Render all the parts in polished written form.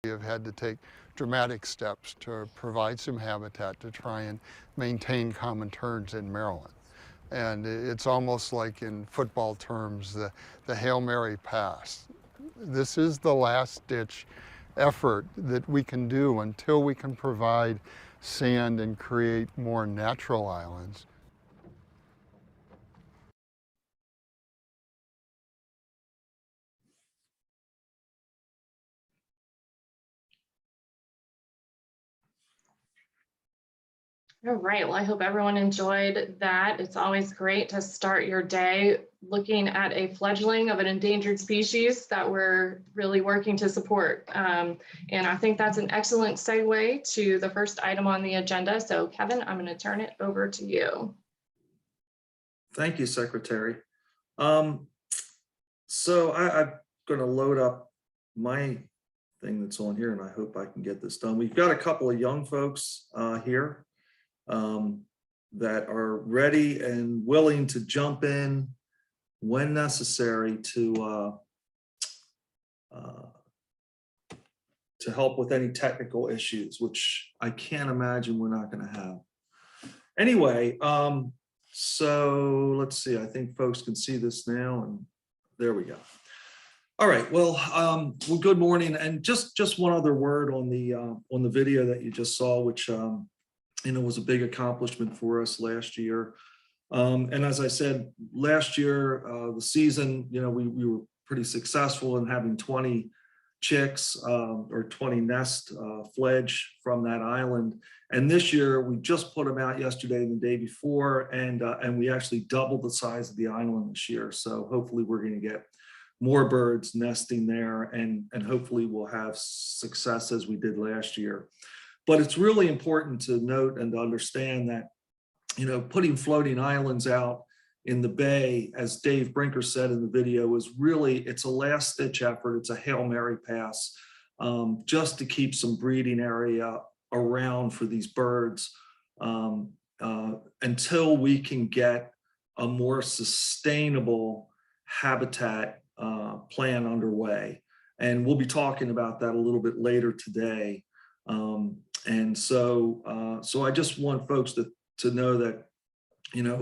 have had to take dramatic steps to provide some habitat to try and maintain common terns in Maryland. And it's almost like in football terms, the Hail Mary pass. This is the last ditch effort that we can do until we can provide sand and create more natural islands. All right, well, I hope everyone enjoyed that. It's always great to start your day looking at a fledgling of an endangered species that we're really working to support. And I think that's an excellent segue to the first item on the agenda. So Kevin, I'm going to turn it over to you. Thank you, Secretary. So I'm going to load up my thing that's on here, and I hope I can get this done. We've got a couple of young folks here that are ready and willing to jump in when necessary to help with any technical issues, which I can't imagine we're not going to have. Anyway, so let's see. I think folks can see this now, and there we go. All right. Well, good morning, and just one other word on the video that you just saw, which was a big accomplishment for us last year. And as I said, last year, the season, we were pretty successful in having 20 chicks or 20 nest fledge from that island. And this year, we just put them out yesterday and the day before, and we actually doubled the size of the island this year. So hopefully we're going to get more birds nesting there, and hopefully we'll have success as we did last year. But it's really important to note and to understand that, putting floating islands out in the bay, as Dave Brinker said in the video, it's a last ditch effort. It's a Hail Mary pass, just to keep some breeding area around for these birds until we can get a more sustainable habitat plan underway. And we'll be talking about that a little bit later today. And so I just want folks to know that,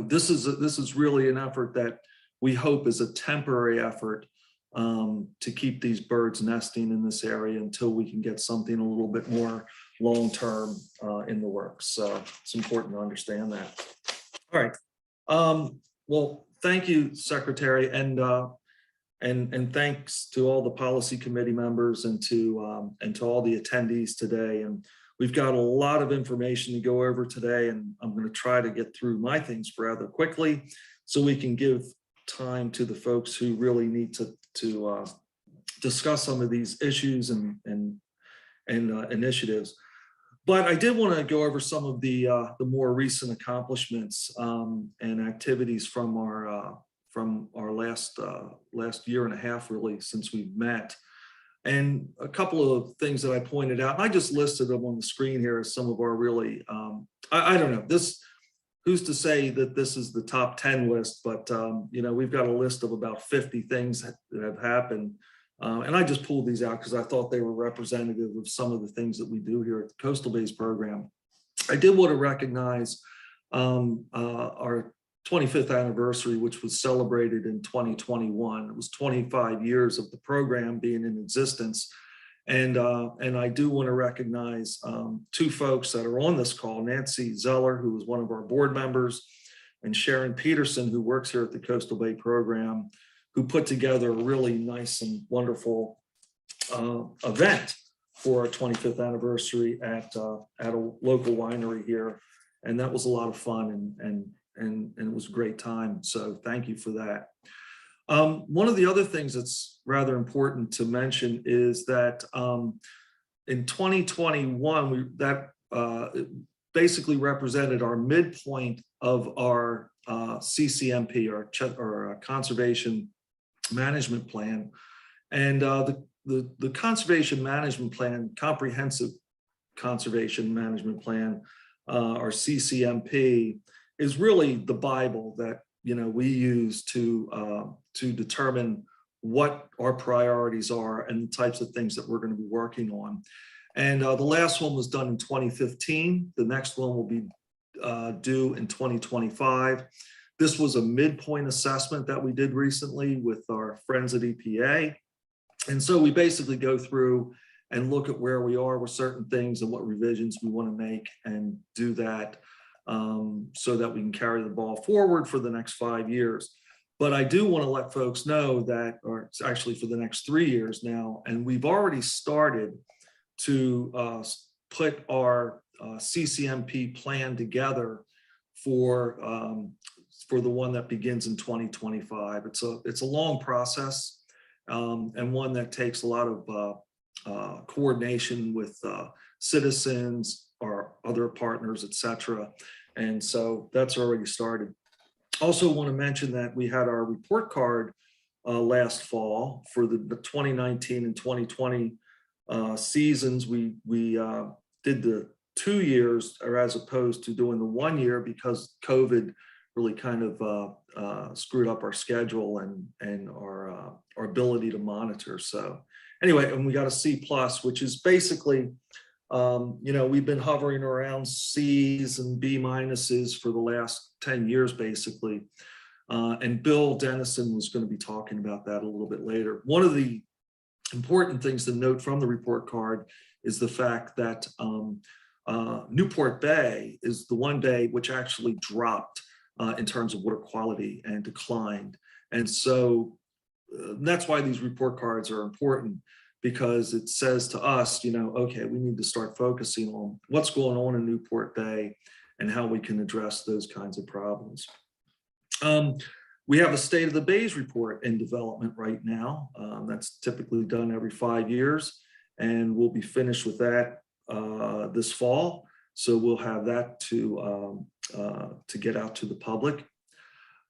this is really an effort that we hope is a temporary effort to keep these birds nesting in this area until we can get something a little bit more long-term in the works. So it's important to understand that. All right. Well, thank you, Secretary, and thanks to all the policy committee members and to all the attendees today. And we've got a lot of information to go over today, and I'm going to try to get through my things rather quickly so we can give time to the folks who really need to discuss some of these issues and initiatives. But I did want to go over some of the more recent accomplishments and activities from our last year and a half, really, since we've met. And a couple of things that I pointed out, I just listed them on the screen here as some of our really, I don't know, who's to say that this is the top 10 list, but we've got a list of about 50 things that have happened. And I just pulled these out because I thought they were representative of some of the things that we do here at the Coastal Bays program. I did want to recognize our 25th anniversary, which was celebrated in 2021. It was 25 years of the program being in existence. And I do want to recognize two folks that are on this call, Nancy Zeller, who was one of our board members, and Sharon Peterson, who works here at the Coastal Bay program, who put together a really nice and wonderful event for our 25th anniversary at a local winery here. And that was a lot of fun, and it was a great time. So thank you for that. One of the other things that's rather important to mention is that in 2021, that basically represented our midpoint of our CCMP, or Conservation Management Plan. And the Conservation Management Plan, Comprehensive Conservation Management Plan, or CCMP, is really the Bible that we use to determine what our priorities are and the types of things that we're going to be working on. And the last one was done in 2015. The next one will be due in 2025. This was a midpoint assessment that we did recently with our friends at EPA. And so we basically go through and look at where we are with certain things and what revisions we want to make and do that so that we can carry the ball forward for the next 5 years. But I do want to let folks know that, or it's actually for the next 3 years now, and we've already started to put our CCMP plan together for the one that begins in 2025. It's a long process and one that takes a lot of coordination with citizens, our other partners, et cetera. And so that's already started. Also want to mention that we had our report card last fall for the 2019 and 2020 seasons. We did the 2 years, or as opposed to doing the 1 year, because COVID really kind of screwed up our schedule and our ability to monitor. So anyway, and we got a C+, which is basically, we've been hovering around C's and B minuses for the last 10 years, basically. And Bill Dennison was going to be talking about that a little bit later. One of the important things to note from the report card is the fact that Newport Bay is the one bay which actually dropped in terms of water quality and declined. And so that's why these report cards are important, because it says to us, okay, we need to start focusing on what's going on in Newport Bay and how we can address those kinds of problems. We have a State of the Bays report in development right now. That's typically done every 5 years, and we'll be finished with that this fall. So we'll have that to get out to the public.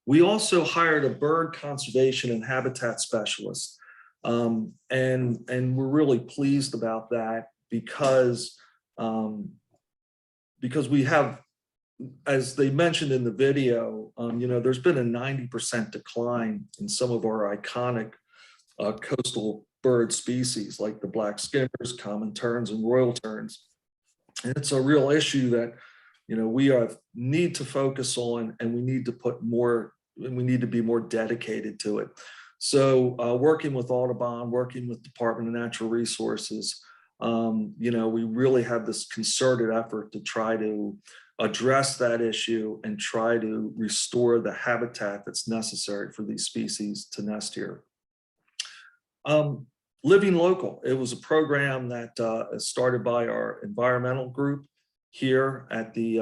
We also hired a bird conservation and habitat specialist. And we're really pleased about that because we have, as they mentioned in the video, there's been a 90% decline in some of our iconic coastal bird species like the black skimmers, common terns, and royal terns. And it's a real issue that we need to focus on, and we need to be more dedicated to it. So working with Audubon, working with Department of Natural Resources, we really have this concerted effort to try to address that issue and try to restore the habitat that's necessary for these species to nest here. Living Local, it was a program that is started by our environmental group here at the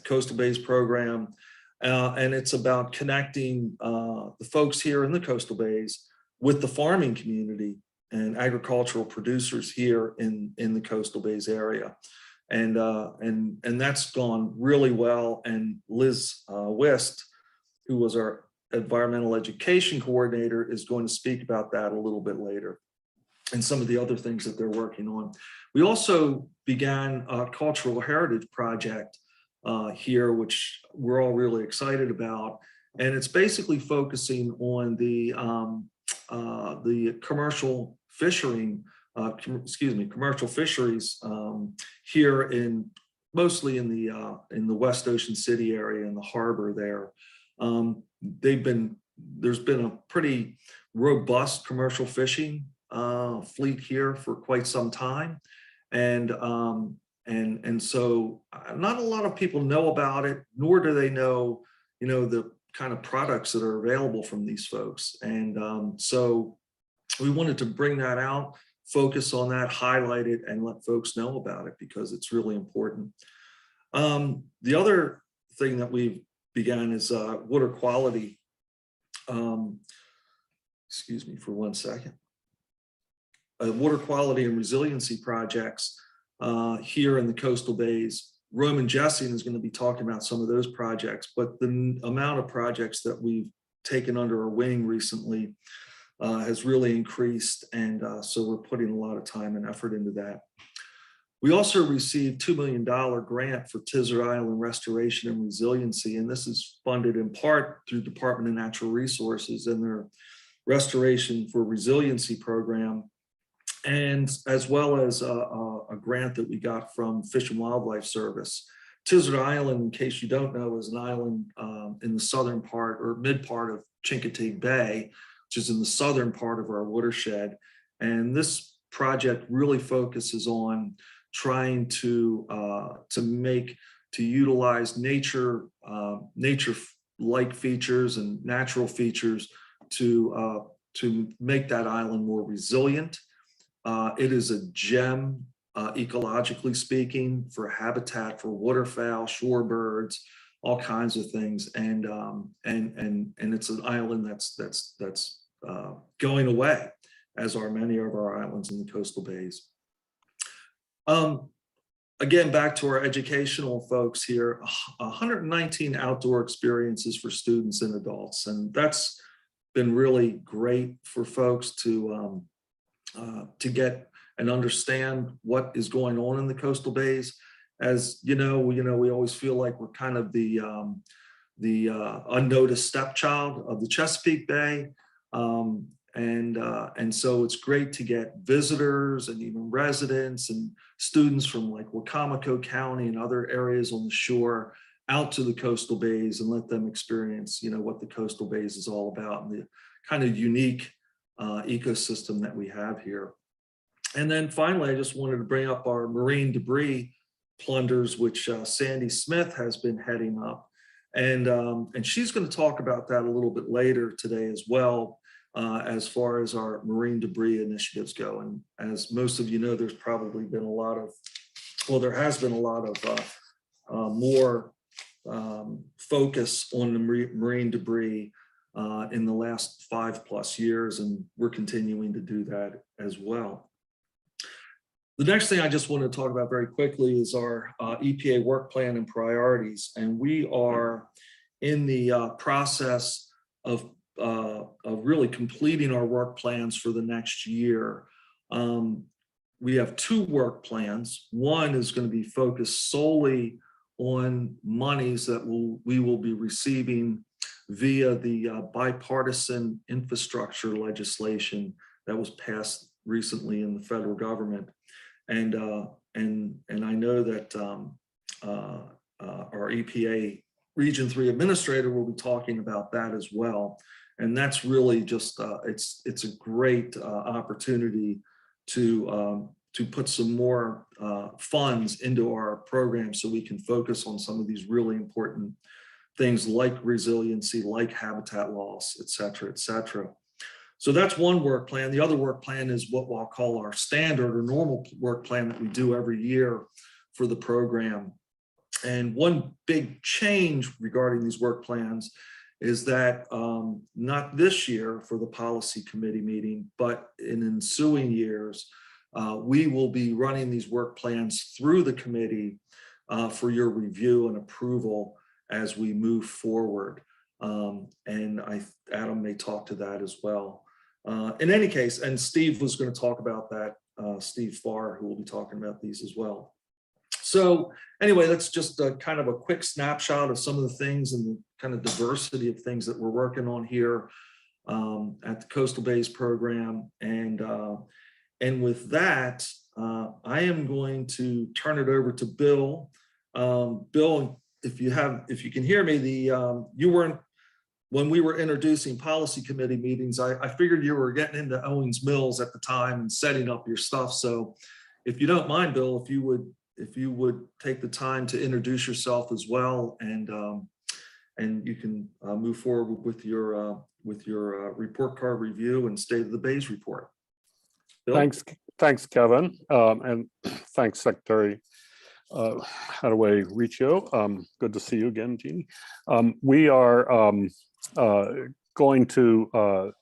Coastal Bays program. And it's about connecting the folks here in the Coastal Bays with the farming community and agricultural producers here in the Coastal Bays area. And that's gone really well. And Liz Wist, who was our environmental education coordinator, is going to speak about that a little bit later, and some of the other things that they're working on. We also began a cultural heritage project here, which we're all really excited about. And it's basically focusing on the commercial fishing, commercial fisheries here mostly in the West Ocean City area and the harbor there. There's been a pretty robust commercial fishing fleet here for quite some time. And so not a lot of people know about it, nor do they know, the kind of products that are available from these folks. And so we wanted to bring that out, focus on that, highlight it, and let folks know about it because it's really important. The other thing that we've begun is water quality. Excuse me for 1 second. Water quality and resiliency projects here in the Coastal Bays. Roman Jessing is going to be talking about some of those projects, but the amount of projects that we've taken under our wing recently has really increased, and so we're putting a lot of time and effort into that. We also received $2 million grant for Tizard Island restoration and resiliency, and this is funded in part through Department of Natural Resources and their Restoration for Resiliency Program, and as well as a grant that we got from Fish and Wildlife Service. Tizard Island, in case you don't know, is an island in the southern part or mid part of Chincoteague Bay, which is in the southern part of our watershed. And this project really focuses on trying to utilize nature-like features and natural features to make that island more resilient. It is a gem, ecologically speaking, for habitat for waterfowl, shorebirds, all kinds of things, and it's an island that's going away, as are many of our islands in the coastal bays. Again, back to our educational folks here, 119 outdoor experiences for students and adults, and that's been really great for folks to get and understand what is going on in the coastal bays. As you know, we always feel like we're kind of the unnoticed stepchild of the Chesapeake Bay. And so it's great to get visitors and even residents and students from like Wacomico County and other areas on the shore out to the coastal bays and let them experience, what the coastal bays is all about and the kind of unique ecosystem that we have here. And then finally, I just wanted to bring up our marine debris plunders, which Sandy Smith has been heading up. And she's going to talk about that a little bit later today as well, as far as our marine debris initiatives go. And as most of you know, there's probably been there has been a lot of more focus on the marine debris in the last 5+ years, and we're continuing to do that as well. The next thing I just want to talk about very quickly is our EPA work plan and priorities. And we are in the process of really completing our work plans for the next year. We have 2 work plans. One is going to be focused solely on monies that we will be receiving via the bipartisan infrastructure legislation that was passed recently in the federal government. And I know that our EPA Region 3 administrator will be talking about that as well. And that's really just it's a great opportunity to put some more funds into our program so we can focus on some of these really important things like resiliency, like habitat loss, et cetera, et cetera. So that's one work plan. The other work plan is what we'll call our standard or normal work plan that we do every year for the program. And one big change regarding these work plans is that not this year for the policy committee meeting, but in ensuing years, we will be running these work plans through the committee for your review and approval as we move forward. And Adam may talk to that as well. In any case, and Steve was going to talk about that, Steve Farr, who will be talking about these as well. So anyway, that's just kind of a quick snapshot of some of the things and the kind of diversity of things that we're working on here at the Coastal Bays program. And with that, I am going to turn it over to Bill. Bill, if you can hear me, you weren't, when we were introducing policy committee meetings, I figured you were getting into Owings Mills at the time and setting up your stuff. So if you don't mind, Bill, if you would take the time to introduce yourself as well, and you can move forward with your report card review and State of the Bays report. Bill? Thanks, Kevin, and thanks, Secretary Hadaway Riccio. Good to see you again, Jeannie. We are going to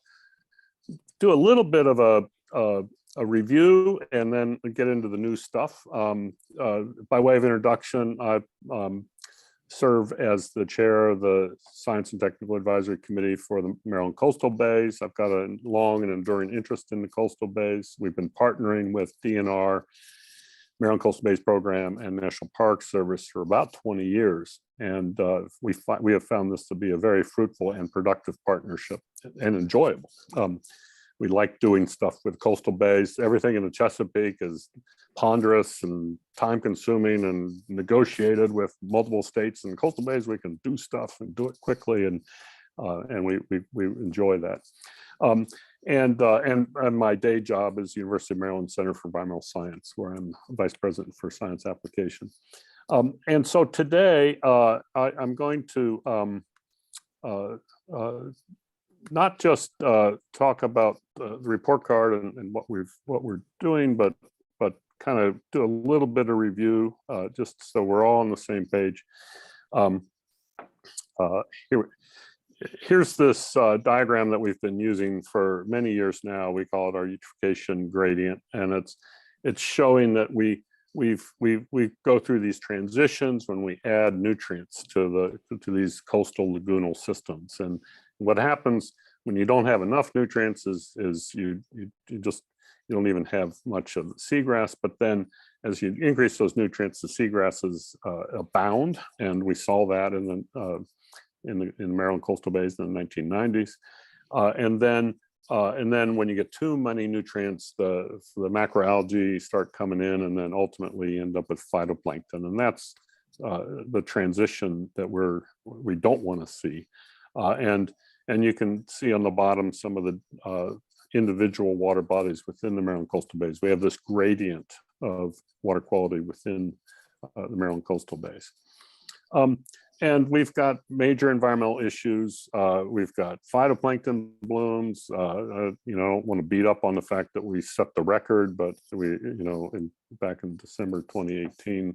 do a little bit of a review and then get into the new stuff. By way of introduction, I serve as the chair of the Science and Technical Advisory Committee for the Maryland Coastal Bays. I've got a long and enduring interest in the coastal bays. We've been partnering with DNR, Maryland Coastal Bays Program and National Park Service for about 20 years. And we have found this to be a very fruitful and productive partnership and enjoyable. We like doing stuff with coastal bays. Everything in the Chesapeake is ponderous and time consuming and negotiated with multiple states. And coastal bays, we can do stuff and do it quickly. And we enjoy that. And my day job is University of Maryland Center for Environmental Science, where I'm Vice President for Science Application. And so today I'm going to not just talk about the report card and what we're doing, but kind of do a little bit of review, just so we're all on the same page. Here's this diagram that we've been using for many years now. We call it our eutrophication gradient, and it's showing that we go through these transitions when we add nutrients to these coastal lagoonal systems. And what happens when you don't have enough nutrients is you don't even have much of the seagrass. But then as you increase those nutrients, the seagrasses abound, and we saw that in the Maryland coastal bays in the 1990s. And then when you get too many nutrients, the macroalgae start coming in, and then ultimately end up with phytoplankton. And that's the transition that we don't want to see. And you can see on the bottom some of the individual water bodies within the Maryland coastal bays. We have this gradient of water quality within the Maryland coastal bays. And we've got major environmental issues. We've got phytoplankton blooms. I don't want to beat up on the fact that we set the record, but back in December 2018,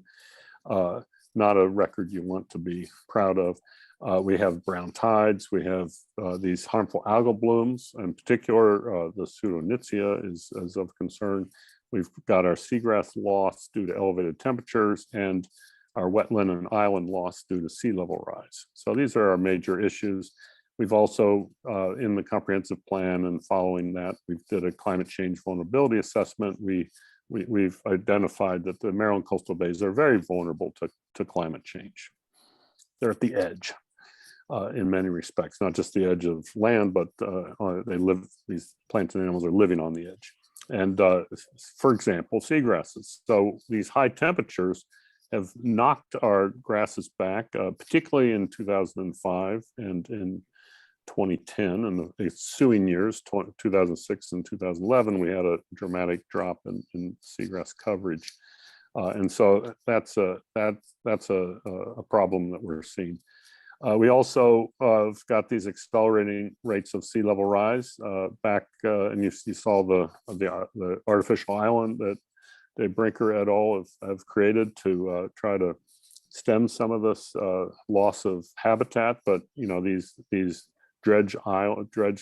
not a record you want to be proud of. We have brown tides. We have these harmful algal blooms. In particular, the pseudonytzia is of concern. We've got our seagrass loss due to elevated temperatures, and our wetland and island loss due to sea level rise. So these are our major issues. We've also, in the comprehensive plan and following that, we did a climate change vulnerability assessment. We've identified that the Maryland coastal bays are very vulnerable to climate change. They're at the edge in many respects, not just the edge of land, but these plants and animals are living on the edge. And for example, seagrasses. So these high temperatures have knocked our grasses back, particularly in 2005 and in 2010, and the ensuing years, 2006 and 2011, we had a dramatic drop in seagrass coverage. And so that's a problem that we're seeing. We also have got these accelerating rates of sea level rise and you saw the artificial island that Dave Brinker et al. Have created to try to stem some of this loss of habitat. But these dredge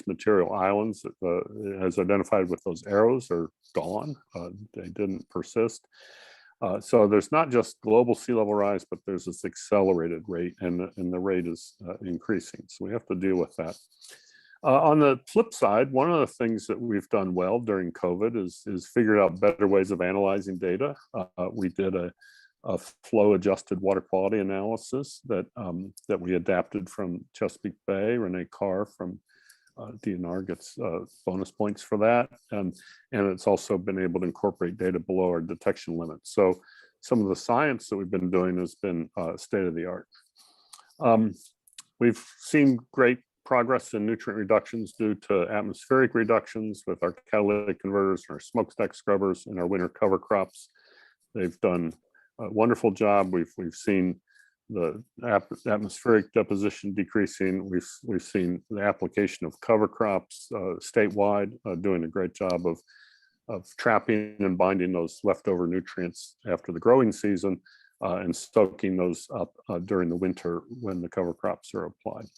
material islands, as identified with those arrows, are gone. They didn't persist. So there's not just global sea level rise, but there's this accelerated rate, and the rate is increasing. So we have to deal with that. On the flip side, one of the things that we've done well during COVID is figured out better ways of analyzing data. We did a flow adjusted water quality analysis that we adapted from Chesapeake Bay. Renee Carr from DNR gets bonus points for that. And it's also been able to incorporate data below our detection limits. So some of the science that we've been doing has been state of the art. We've seen great progress in nutrient reductions due to atmospheric reductions with our catalytic converters and our smokestack scrubbers and our winter cover crops. They've done a wonderful job. We've seen the atmospheric deposition decreasing. We've seen the application of cover crops statewide doing a great job of trapping and binding those leftover nutrients after the growing season and soaking those up during the winter when the cover crops are applied.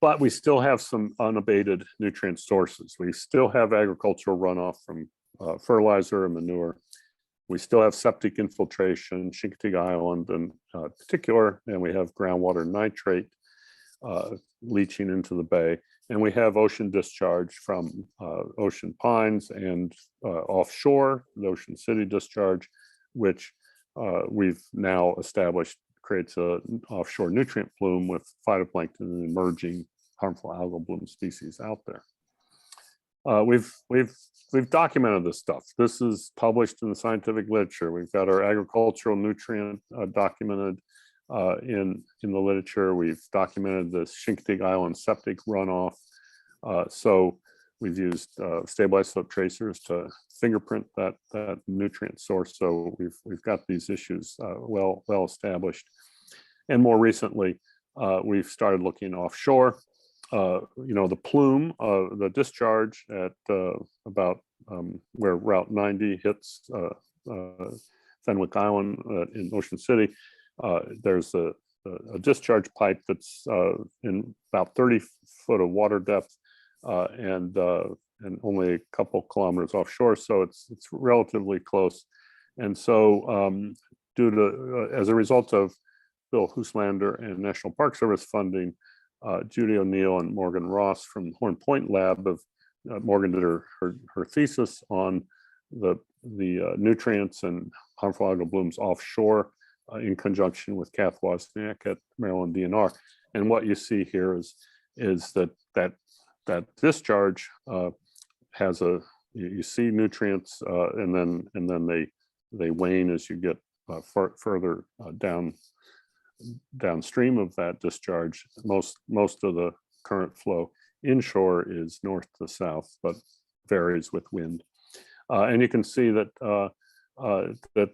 But we still have some unabated nutrient sources. We still have agricultural runoff from fertilizer and manure. We still have septic infiltration, Chincoteague Island in particular, and we have groundwater nitrate leaching into the bay. And we have ocean discharge from Ocean Pines and offshore, the Ocean City discharge, which we've now established creates an offshore nutrient plume with phytoplankton and emerging harmful algal bloom species out there. We've documented this stuff. This is published in the scientific literature. We've got our agricultural nutrient documented in the literature. We've documented the Chincoteague Island septic runoff. So we've used stable isotope tracers to fingerprint that nutrient source. So we've got these issues well established. And more recently, we've started looking offshore. The plume, the discharge at about where Route 90 hits Fenwick Island in Ocean City. There's a discharge pipe that's in about 30 foot of water depth and only a couple kilometers offshore, so it's relatively close. And so, as a result of Bill Huslander and National Park Service funding, Judy O'Neill and Morgan Ross from Horn Point Lab Morgan did her thesis on the nutrients and harmful algal blooms offshore in conjunction with Kath Wozniak at Maryland DNR. And what you see here is that discharge has you see nutrients and then they wane as you get further downstream of that discharge. Most of the current flow inshore is north to south, but varies with wind. And you can see that that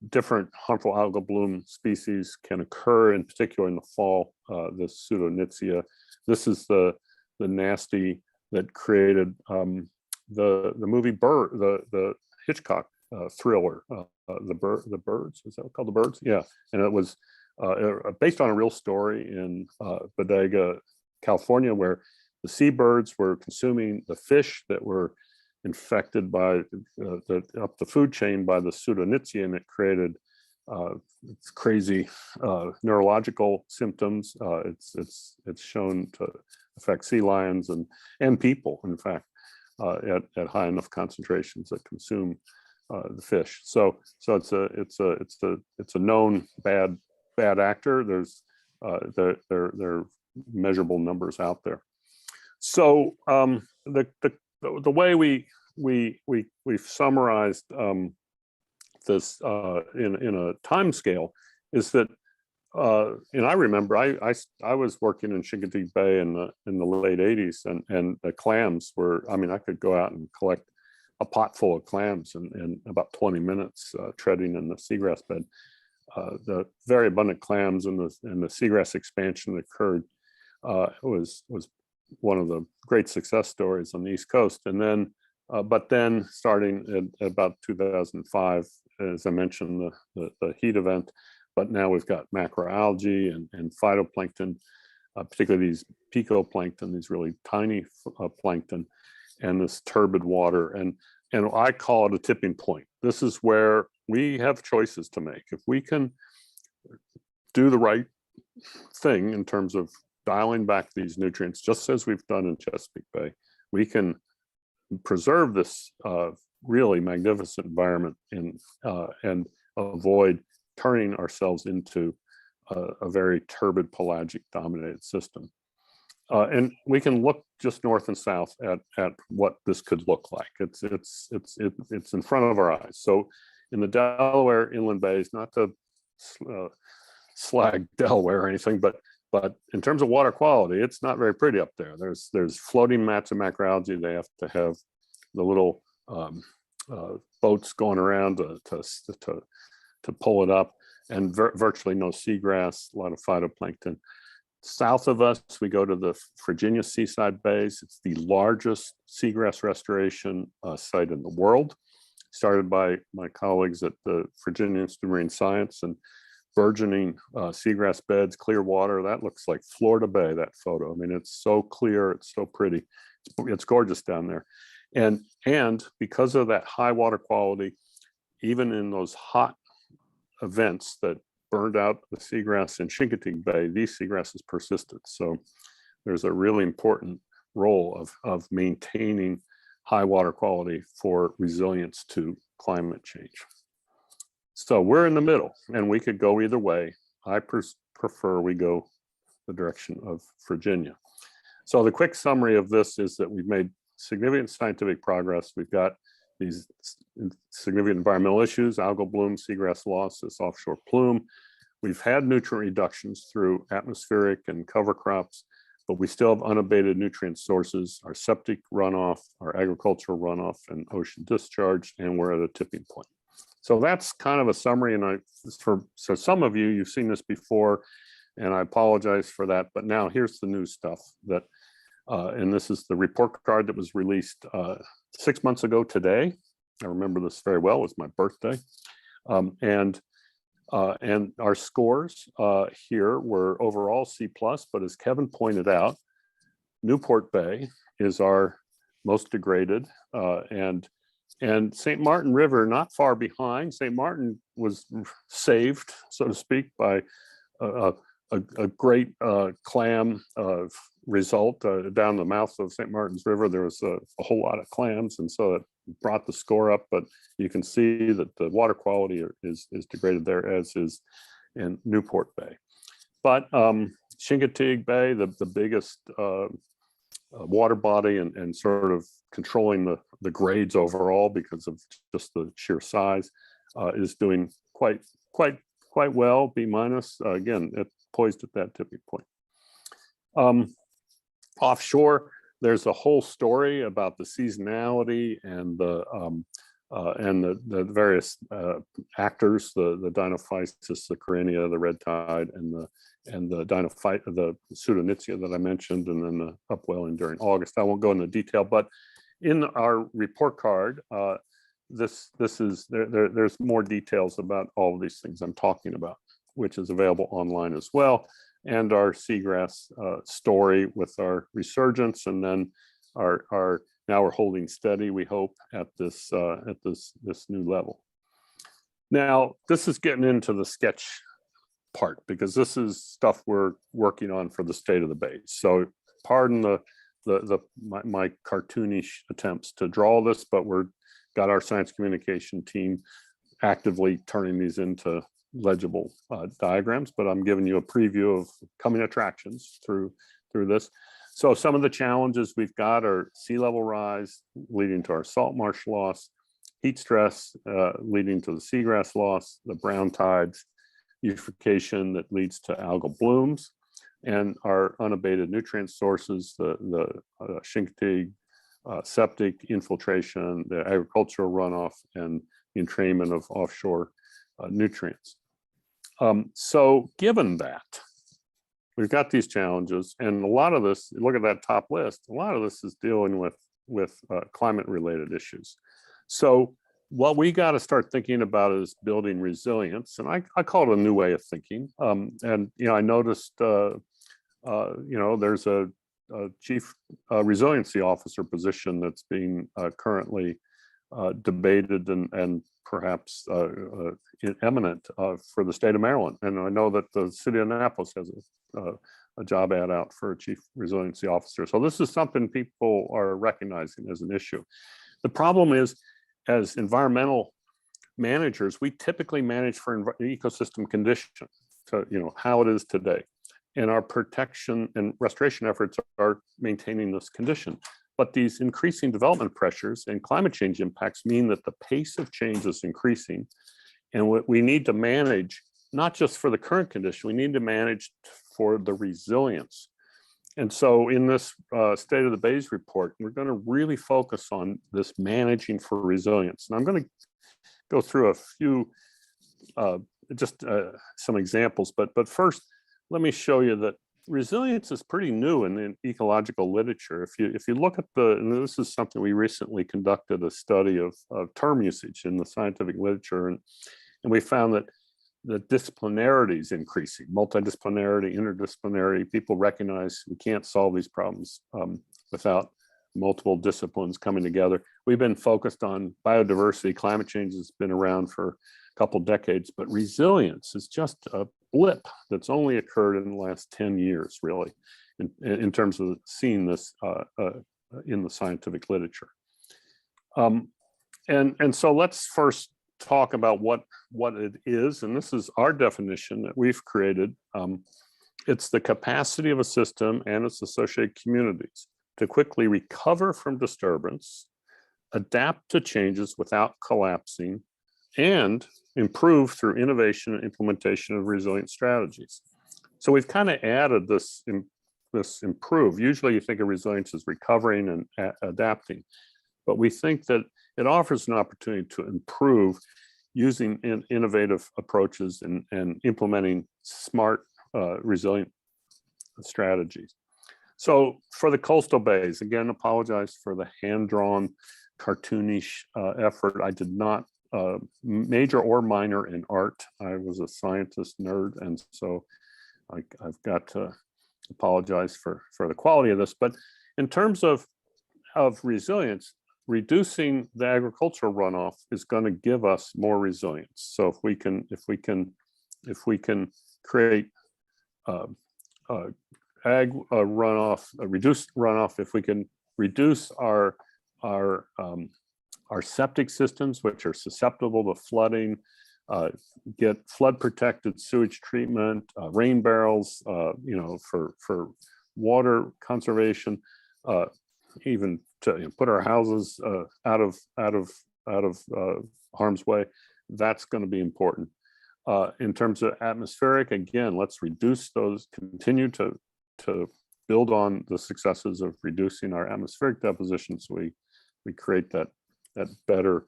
different harmful algal bloom species can occur, in particular in the fall. This Pseudonytzia. This is the nasty that created the movie Bird, the Hitchcock thriller, the Birds. Is that called The Birds? Yeah, and it was based on a real story in Bodega, California, where the seabirds were consuming the fish that were infected by up the food chain by the Pseudonytzia, and it created crazy neurological symptoms. It's shown to affect sea lions and people, in fact, at high enough concentrations that consume the fish. So it's a known bad actor. There's there are measurable numbers out there. So the way we've summarized this in a time scale is that, and I remember I was working in Chincoteague Bay in the late 80s, and the clams were, I mean, I could go out and collect a pot full of clams in about 20 minutes treading in the seagrass bed. The very abundant clams and the seagrass expansion that occurred was one of the great success stories on the East Coast. And then, but then starting at about 2005, as I mentioned, the heat event, but now we've got macroalgae and phytoplankton, particularly these picoplankton, these really tiny plankton, and this turbid water. And I call it a tipping point. This is where we have choices to make. If we can do the right thing in terms of dialing back these nutrients, just as we've done in Chesapeake Bay, we can preserve this really magnificent environment and avoid turning ourselves into a very turbid pelagic dominated system. And we can look just north and south at what this could look like. It's in front of our eyes. So in the Delaware inland bays, not to slag Delaware or anything, but in terms of water quality, it's not very pretty up there. There's floating mats of macroalgae. They have to have the little boats going around to pull it up, and virtually no seagrass, a lot of phytoplankton. South of us, we go to the Virginia Seaside Bays. It's the largest seagrass restoration site in the world, started by my colleagues at the Virginia Institute of Marine Science, and burgeoning seagrass beds, clear water. That looks like Florida Bay, that photo. I mean, it's so clear, it's so pretty. It's gorgeous down there. And because of that high water quality, even in those hot events that burned out the seagrass in Chincoteague Bay, these seagrasses persisted. So there's a really important role of maintaining high water quality for resilience to climate change. So we're in the middle, and we could go either way. I prefer we go the direction of Virginia. So the quick summary of this is that we've made significant scientific progress. We've got these significant environmental issues: algal bloom, seagrass loss, this offshore plume. We've had nutrient reductions through atmospheric and cover crops, but we still have unabated nutrient sources, our septic runoff, our agricultural runoff, and ocean discharge, and we're at a tipping point. So that's kind of a summary, and so some of you, you've seen this before, and I apologize for that, but now here's the new stuff that, and this is the report card that was released 6 months ago today. I remember this very well, it was my birthday. And our scores here were overall C+, but as Kevin pointed out, Newport Bay is our most degraded, and St. Martin River not far behind. St. Martin was saved, so to speak, by a great clam result down the mouth of St. Martin's River. There was a whole lot of clams, and so it brought the score up, but you can see that the water quality is degraded there, as is in Newport Bay. But Chincoteague Bay, the biggest water body and sort of controlling the grades overall because of just the sheer size, is doing quite well, B-. Again, it's poised at that tipping point. Offshore, there's a whole story about the seasonality and the various actors, the Dinophysis, the Carenia, the red tide, and the Pseudonychia that I mentioned, and then the upwelling during August. I won't go into detail, but in our report card, there's more details about all of these things I'm talking about, which is available online as well, and our seagrass story with our resurgence, and then our now we're holding steady, we hope, at this new level. Now, this is getting into the sketch part, because this is stuff we're working on for the state of the base. So pardon my cartoonish attempts to draw this, but we're got our science communication team actively turning these into legible diagrams, but I'm giving you a preview of coming attractions through this. So some of the challenges we've got are sea level rise leading to our salt marsh loss, heat stress leading to the seagrass loss, the brown tides, eutrophication that leads to algal blooms, and our unabated nutrient sources, the Chincoteague septic infiltration, the agricultural runoff, and entrainment of offshore nutrients. So given that, we've got these challenges, and a lot of this, look at that top list, a lot of this is dealing with climate-related issues. So what we got to start thinking about is building resilience, and I call it a new way of thinking. And I noticed, there's a chief resiliency officer position that's being currently debated and perhaps eminent for the state of Maryland. And I know that the city of Annapolis has a job ad out for a chief resiliency officer. So this is something people are recognizing as an issue. The problem is, as environmental managers, we typically manage for ecosystem condition, so how it is today. And our protection and restoration efforts are maintaining this condition. But these increasing development pressures and climate change impacts mean that the pace of change is increasing. And what we need to manage, not just for the current condition, we need to manage for the resilience. And so in this State of the Bays report, we're going to really focus on this managing for resilience. And I'm going to go through a few, some examples, but first, let me show you that resilience is pretty new in the ecological literature. If you look at and this is something we recently conducted a study of term usage in the scientific literature, and we found that the disciplinarity is increasing, multidisciplinarity, interdisciplinarity. People recognize we can't solve these problems without multiple disciplines coming together. We've been focused on biodiversity. Climate change has been around for a couple decades, but resilience is just a blip that's only occurred in the last 10 years, really. in terms of seeing this in the scientific literature. And so let's first talk about what it is, and this is our definition that we've created. It's the capacity of a system and its associated communities to quickly recover from disturbance, adapt to changes without collapsing, and improve through innovation and implementation of resilient strategies. So we've kind of added this improve. Usually you think of resilience as recovering and adapting, but we think that it offers an opportunity to improve using innovative approaches and implementing smart, resilient strategies. So for the coastal bays, again, apologize for the hand-drawn, cartoonish effort. I did not major or minor in art. I was a scientist nerd, and so I've got to apologize for the quality of this. But in terms of resilience, reducing the agricultural runoff is going to give us more resilience. So if we can create reduced runoff, if we can reduce our septic systems, which are susceptible to flooding, get flood protected sewage treatment, rain barrels, for water conservation, even to put our houses out of harm's way. That's going to be important. In terms of atmospheric, again, let's reduce those, continue to build on the successes of reducing our atmospheric deposition, so we create that better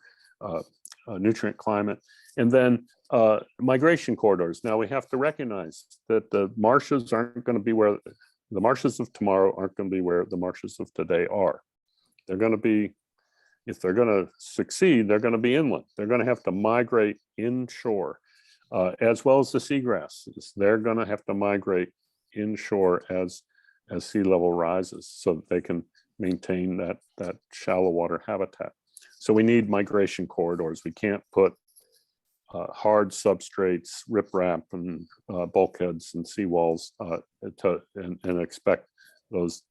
nutrient climate. And then migration corridors. Now we have to recognize that the marshes aren't going to be where the marshes of tomorrow aren't going to be where the marshes of today are. They're going to be, if they're going to succeed, they're going to be inland. They're going to have to migrate inshore, as well as the seagrasses. They're going to have to migrate inshore as sea level rises, so that they can maintain that shallow water habitat. So we need migration corridors. We can't put hard substrates, riprap, and bulkheads and seawalls and expect those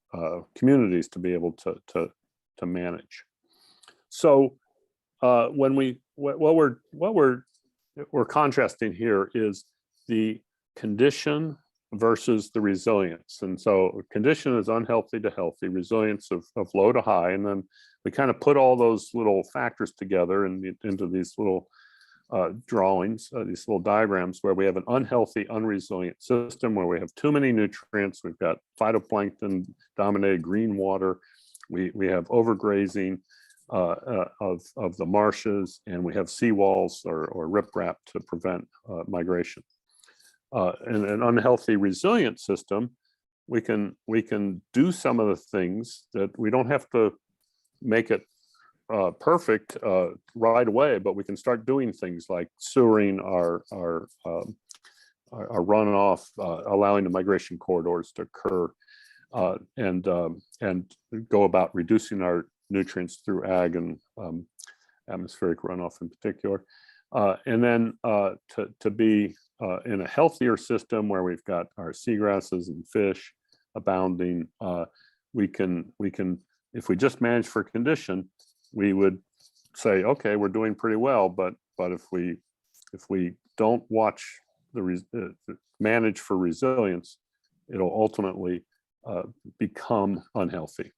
communities to be able to manage. So what we're contrasting here is the condition versus the resilience. And so condition is unhealthy to healthy, resilience of low to high. And then we kind of put all those little factors together into these little drawings, these little diagrams, where we have an unhealthy, unresilient system, where we have too many nutrients. We've got phytoplankton dominated green water. We have overgrazing of the marshes, and we have seawalls or riprap to prevent migration. In an unhealthy, resilient system, we can do some of the things that we don't have to make it perfect right away, but we can start doing things like sewering our runoff, allowing the migration corridors to occur, and go about reducing our nutrients through ag and atmospheric runoff in particular, and then to be in a healthier system where we've got our seagrasses and fish abounding. We can, if we just manage for condition, we would say, okay, we're doing pretty well. But if we don't watch manage for resilience, it'll ultimately become unhealthy.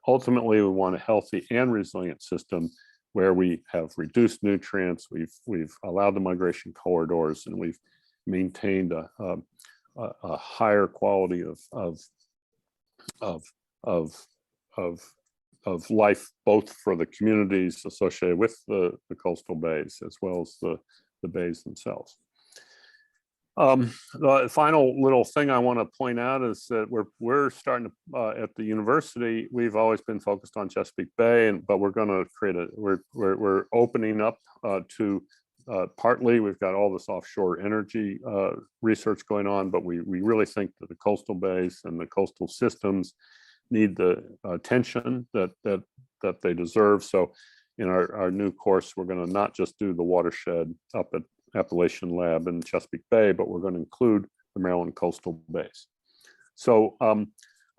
Ultimately, we want a healthy and resilient system where we have reduced nutrients, we've allowed the migration corridors, and we've maintained a higher quality of life, both for the communities associated with the coastal bays as well as the bays themselves. The final little thing I want to point out is that we're starting to, at the university, we've always been focused on Chesapeake Bay, but we're going to create we're opening up to partly we've got all this offshore energy research going on, but we really think that the coastal bays and the coastal systems need the attention that they deserve. So in our new course, we're going to not just do the watershed up at Appalachian Lab in Chesapeake Bay, but we're going to include the Maryland coastal bays. So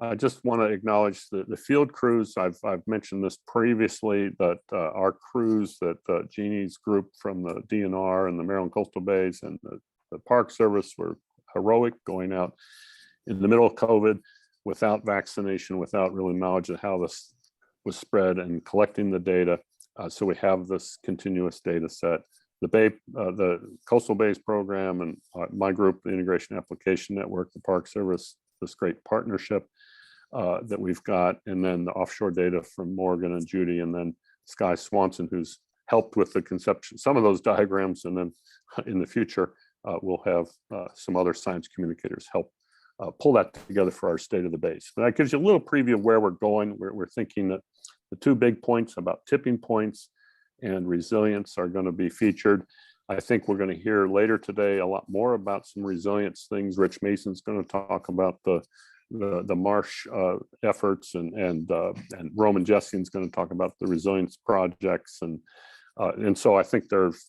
I just want to acknowledge the field crews. I've mentioned this previously, that our crews, that Jeannie's group from the DNR and the Maryland Coastal Bays and the Park Service were heroic, going out in the middle of COVID without vaccination, without really knowledge of how this was spread, and collecting the data. So we have this continuous data set. The Coastal Bays program and my group, the Integration Application Network, the Park Service, this great partnership that we've got, and then the offshore data from Morgan and Judy, and then Skye Swanson, who's helped with the conception, some of those diagrams, and then in the future, we'll have some other science communicators help pull that together for our State of the Bays. But that gives you a little preview of where we're going. We're thinking that the 2 big points about tipping points and resilience are going to be featured. I think we're going to hear later today a lot more about some resilience things. Rich Mason's going to talk about the marsh efforts, and Roman Jessian's going to talk about the resilience projects, and so I think there's,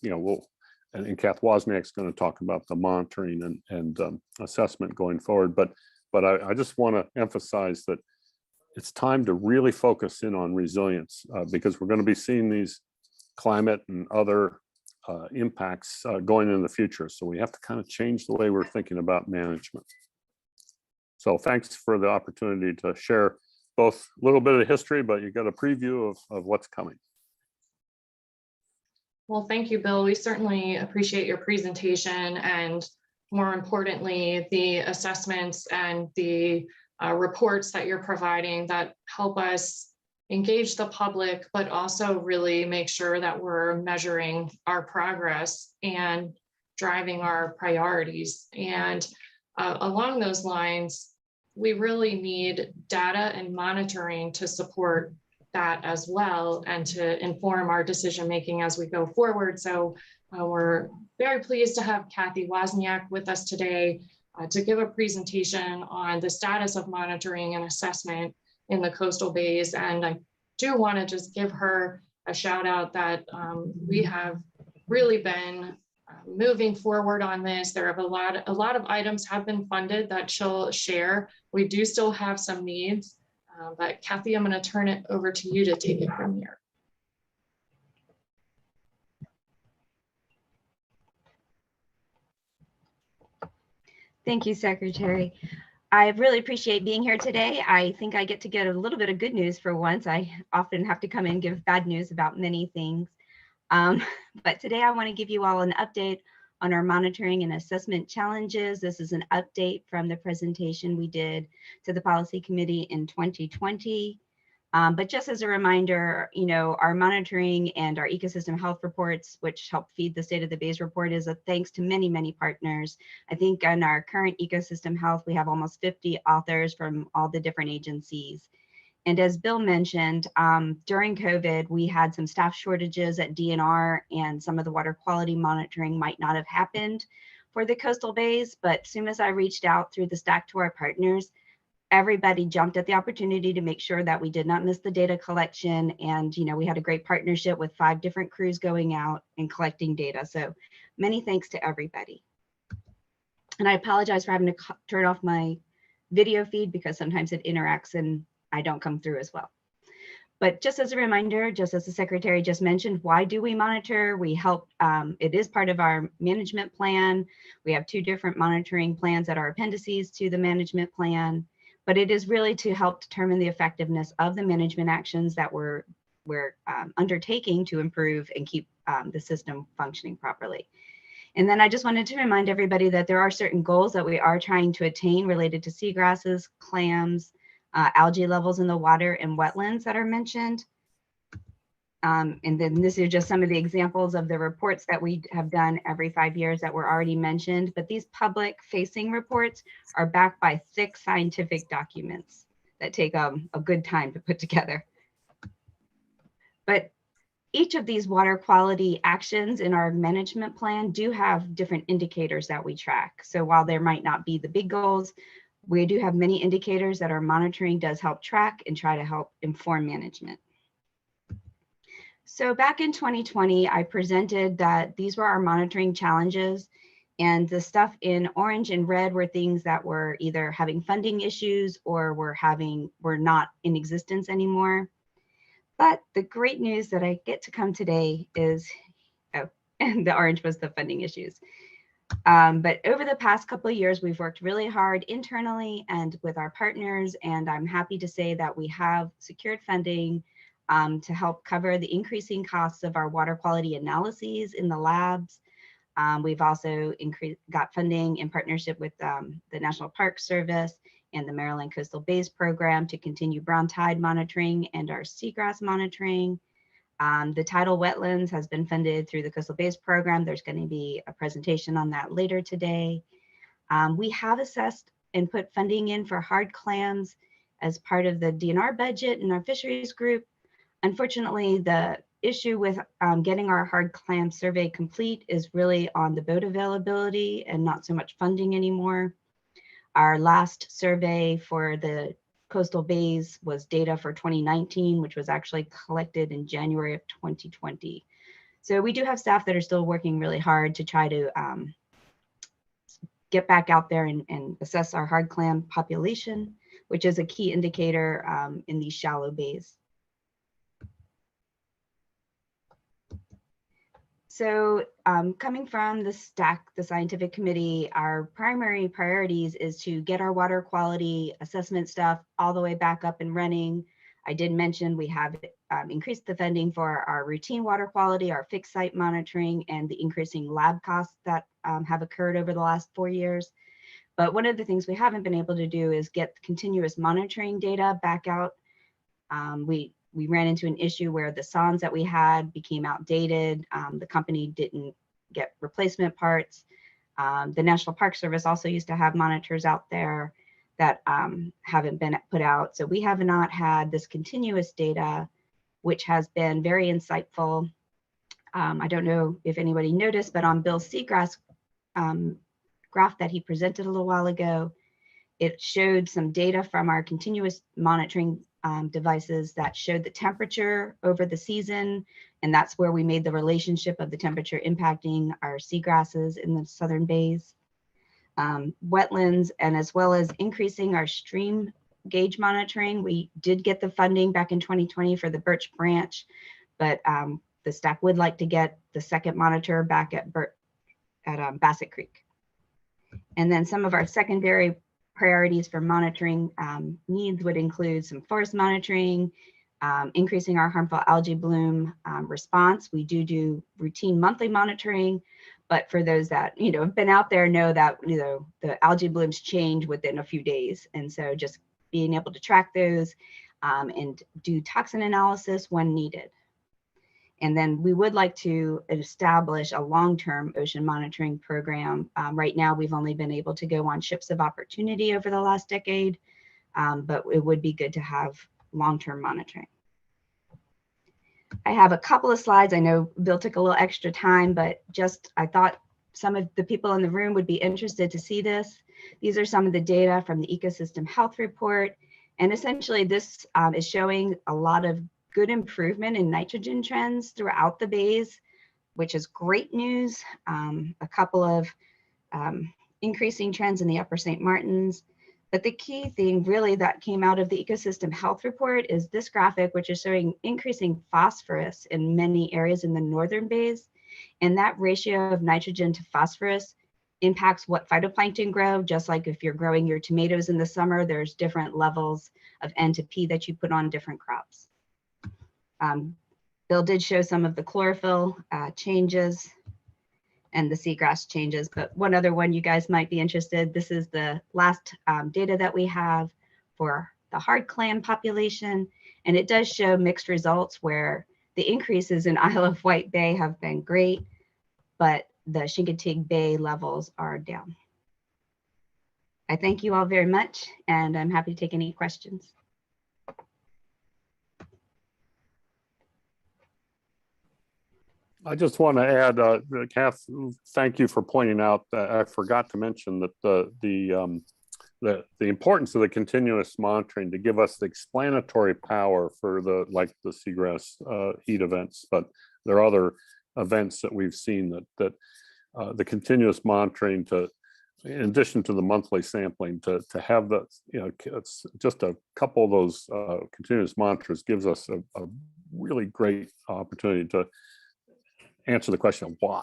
and Kath Wozniak's going to talk about the monitoring and assessment going forward. But I just want to emphasize that it's time to really focus in on resilience, because we're going to be seeing these climate and other impacts going in the future. So we have to kind of change the way we're thinking about management. So thanks for the opportunity to share both a little bit of history, but you got a preview of what's coming. Well, thank you, Bill. We certainly appreciate your presentation, and more importantly, the assessments and the reports that you're providing that help us engage the public, but also really make sure that we're measuring our progress and driving our priorities. And along those lines, we really need data and monitoring to support that as well, and to inform our decision making as we go forward. So we're very pleased to have Kathy Wozniak with us today to give a presentation on the status of monitoring and assessment in the coastal bays. And I do want to just give her a shout out that we have really been moving forward on this. There are a lot of items have been funded that she'll share. We do still have some needs, but Kathy, I'm going to turn it over to you to take it from here. Thank you, Secretary. I really appreciate being here today. I think I get to get a little bit of good news for once. I often have to come in and give bad news about many things. But today I want to give you all an update on our monitoring and assessment challenges. This is an update from the presentation we did to the Policy Committee in 2020. But just as a reminder, our monitoring and our ecosystem health reports, which help feed the State of the Bays report, is a thanks to many, many partners. I think in our current ecosystem health, we have almost 50 authors from all the different agencies. And as Bill mentioned, during COVID, we had some staff shortages at DNR, and some of the water quality monitoring might not have happened for the coastal bays. But as soon as I reached out through the stack to our partners, everybody jumped at the opportunity to make sure that we did not miss the data collection. And, we had a great partnership with 5 different crews going out and collecting data. So many thanks to everybody. And I apologize for having to turn off my video feed, because sometimes it interacts and I don't come through as well. But just as a reminder, just as the Secretary just mentioned, why do we monitor? We help, it is part of our management plan. We have 2 different monitoring plans that are appendices to the management plan, but it is really to help determine the effectiveness of the management actions that we're undertaking to improve and keep the system functioning properly. And then I just wanted to remind everybody that there are certain goals that we are trying to attain related to seagrasses, clams, algae levels in the water, and wetlands that are mentioned. And then this is just some of the examples of the reports that we have done every 5 years that were already mentioned. But these public facing reports are backed by thick scientific documents that take a good time to put together. But each of these water quality actions in our management plan do have different indicators that we track. So while there might not be the big goals, we do have many indicators that our monitoring does help track and try to help inform management. So back in 2020, I presented that these were our monitoring challenges. And the stuff in orange and red were things that were either having funding issues or were not in existence anymore. But the great news that I get to come today is, oh, and the orange was the funding issues. But over the past couple of years, we've worked really hard internally and with our partners, and I'm happy to say that we have secured funding to help cover the increasing costs of our water quality analyses in the labs. We've also got funding in partnership with the National Park Service and the Maryland Coastal Bays Program to continue brown tide monitoring and our seagrass monitoring. The tidal wetlands has been funded through the Coastal Bays Program. There's going to be a presentation on that later today. We have assessed and put funding in for hard clams as part of the DNR budget in our fisheries group. Unfortunately, the issue with getting our hard clam survey complete is really on the boat availability and not so much funding anymore. Our last survey for the coastal bays was data for 2019, which was actually collected in January of 2020. So we do have staff that are still working really hard to try to get back out there and assess our hard clam population, which is a key indicator in these shallow bays. So coming from the STAC, the scientific committee, our primary priorities is to get our water quality assessment stuff all the way back up and running. I did mention we have increased the funding for our routine water quality, our fixed site monitoring, and the increasing lab costs that have occurred over the last 4 years. But one of the things we haven't been able to do is get continuous monitoring data back out. We ran into an issue where the sondes that we had became outdated. The company didn't get replacement parts. The National Park Service also used to have monitors out there that haven't been put out. So we have not had this continuous data, which has been very insightful. I don't know if anybody noticed, but on Bill Seagrass graph that he presented a little while ago, it showed some data from our continuous monitoring devices that showed the temperature over the season, and that's where we made the relationship of the temperature impacting our seagrasses in the southern bays, wetlands, and as well as increasing our stream gauge monitoring. We did get the funding back in 2020 for the Birch Branch, but the staff would like to get the second monitor back at Bassett Creek. And then some of our secondary priorities for monitoring needs would include some forest monitoring, increasing our harmful algae bloom response. We do routine monthly monitoring, but for those that have been out there know that the algae blooms change within a few days, and so just being able to track those and do toxin analysis when needed. And then we would like to establish a long-term ocean monitoring program. Right now, we've only been able to go on ships of opportunity over the last decade, but it would be good to have long-term monitoring. I have a couple of slides. I know Bill took a little extra time, but I thought some of the people in the room would be interested to see this. These are some of the data from the Ecosystem Health Report. And essentially, this is showing a lot of good improvement in nitrogen trends throughout the bays, which is great news. A couple of increasing trends in the upper St. Martins. But the key thing really that came out of the Ecosystem Health Report is this graphic, which is showing increasing phosphorus in many areas in the northern bays. And that ratio of nitrogen to phosphorus impacts what phytoplankton grow. Just like if you're growing your tomatoes in the summer, there's different levels of N to P that you put on different crops. Bill did show some of the chlorophyll changes and the seagrass changes, but one other one you guys might be interested. This is the last data that we have for the hard clam population, and it does show mixed results where the increases in Isle of Wight Bay have been great, but the Chincoteague Bay levels are down. I thank you all very much, and I'm happy to take any questions. I just want to add, Kath, thank you for pointing out that I forgot to mention that the importance of the continuous monitoring to give us the explanatory power for the seagrass heat events, but there are other events that we've seen that the continuous monitoring to, in addition to the monthly sampling, to have the, it's just a couple of those continuous monitors gives us a really great opportunity to answer the question of why.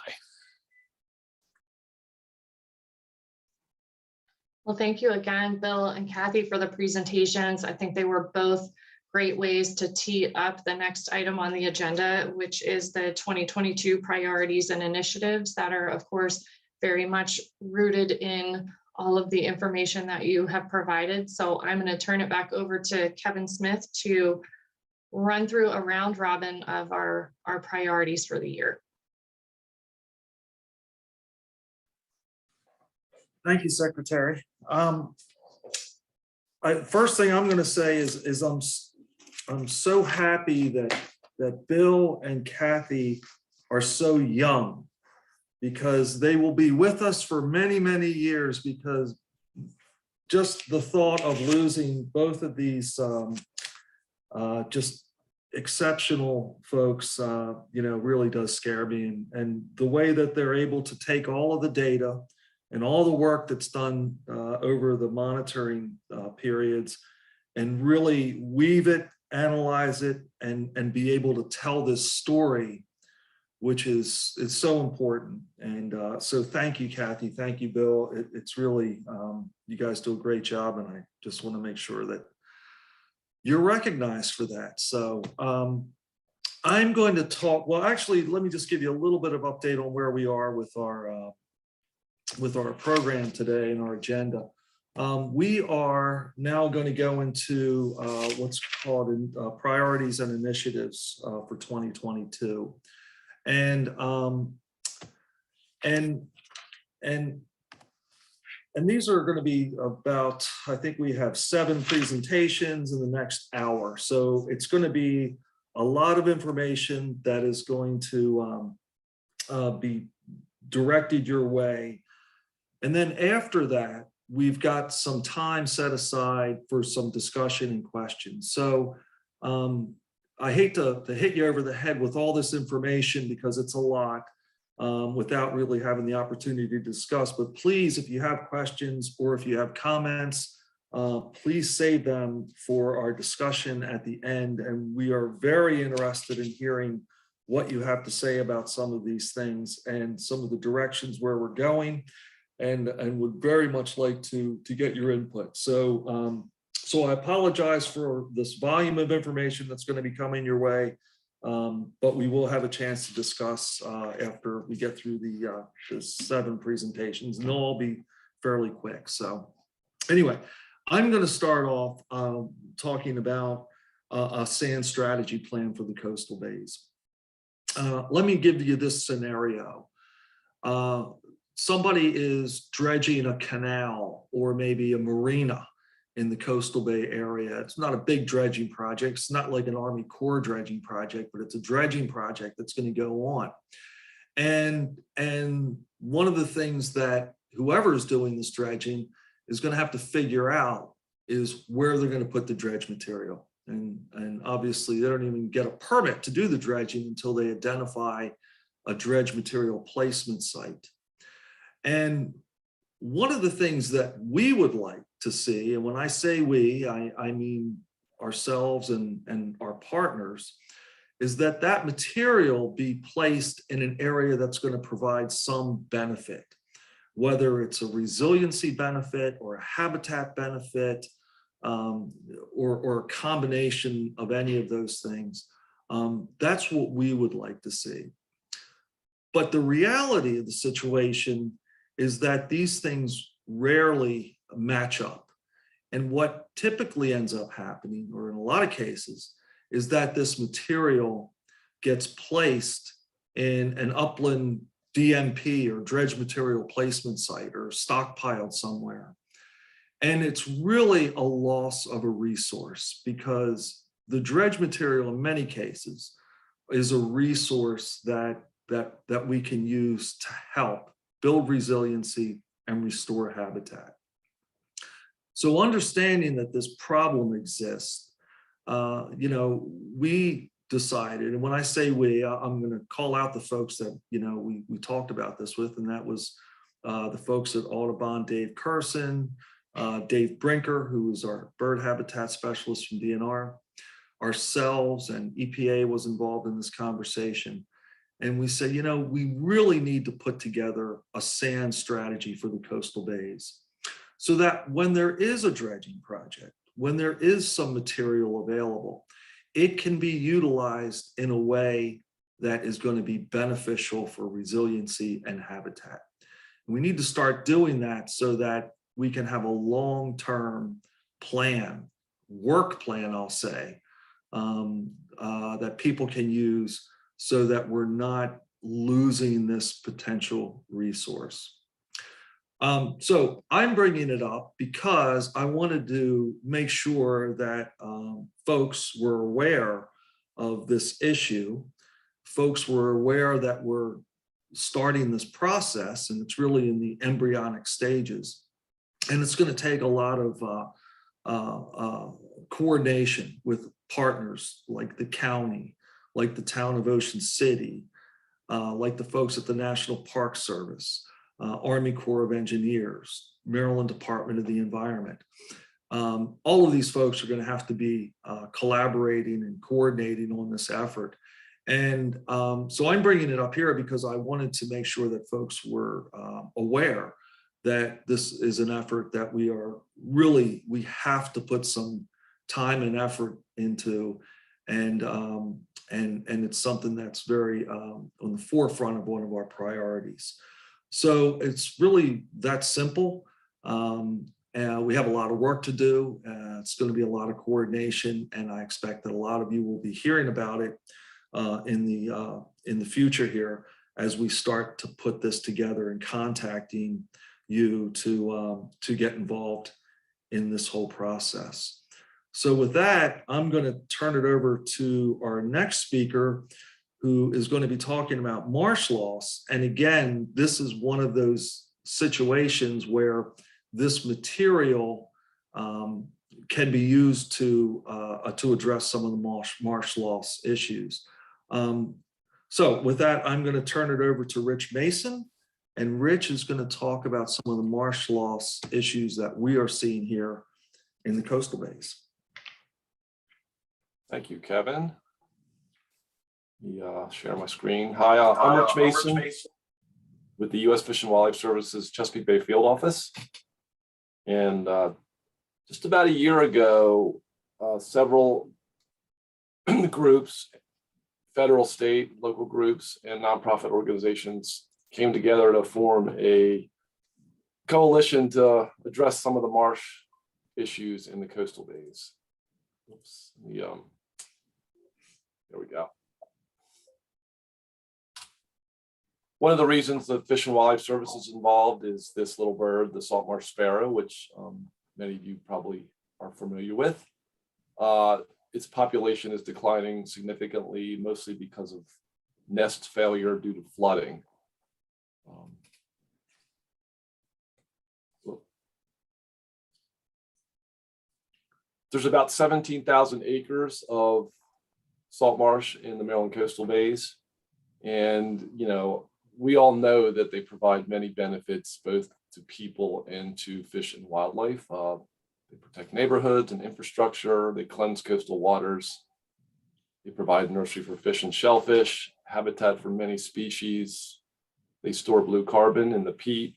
Well, thank you again, Bill and Kathy, for the presentations. I think they were both great ways to tee up the next item on the agenda, which is the 2022 priorities and initiatives that are, of course, very much rooted in all of the information that you have provided. So I'm going to turn it back over to Kevin Smith to run through a round robin of our priorities for the year. Thank you, Secretary. First thing I'm going to say is I'm so happy that Bill and Kathy are so young, because they will be with us for many, many years, because just the thought of losing both of these just exceptional folks, really does scare me. And the way that they're able to take all of the data and all the work that's done over the monitoring periods and really weave it, analyze it, and be able to tell this story, which is so important. And so thank you, Kathy. Thank you, Bill. It's really, you guys do a great job, and I just want to make sure that you're recognized for that. So I'm going to talk, well, actually, let me just give you a little bit of update on where we are with our program today and our agenda. We are now going to go into what's called priorities and initiatives for 2022. And these are going to be about, I think we have 7 presentations in the next hour. So it's going to be a lot of information that is going to be directed your way. And then after that, we've got some time set aside for some discussion and questions. So I hate to hit you over the head with all this information, because it's a lot without really having the opportunity to discuss. But please, if you have questions or if you have comments, please save them for our discussion at the end. And we are very interested in hearing what you have to say about some of these things and some of the directions where we're going, and would very much like to get your input. So so I apologize for this volume of information that's going to be coming your way, but we will have a chance to discuss after we get through the 7 presentations, and they'll all be fairly quick. So anyway, I'm going to start off talking about a sand strategy plan for the coastal bays. Let me give you this scenario. Somebody is dredging a canal or maybe a marina in the coastal bay area. It's not a big dredging project. It's not like an Army Corps dredging project, but it's a dredging project that's going to go on. And one of the things that whoever is doing this dredging is going to have to figure out is where they're going to put the dredge material. And obviously they don't even get a permit to do the dredging until they identify a dredge material placement site. And one of the things that we would like to see, and when I say we, I mean ourselves and our partners, is that that material be placed in an area that's going to provide some benefit, whether it's a resiliency benefit or a habitat benefit, or a combination of any of those things. That's what we would like to see. But the reality of the situation is that these things rarely match up. And what typically ends up happening, or in a lot of cases, is that this material gets placed in an upland DMP or dredge material placement site or stockpiled somewhere. And it's really a loss of a resource, because the dredge material in many cases is a resource that we can use to help build resiliency and restore habitat. So understanding that this problem exists, we decided, and when I say we, I'm going to call out the folks that, you know, we talked about this with, and that was the folks at Audubon, Dave Carson, Dave Brinker, who is our bird habitat specialist from DNR, ourselves, and EPA was involved in this conversation. And we said, you know, we really need to put together a sand strategy for the coastal bays so that when there is a dredging project, when there is some material available, it can be utilized in a way that is going to be beneficial for resiliency and habitat. And we need to start doing that so that we can have a long-term plan, work plan, I'll say, that people can use so that we're not losing this potential resource. So I'm bringing it up because I wanted to make sure that folks were aware of this issue. Folks were aware that we're starting this process, and it's really in the embryonic stages. And it's going to take a lot of coordination with partners like the county, like the town of Ocean City, like the folks at the National Park Service, Army Corps of Engineers, Maryland Department of the Environment. All of these folks are going to have to be collaborating and coordinating on this effort. And so I'm bringing it up here because I wanted to make sure that folks were aware that this is an effort that we have to put some time and effort into, and it's something that's very on the forefront of one of our priorities. So it's really that simple. And we have a lot of work to do. It's going to be a lot of coordination, and I expect that a lot of you will be hearing about it in the future here as we start to put this together and contacting you to get involved in this whole process. So with that, I'm going to turn it over to our next speaker, who is going to be talking about marsh loss. And again, this is one of those situations where this material can be used to address some of the marsh loss issues. So with that, I'm going to turn it over to Rich Mason. And Rich is going to talk about some of the marsh loss issues that we are seeing here in the coastal bays. Thank you, Kevin. Let me share my screen. Hi, I'm Rich Mason with the U.S. Fish and Wildlife Service's Chesapeake Bay Field Office. And just about a year ago, several groups, federal, state, local groups, and nonprofit organizations came together to form a coalition to address some of the marsh issues in the coastal bays. Oops, there we go. One of the reasons that Fish and Wildlife Service is involved is this little bird, the salt marsh sparrow, which many of you probably are familiar with. Its population is declining significantly, mostly because of nest failure due to flooding. There's about 17,000 acres of salt marsh in the Maryland coastal bays. And, you know, we all know that they provide many benefits both to people and to fish and wildlife. They protect neighborhoods and infrastructure. They cleanse coastal waters. They provide nursery for fish and shellfish, habitat for many species. They store blue carbon in the peat.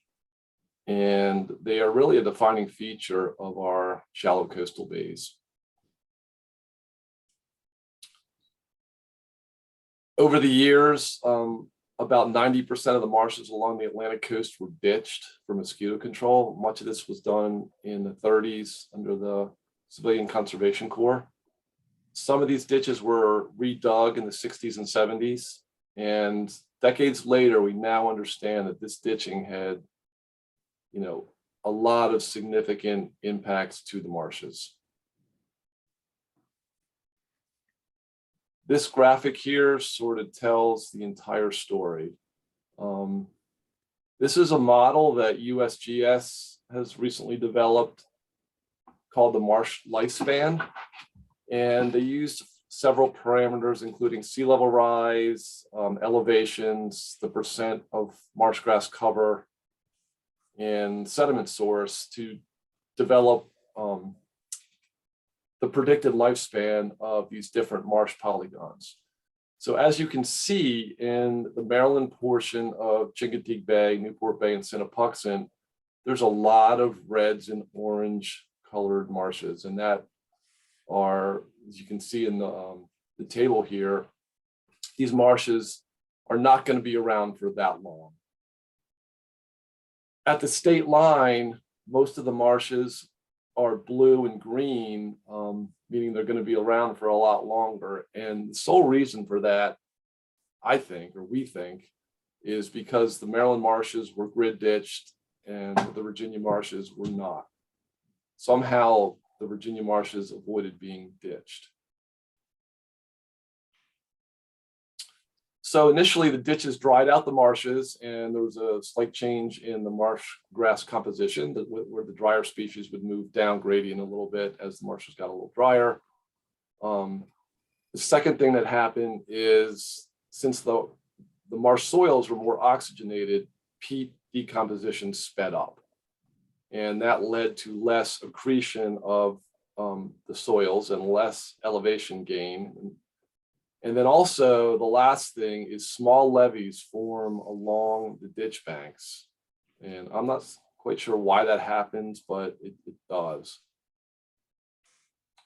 And they are really a defining feature of our shallow coastal bays. Over the years, about 90% of the marshes along the Atlantic coast were ditched for mosquito control. Much of this was done in the 30s under the Civilian Conservation Corps. Some of these ditches were redug in the 60s and 70s. And decades later, we now understand that this ditching had, you know, a lot of significant impacts to the marshes. This graphic here sort of tells the entire story. This is a model that USGS has recently developed called the Marsh Lifespan. And they used several parameters, including sea level rise, elevations, the percent of marsh grass cover, and sediment source to develop the predicted lifespan of these different marsh polygons. So as you can see in the Maryland portion of Chincoteague Bay, Newport Bay, and Sinapatuxent, there's a lot of reds and orange colored marshes, and that are, as you can see in the table here, these marshes are not going to be around for that long. At the state line, most of the marshes are blue and green, meaning they're going to be around for a lot longer. And the sole reason for that, I think, or we think, is because the Maryland marshes were grid ditched and the Virginia marshes were not. Somehow the Virginia marshes avoided being ditched. So initially the ditches dried out the marshes, and there was a slight change in the marsh grass composition where the drier species would move down gradient a little bit as the marshes got a little drier. The second thing that happened is, since the marsh soils were more oxygenated, peat decomposition sped up. And that led to less accretion of the soils and less elevation gain. And then also the last thing is small levees form along the ditch banks. And I'm not quite sure why that happens, but it does.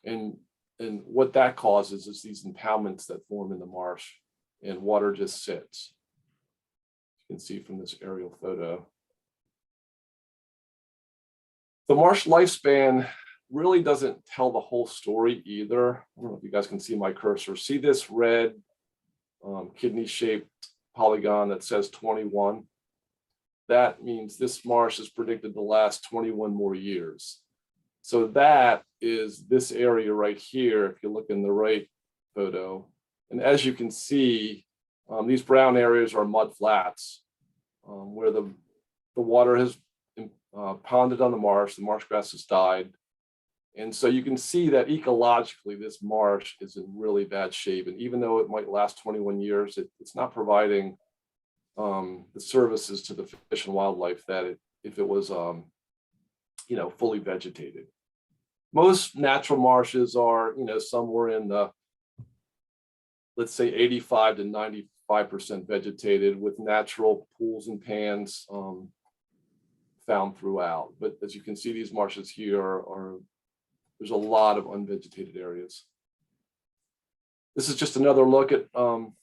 And what that causes is these impoundments that form in the marsh, and water just sits. You can see from this aerial photo. The marsh lifespan really doesn't tell the whole story either. I don't know if you guys can see my cursor. See this red kidney-shaped polygon that says 21? That means this marsh is predicted to last 21 more years. So that is this area right here, if you look in the right photo. And as you can see, these brown areas are mud flats where the water has ponded on the marsh grass has died. And so you can see that ecologically, this marsh is in really bad shape. And even though it might last 21 years, it's not providing the services to the fish and wildlife that if it was, fully vegetated. Most natural marshes are, somewhere in the, let's say 85 to 95% vegetated, with natural pools and pans found throughout. But as you can see, these marshes here there's a lot of unvegetated areas. This is just another look at, some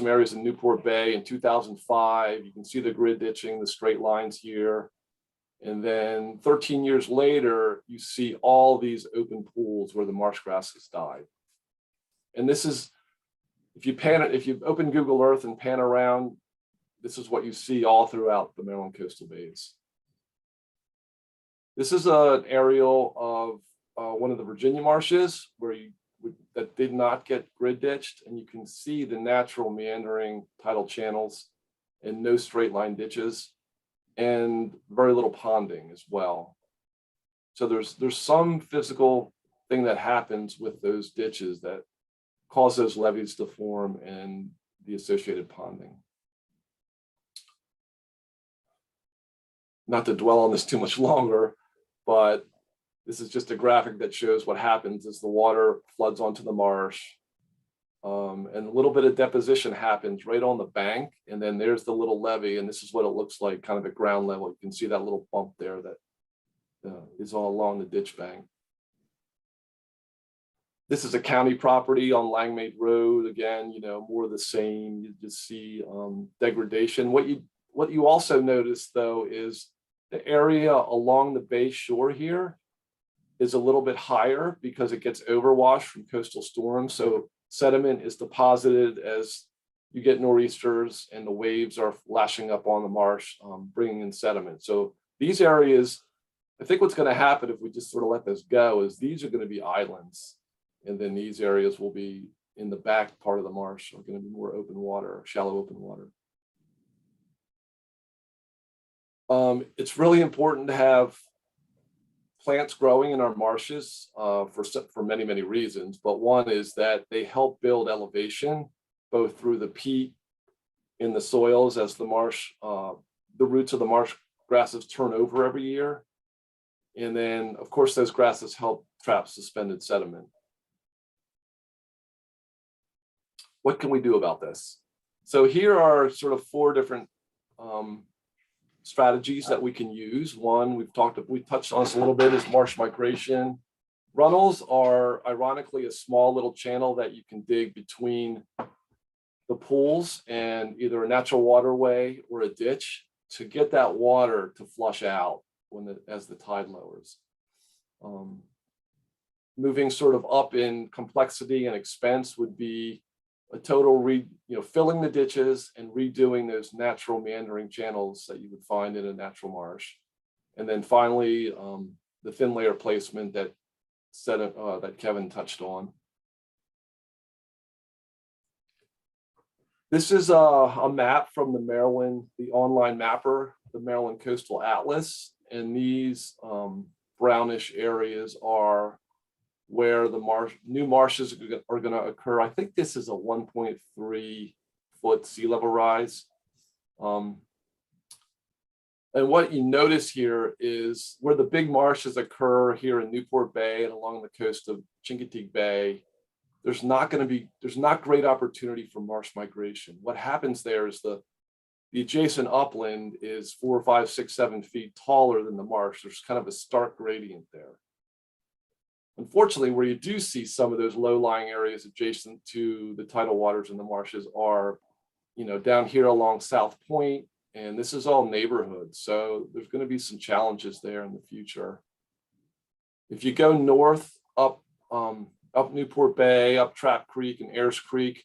areas in Newport Bay in 2005. You can see the grid ditching, the straight lines here. And then 13 years later, you see all these open pools where the marsh grass has died. And this is, if you open Google Earth and pan around, this is what you see all throughout the Maryland coastal bays. This is an aerial of one of the Virginia marshes that did not get grid ditched, and you can see the natural meandering tidal channels and no straight line ditches and very little ponding as well. So there's some physical thing that happens with those ditches that cause those levees to form and the associated ponding. Not to dwell on this too much longer, but this is just a graphic that shows what happens as the water floods onto the marsh. And a little bit of deposition happens right on the bank. And then there's the little levee. And this is what it looks like kind of at ground level. You can see that little bump there that is all along the ditch bank. This is a county property on Langmate Road. Again, more of the same. You just see degradation. What you also notice, though, is the area along the bay shore here is a little bit higher because it gets overwashed from coastal storms. So sediment is deposited as you get nor'easters and the waves are lashing up on the marsh, bringing in sediment. So these areas, I think what's going to happen if we just sort of let this go is these are going to be islands. And then these areas will be in the back part of the marsh are going to be more open water, shallow open water. It's really important to have plants growing in our marshes for many, many reasons, but one is that they help build elevation, both through the peat in the soils as the roots of the marsh grasses turn over every year. And then, of course, those grasses help trap suspended sediment. What can we do about this? So here are sort of 4 different strategies that we can use. One, we touched on this a little bit, is marsh migration. Runnels are ironically a small little channel that you can dig between the pools and either a natural waterway or a ditch to get that water to flush out as the tide lowers. Moving sort of up in complexity and expense would be a total filling the ditches and redoing those natural meandering channels that you would find in a natural marsh. And then finally, the thin layer placement that Kevin touched on. This is a map from the online mapper, the Maryland Coastal Atlas. And these brownish areas are where the new marshes are going to occur. I think this is a 1.3 foot sea level rise. And what you notice here is where the big marshes occur here in Newport Bay and along the coast of Chincoteague Bay, there's not great opportunity for marsh migration. What happens there is the adjacent upland is 4, 5, 6, 7 feet taller than the marsh. There's kind of a stark gradient there. Unfortunately, where you do see some of those low-lying areas adjacent to the tidal waters in the marshes are, down here along South Point, and this is all neighborhoods. So there's going to be some challenges there in the future. If you go north up Newport Bay, up Trap Creek and Ayers Creek,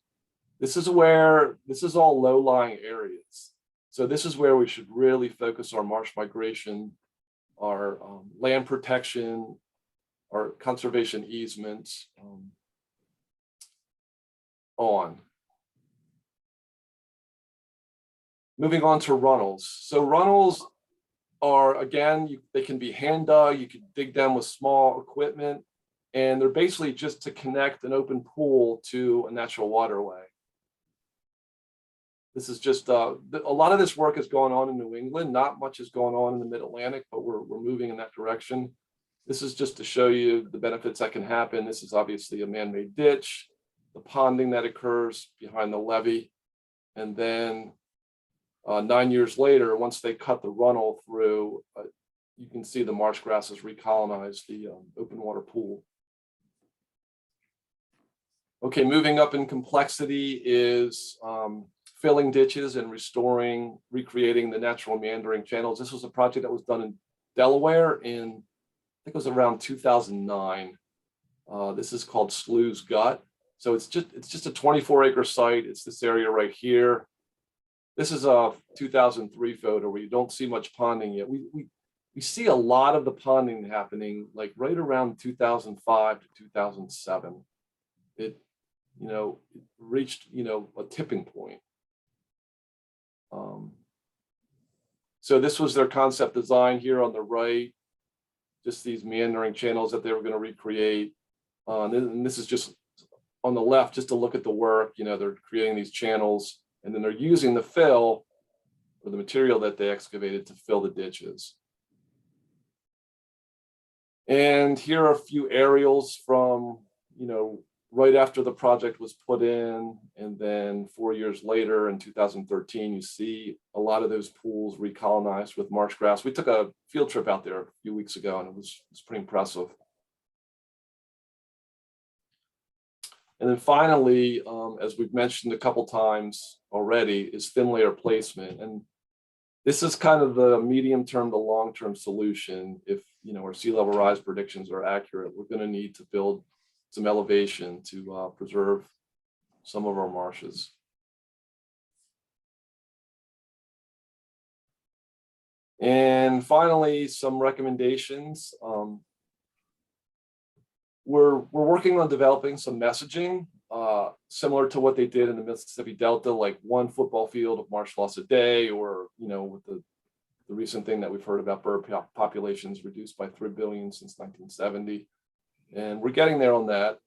this is all low-lying areas. So this is where we should really focus our marsh migration, our land protection, our conservation easements on. Moving on to runnels. So runnels are, again, they can be hand dug, you can dig them with small equipment, and they're basically just to connect an open pool to a natural waterway. This is just, a lot of this work is going on in New England, not much is going on in the Mid-Atlantic, but we're moving in that direction. This is just to show you the benefits that can happen. This is obviously a man-made ditch, the ponding that occurs behind the levee. And then 9 years later, once they cut the runnel through, you can see the marsh grasses recolonize the open water pool. Okay, moving up in complexity is filling ditches and recreating the natural meandering channels. This was a project that was done in Delaware in, I think it was around 2009. This is called Slew's Gut. So it's just a 24-acre site. It's this area right here. This is a 2003 photo where you don't see much ponding yet. We see a lot of the ponding happening like right around 2005 to 2007. It reached a tipping point. So this was their concept design here on the right. Just these meandering channels that they were going to recreate. And this is just on the left, just to look at the work. They're creating these channels, and then they're using the fill or the material that they excavated to fill the ditches. And here are a few aerials from, right after the project was put in, and then 4 years later in 2013, you see a lot of those pools recolonized with marsh grass. We took a field trip out there a few weeks ago, and it was pretty impressive. And then finally, as we've mentioned a couple times already, is thin layer placement. And this is kind of the medium-term to long-term solution. If our sea level rise predictions are accurate, we're going to need to build some elevation to preserve some of our marshes. And finally, some recommendations. We're working on developing some messaging similar to what they did in the Mississippi Delta, like 1 football field of marsh loss a day, or with the recent thing that we've heard about bird populations reduced by 3 billion since 1970. And we're getting there on that.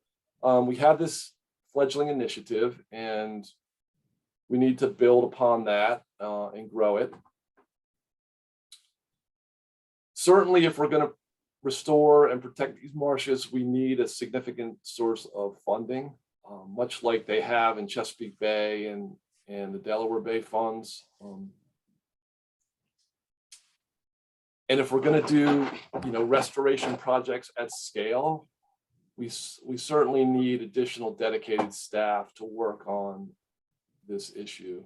We have this fledgling initiative and we need to build upon that and grow it. Certainly, if we're going to restore and protect these marshes, we need a significant source of funding, much like they have in Chesapeake Bay and the Delaware Bay funds. And if we're going to do, restoration projects at scale, we certainly need additional dedicated staff to work on this issue.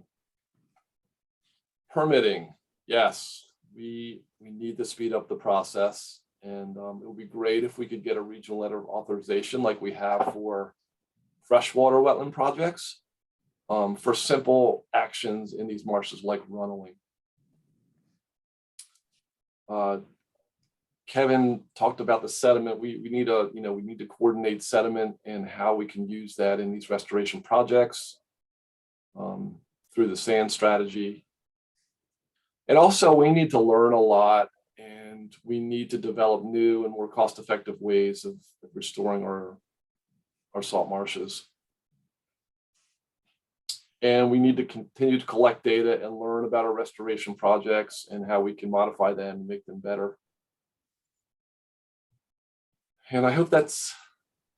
Permitting, yes, we need to speed up the process, and it would be great if we could get a regional letter of authorization like we have for freshwater wetland projects for simple actions in these marshes like runneling. Kevin talked about the sediment. We need to coordinate sediment and how we can use that in these restoration projects through the sand strategy. And also we need to learn a lot, and we need to develop new and more cost-effective ways of restoring our salt marshes. And we need to continue to collect data and learn about our restoration projects and how we can modify them and make them better. And I hope that's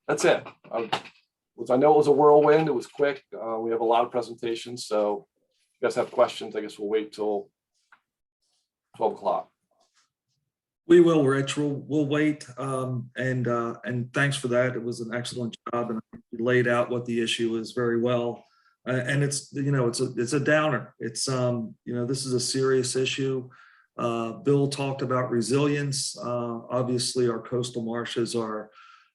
it. I know it was a whirlwind. It was quick. We have a lot of presentations, so if you guys have questions, I guess we'll wait till 12 o'clock. We will, Rich. We'll wait. And thanks for that. It was an excellent job, and you laid out what the issue is very well. And it's a downer. It's this is a serious issue. Bill talked about resilience. Obviously, our coastal marshes are,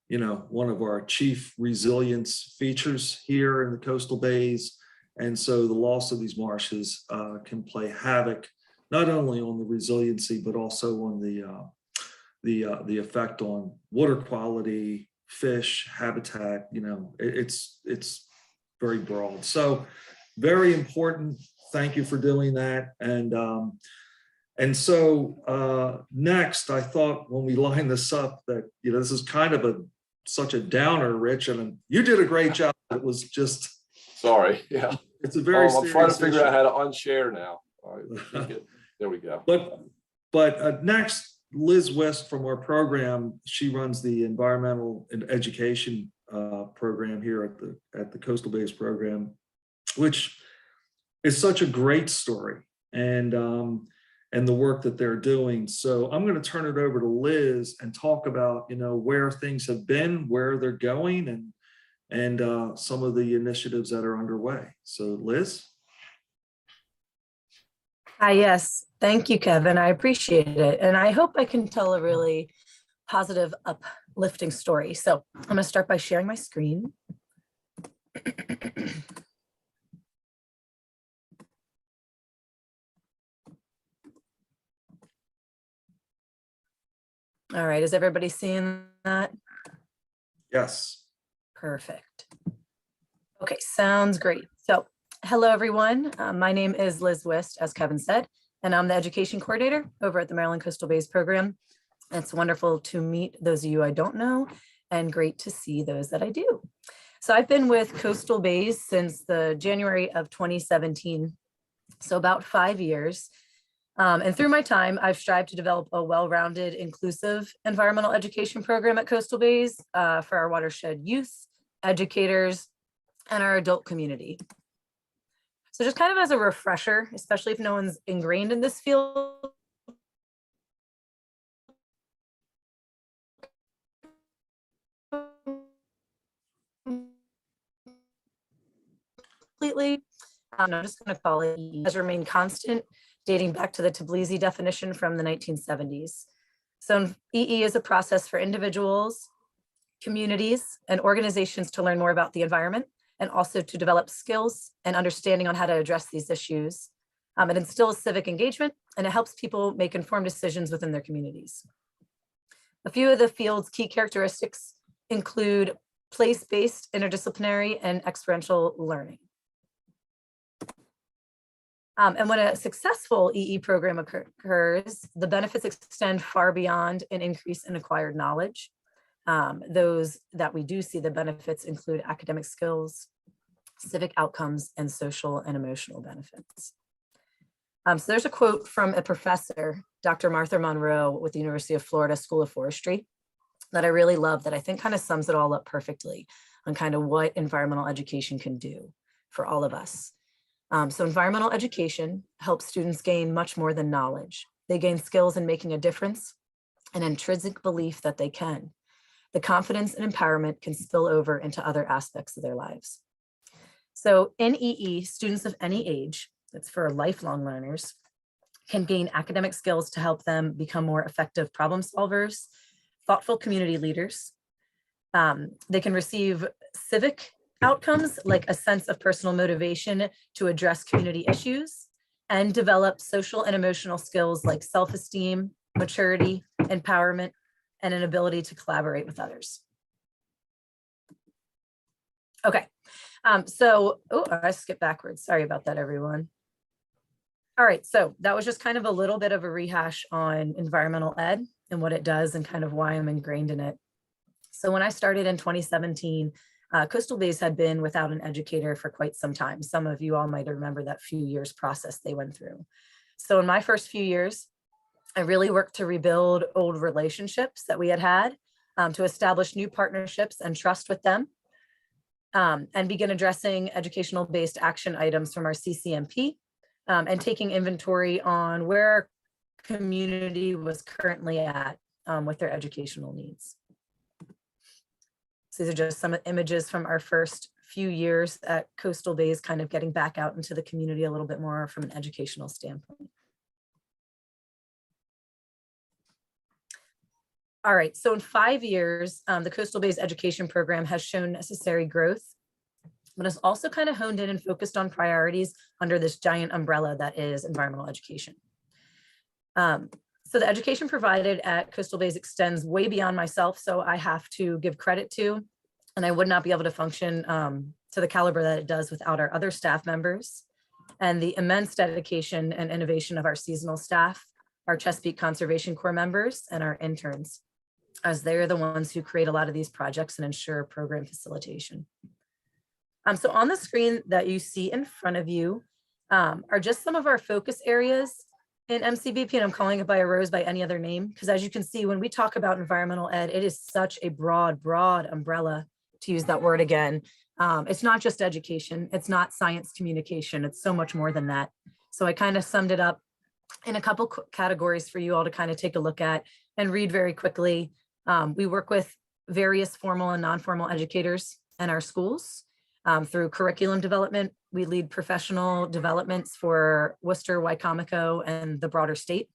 one of our chief resilience features here in the coastal bays. And so the loss of these marshes can play havoc, not only on the resiliency, but also on the effect on water quality, fish, habitat. It's very broad. So very important. Thank you for doing that. And so next, I thought when we line this up that, this is kind of such a downer, Rich, and you did a great job. It was just. Sorry. Yeah. It's a very I'm trying to figure issue. out how to unshare now. All right, there we go. But next, Liz West from our program, she runs the environmental and education program here at the Coastal Bays program, which is such a great story, and the work that they're doing. So I'm going to turn it over to Liz and talk about where things have been, where they're going, and some of the initiatives that are underway. So Liz. Hi, yes. Thank you, Kevin. I appreciate it. And I hope I can tell a really positive, uplifting story. So I'm going to start by sharing my screen. All right. Is everybody seeing that? Yes. Perfect. Okay, sounds great. So hello, everyone. My name is Liz Wist, as Kevin said, and I'm the education coordinator over at the Maryland Coastal Bays program. It's wonderful to meet those of you I don't know, and great to see those that I do. So I've been with Coastal Bays since the January of 2017, so about 5 years. And through my time, I've strived to develop a well-rounded, inclusive environmental education program at Coastal Bays for our watershed youth, educators, and our adult community. So just kind of as a refresher, especially if no one's ingrained in this field, completely, I'm just going to call it has remained constant, dating back to the Tbilisi definition from the 1970s. So EE is a process for individuals, communities, and organizations to learn more about the environment, and also to develop skills and understanding on how to address these issues. It instills civic engagement, and it helps people make informed decisions within their communities. A few of the field's key characteristics include place-based, interdisciplinary, and experiential learning. And when a successful EE program occurs, the benefits extend far beyond an increase in acquired knowledge. Those that we do see the benefits include academic skills, civic outcomes, and social and emotional benefits. So there's a quote from a professor, Dr. Martha Monroe with the University of Florida School of Forestry, that I really love, that I think kind of sums it all up perfectly on kind of what environmental education can do for all of us. So environmental education helps students gain much more than knowledge. They gain skills in making a difference, an intrinsic belief that they can. The confidence and empowerment can spill over into other aspects of their lives. So in EE, students of any age, that's for lifelong learners, can gain academic skills to help them become more effective problem solvers, thoughtful community leaders. They can receive civic outcomes like a sense of personal motivation to address community issues, and develop social and emotional skills like self-esteem, maturity, empowerment, and an ability to collaborate with others. Okay, I skipped backwards. Sorry about that, everyone. All right, so that was just kind of a little bit of a rehash on environmental ed and what it does and kind of why I'm ingrained in it. So when I started in 2017, Coastal Bays had been without an educator for quite some time. Some of you all might remember that few years process they went through. So in my first few years, I really worked to rebuild old relationships that we had, to establish new partnerships and trust with them, and begin addressing educational-based action items from our CCMP, and taking inventory on where our community was currently at with their educational needs. So these are just some images from our first few years at Coastal Bays, kind of getting back out into the community a little bit more from an educational standpoint. All right, so in 5 years, the Coastal Bays education program has shown necessary growth, but has also kind of honed in and focused on priorities under this giant umbrella that is environmental education. So the education provided at Coastal Bays extends way beyond myself, so I have to give credit to, and I would not be able to function to the caliber that it does without our other staff members, and the immense dedication and innovation of our seasonal staff, our Chesapeake Conservation Corps members, and our interns, as they're the ones who create a lot of these projects and ensure program facilitation. So on the screen that you see in front of you are just some of our focus areas in MCBP, and I'm calling it by a rose by any other name, because as you can see, when we talk about environmental ed, it is such a broad umbrella, to use that word again. It's not just education, it's not science communication, it's so much more than that. So I kind of summed it up in a couple categories for you all to kind of take a look at and read very quickly. We work with various formal and non-formal educators in our schools through curriculum development. We lead professional developments for Worcester, Wycomico, and the broader state.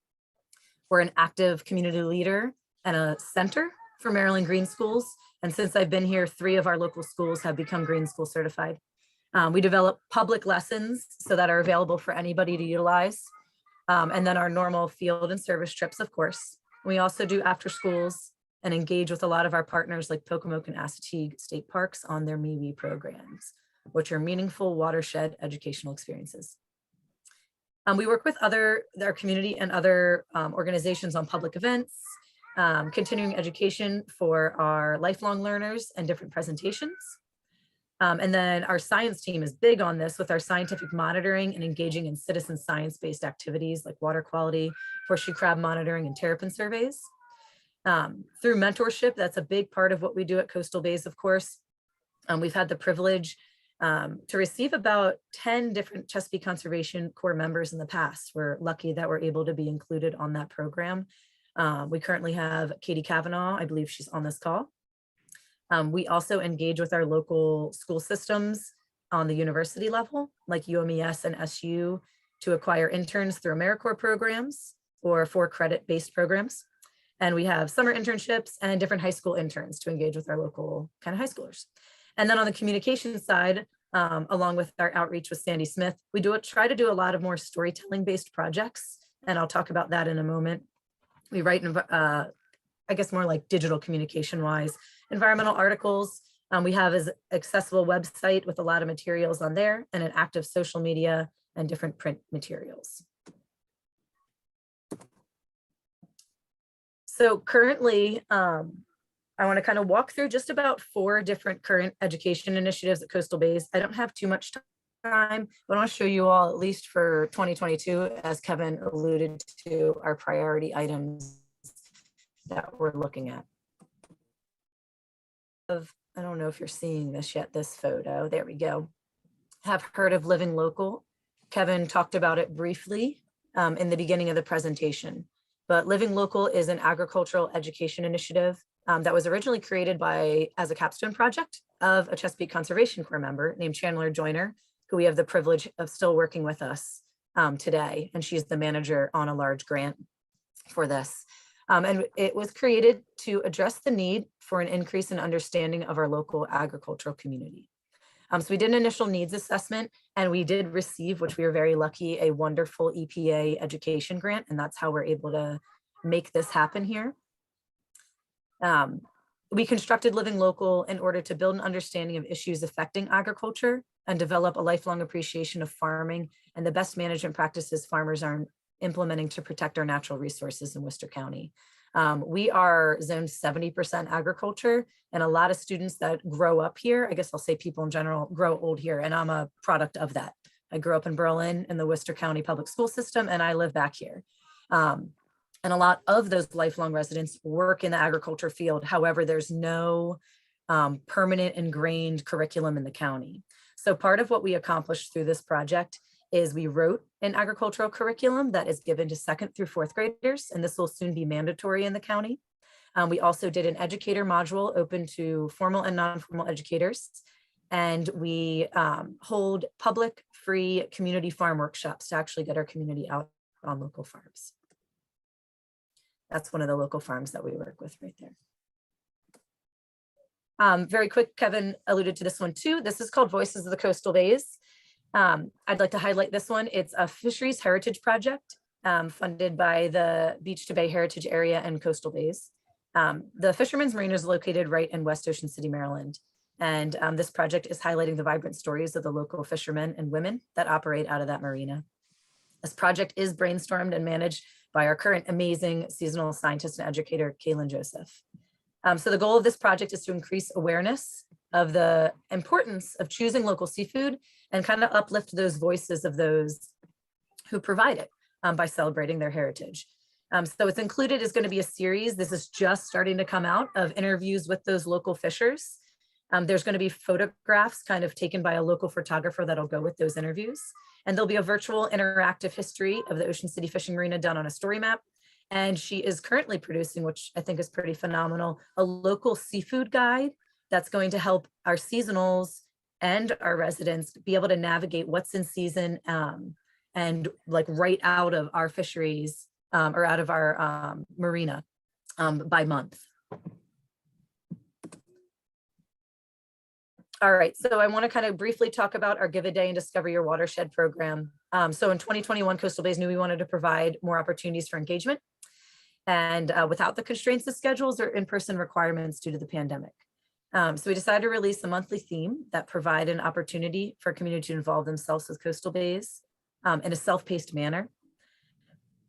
We're an active community leader and a center for Maryland Green Schools. And since I've been here, 3 of our local schools have become Green School certified. We develop public lessons so that are available for anybody to utilize. And then our normal field and service trips, of course. We also do after schools and engage with a lot of our partners like Pocomoke and Assateague State Parks on their MeWe programs, which are meaningful watershed educational experiences. We work with our community and other organizations on public events, continuing education for our lifelong learners and different presentations. And then our science team is big on this with our scientific monitoring and engaging in citizen science-based activities like water quality, horseshoe crab monitoring, and terrapin surveys. Through mentorship, that's a big part of what we do at Coastal Bays, of course. We've had the privilege to receive about 10 different Chesapeake Conservation Corps members in the past. We're lucky that we're able to be included on that program. We currently have Katie Kavanaugh, I believe she's on this call. We also engage with our local school systems on the university level, like UMES and SU, to acquire interns through AmeriCorps programs or for credit-based programs. And we have summer internships and different high school interns to engage with our local kind of high schoolers. And then on the communication side, along with our outreach with Sandy Smith, we try to do a lot of more storytelling-based projects, and I'll talk about that in a moment. We write, I guess, more like digital communication-wise, environmental articles. We have an accessible website with a lot of materials on there and an active social media and different print materials. So currently, I want to kind of walk through just about 4 different current education initiatives at Coastal Bays. I don't have too much time, but I want to show you all, at least for 2022, as Kevin alluded to, our priority items that we're looking at. I don't know if you're seeing this yet, this photo. There we go. Have heard of Living Local. Kevin talked about it briefly in the beginning of the presentation. But Living Local is an agricultural education initiative that was originally created as a capstone project of a Chesapeake Conservation Corps member named Chandler Joyner, who we have the privilege of still working with us today. And she's the manager on a large grant for this. And it was created to address the need for an increase in understanding of our local agricultural community. So we did an initial needs assessment, and we did receive, which we were very lucky, a wonderful EPA education grant, and that's how we're able to make this happen here. We constructed Living Local in order to build an understanding of issues affecting agriculture and develop a lifelong appreciation of farming and the best management practices farmers are implementing to protect our natural resources in Worcester County. We are zoned 70% agriculture, and a lot of students that grow up here, I guess I'll say people in general, grow old here, and I'm a product of that. I grew up in Berlin in the Worcester County public school system, and I live back here. And a lot of those lifelong residents work in the agriculture field. However, there's no permanent ingrained curriculum in the county. So part of what we accomplished through this project is we wrote an agricultural curriculum that is given to 2nd through 4th graders, and this will soon be mandatory in the county. We also did an educator module open to formal and non-formal educators, and we hold public, free community farm workshops to actually get our community out on local farms. That's one of the local farms that we work with right there. Very quick, Kevin alluded to this one too. This is called Voices of the Coastal Bays. I'd like to highlight this one. It's a fisheries heritage project funded by the Beach to Bay Heritage Area and Coastal Bays. The Fisherman's Marina is located right in West Ocean City, Maryland. And this project is highlighting the vibrant stories of the local fishermen and women that operate out of that marina. This project is brainstormed and managed by our current amazing seasonal scientist and educator, Kaylin Joseph. So the goal of this project is to increase awareness of the importance of choosing local seafood and kind of uplift those voices of those who provide it by celebrating their heritage. So it's included is going to be a series. This is just starting to come out of interviews with those local fishers. There's going to be photographs kind of taken by a local photographer that'll go with those interviews. And there'll be a virtual interactive history of the Ocean City Fishing Marina done on a story map. And she is currently producing, which I think is pretty phenomenal, a local seafood guide that's going to help our seasonals and our residents be able to navigate what's in season and like right out of our fisheries or out of our marina by month. All right, so I want to kind of briefly talk about our Give a Day and Discover Your Watershed program. So in 2021, Coastal Bays knew we wanted to provide more opportunities for engagement and without the constraints of schedules or in-person requirements due to the pandemic. So we decided to release a monthly theme that provide an opportunity for community to involve themselves with Coastal Bays in a self-paced manner.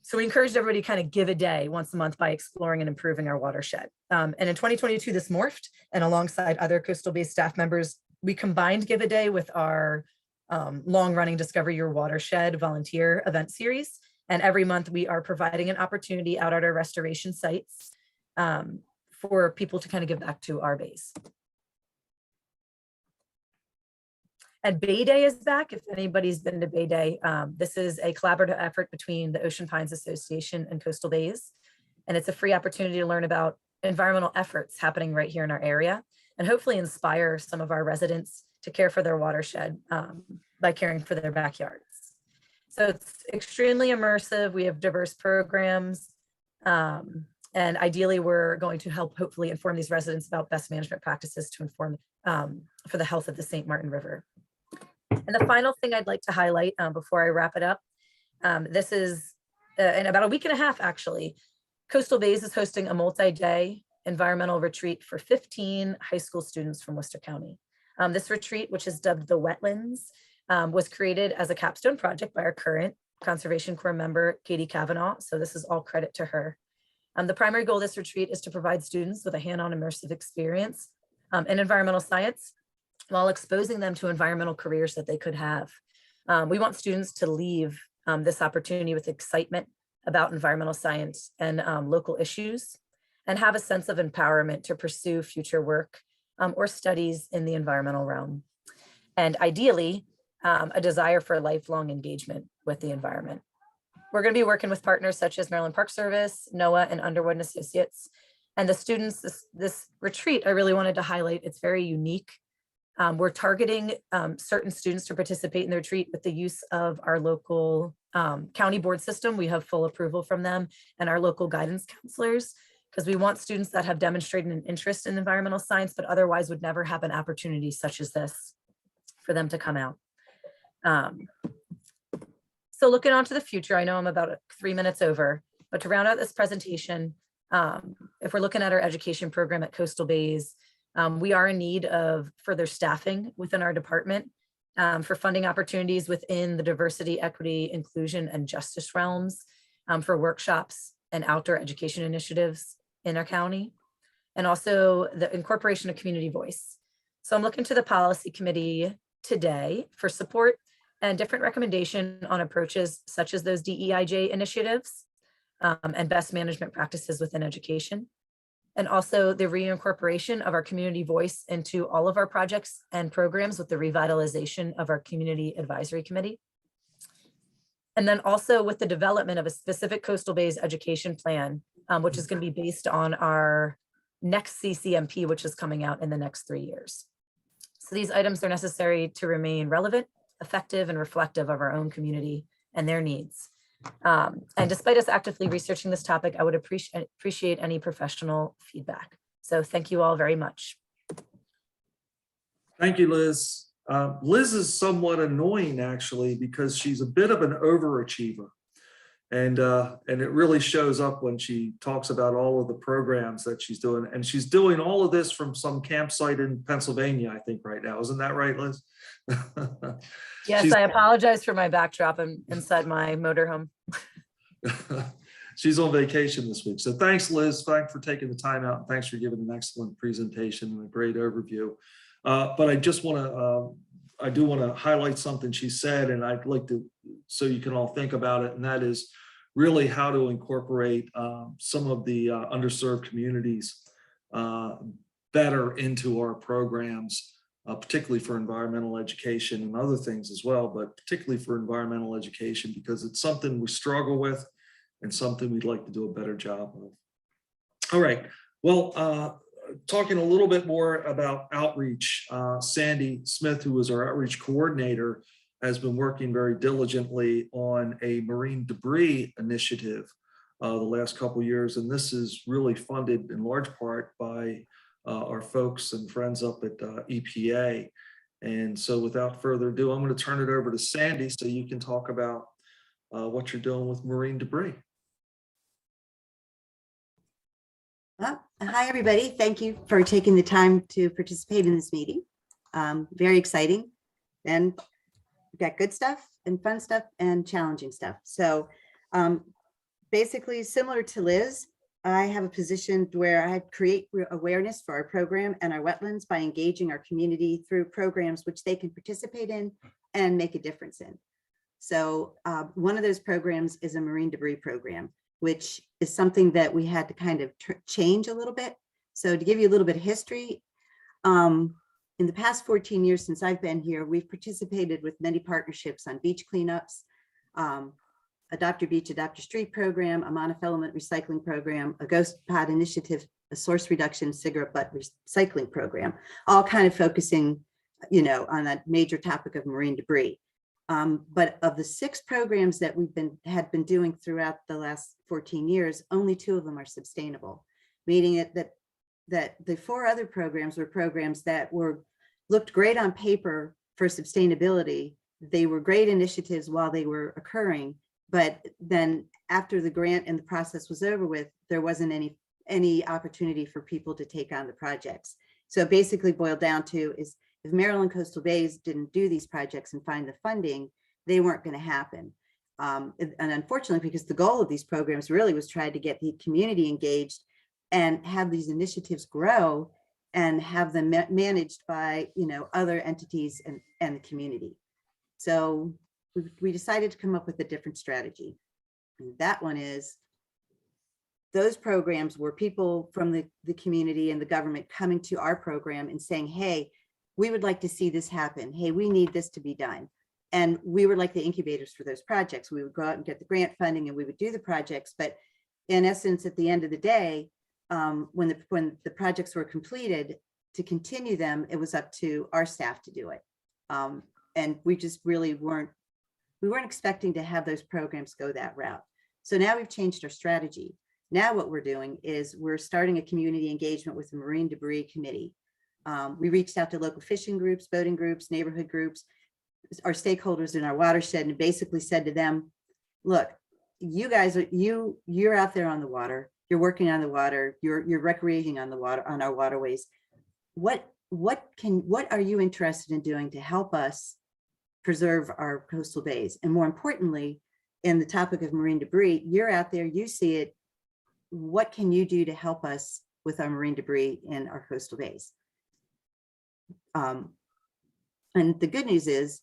So we encouraged everybody to kind of give a day once a month by exploring and improving our watershed. And in 2022, this morphed, and alongside other Coastal Bays staff members, we combined Give a Day with our long-running Discover Your Watershed volunteer event series. And every month we are providing an opportunity out at our restoration sites for people to kind of give back to our bays. And Bay Day is back. If anybody's been to Bay Day, this is a collaborative effort between the Ocean Pines Association and Coastal Bays. And it's a free opportunity to learn about environmental efforts happening right here in our area and hopefully inspire some of our residents to care for their watershed by caring for their backyards. So it's extremely immersive. We have diverse programs. And ideally, we're going to help hopefully inform these residents about best management practices to inform for the health of the St. Martin River. And the final thing I'd like to highlight before I wrap it up, this is in about a week and a half, actually, Coastal Bays is hosting a multi-day environmental retreat for 15 high school students from Worcester County. This retreat, which is dubbed the Wetlands, was created as a capstone project by our current Conservation Corps member, Katie Kavanaugh. So this is all credit to her. The primary goal of this retreat is to provide students with a hands-on immersive experience in environmental science while exposing them to environmental careers that they could have. We want students to leave this opportunity with excitement about environmental science and local issues, and have a sense of empowerment to pursue future work or studies in the environmental realm. And ideally, a desire for lifelong engagement with the environment. We're going to be working with partners such as Maryland Park Service, NOAA, and Underwood and Associates. And the students, this retreat, I really wanted to highlight, it's very unique. We're targeting certain students to participate in the retreat with the use of our local county board system. We have full approval from them, and our local guidance counselors, because we want students that have demonstrated an interest in environmental science, but otherwise would never have an opportunity such as this for them to come out. So looking on to the future, I know I'm about 3 minutes over, but to round out this presentation, if we're looking at our education program at Coastal Bays, we are in need of further staffing within our department for funding opportunities within the diversity, equity, inclusion, and justice realms for workshops and outdoor education initiatives in our county, and also the incorporation of community voice. So I'm looking to the policy committee today for support and different recommendation on approaches such as those DEIJ initiatives and best management practices within education, and also the reincorporation of our community voice into all of our projects and programs with the revitalization of our community advisory committee. And then also with the development of a specific Coastal Bays education plan, which is going to be based on our next CCMP, which is coming out in the next 3 years. So these items are necessary to remain relevant, effective, and reflective of our own community and their needs. And despite us actively researching this topic, I would appreciate any professional feedback. So thank you all very much. Thank you, Liz. Liz is somewhat annoying, actually, because she's a bit of an overachiever. And it really shows up when she talks about all of the programs that she's doing. And she's doing all of this from some campsite in Pennsylvania, I think, right now. Isn't that right, Liz? Yes, I apologize for my backdrop. I'm inside my motorhome. She's on vacation this week. So thanks, Liz. Thanks for taking the time out. And thanks for giving an excellent presentation and a great overview. But I just want to, I do want to highlight something she said, and I'd like to, so you can all think about it, and that is really how to incorporate some of the underserved communities better into our programs, particularly for environmental education and other things as well, but particularly for environmental education, because it's something we struggle with and something we'd like to do a better job of. All right, well, talking a little bit more about outreach, Sandy Smith, who is our outreach coordinator, has been working very diligently on a marine debris initiative the last couple of years. And this is really funded in large part by our folks and friends up at EPA. And so without further ado, I'm going to turn it over to Sandy so you can talk about what you're doing with marine debris. Hi, everybody. Thank you for taking the time to participate in this meeting. Very exciting. And we've got good stuff and fun stuff and challenging stuff. So basically similar to Liz, I have a position where I create awareness for our program and our wetlands by engaging our community through programs which they can participate in and make a difference in. So one of those programs is a marine debris program, which is something that we had to kind of change a little bit. So to give you a little bit of history, in the past 14 years since I've been here, we've participated with many partnerships on beach cleanups, Adopt Your Beach, Adopt Your Street program, a monofilament recycling program, a ghost pod initiative, a source reduction cigarette butt recycling program, all kind of focusing, you know, on that major topic of marine debris. But of the 6 programs that we've had been doing throughout the last 14 years, only 2 of them are sustainable, meaning that the 4 other programs were programs that looked great on paper for sustainability. They were great initiatives while they were occurring, but then after the grant and the process was over with, there wasn't any opportunity for people to take on the projects. So basically boiled down to is if Maryland Coastal Bays didn't do these projects and find the funding, they weren't going to happen. And unfortunately, because the goal of these programs really was trying to get the community engaged and have these initiatives grow and have them managed by, other entities and the community. So we decided to come up with a different strategy. And that one is, those programs were people from the community and the government coming to our program and saying, hey, we would like to see this happen. Hey, we need this to be done. And we were like the incubators for those projects. We would go out and get the grant funding and we would do the projects. But in essence, at the end of the day, when the projects were completed, to continue them, it was up to our staff to do it. And we just really weren't expecting to have those programs go that route. So now we've changed our strategy. Now what we're doing is we're starting a community engagement with the Marine Debris Committee. We reached out to local fishing groups, boating groups, neighborhood groups, our stakeholders in our watershed, and basically said to them, look, you guys are, you're out there on the water, you're working on the water, you're recreating on the water, on our waterways. What are you interested in doing to help us preserve our coastal bays? And more importantly, in the topic of marine debris, you're out there, you see it. What can you do to help us with our marine debris in our coastal bays? And the good news is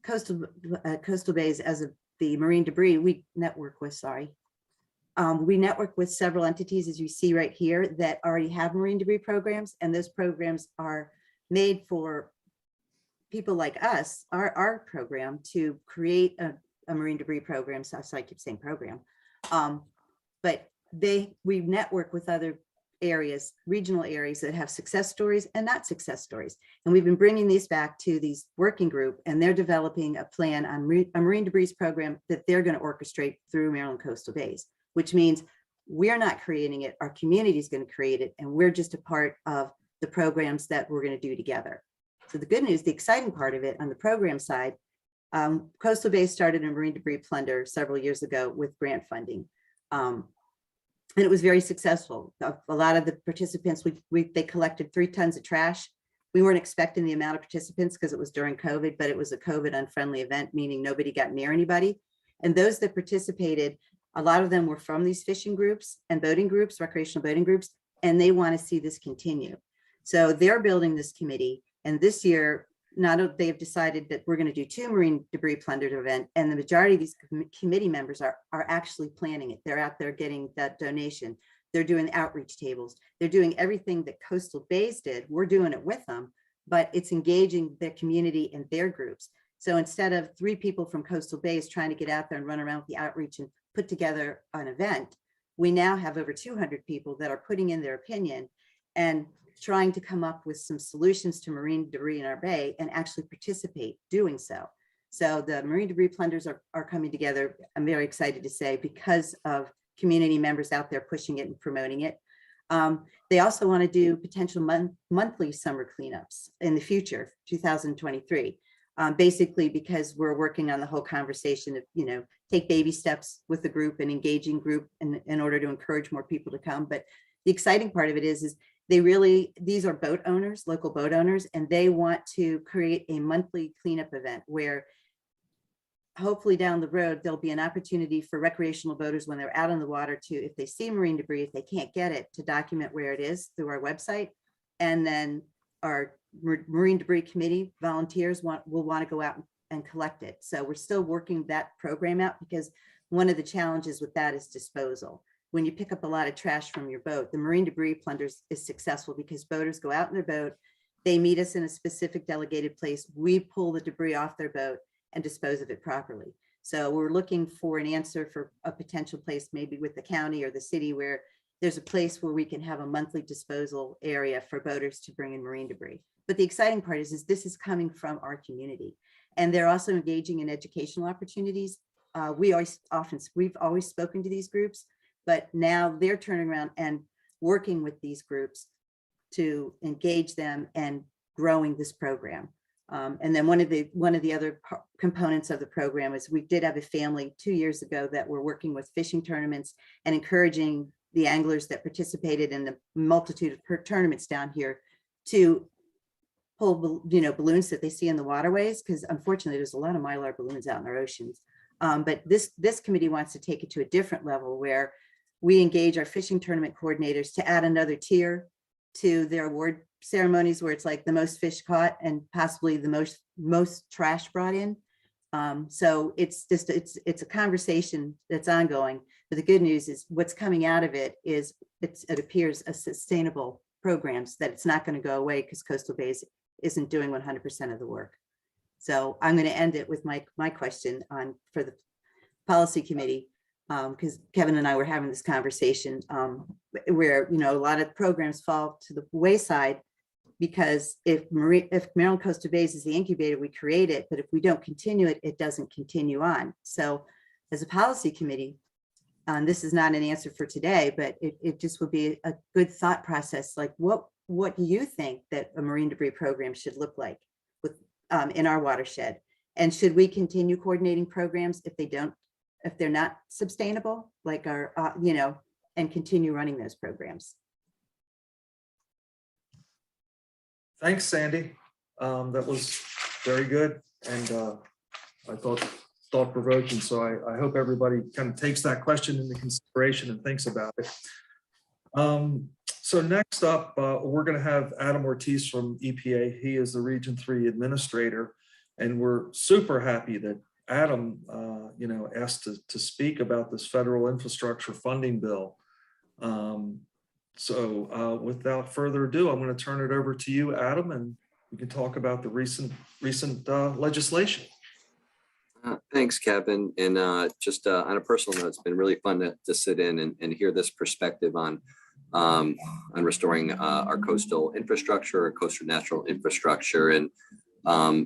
coastal bays, as of the marine debris we network with, we network with several entities, as you see right here, that already have marine debris programs, and those programs are made for people like us, our program, to create a marine debris program. So I keep saying program, but we network with other areas, regional areas that have success stories and not success stories. And we've been bringing these back to these working group, and they're developing a plan on a marine debris program that they're going to orchestrate through Maryland Coastal Bays, which means we're not creating it, our community is going to create it, and we're just a part of the programs that we're going to do together. So the good news, the exciting part of it on the program side, Coastal Bays started a marine debris plunder several years ago with grant funding. And it was very successful. A lot of the participants, they collected 3 tons of trash. We weren't expecting the amount of participants because it was during COVID, but it was a COVID unfriendly event, meaning nobody got near anybody. And those that participated, a lot of them were from these fishing groups and boating groups, recreational boating groups, and they want to see this continue. So they're building this committee. And this year, they've decided that we're going to do 2 marine debris plunder event, and the majority of these committee members are actually planning it. They're out there getting that donation. They're doing outreach tables. They're doing everything that Coastal Bays did. We're doing it with them, but it's engaging their community and their groups. So instead of 3 people from Coastal Bays trying to get out there and run around with the outreach and put together an event, we now have over 200 people that are putting in their opinion and trying to come up with some solutions to marine debris in our bay and actually participate doing so. So the marine debris plunders are coming together, I'm very excited to say, because of community members out there pushing it and promoting it. They also want to do potential monthly summer cleanups in the future, 2023. Basically because we're working on the whole conversation of, take baby steps with the group and engaging group in order to encourage more people to come. But the exciting part of it is these are boat owners, local boat owners, and they want to create a monthly cleanup event where hopefully down the road, there'll be an opportunity for recreational boaters when they're out on the water to, if they see marine debris, if they can't get it, to document where it is through our website. And then our marine debris committee volunteers will want to go out and collect it. So we're still working that program out, because one of the challenges with that is disposal. When you pick up a lot of trash from your boat, the marine debris plunders is successful because boaters go out in their boat, they meet us in a specific delegated place, we pull the debris off their boat and dispose of it properly. So we're looking for an answer for a potential place, maybe with the county or the city, where there's a place where we can have a monthly disposal area for boaters to bring in marine debris. But the exciting part is this is coming from our community, and they're also engaging in educational opportunities. We've always spoken to these groups, but now they're turning around and working with these groups to engage them and growing this program. And then one of the other components of the program is we did have a family 2 years ago that were working with fishing tournaments and encouraging the anglers that participated in the multitude of tournaments down here to pull, balloons that they see in the waterways, because unfortunately, there's a lot of Mylar balloons out in our oceans. But this committee wants to take it to a different level where we engage our fishing tournament coordinators to add another tier to their award ceremonies, where it's like the most fish caught and possibly the most trash brought in. So it's a conversation that's ongoing. But the good news is what's coming out of it is it appears a sustainable programs, that it's not going to go away because Coastal Bays isn't doing 100% of the work. So I'm going to end it with my question for the policy committee, because Kevin and I were having this conversation where, a lot of programs fall to the wayside because if Maryland Coastal Bays is the incubator, we create it, but if we don't continue it, it doesn't continue on. So as a policy committee, this is not an answer for today, but it just would be a good thought process. Like what do you think that a marine debris program should look like with in our watershed? And should we continue coordinating programs if they're not sustainable, like and continue running those programs? Thanks, Sandy. That was very good, and I thought provoking. So I hope everybody kind of takes that question into consideration and thinks about it. So next up, we're going to have Adam Ortiz from EPA. He is the Region 3 administrator, and we're super happy that Adam, asked to speak about this federal infrastructure funding bill. So without further ado, I'm going to turn it over to you, Adam, and we can talk about the recent legislation. Thanks, Kevin. And just on a personal note, it's been really fun to sit in and hear this perspective on restoring our coastal infrastructure, our coastal natural infrastructure. And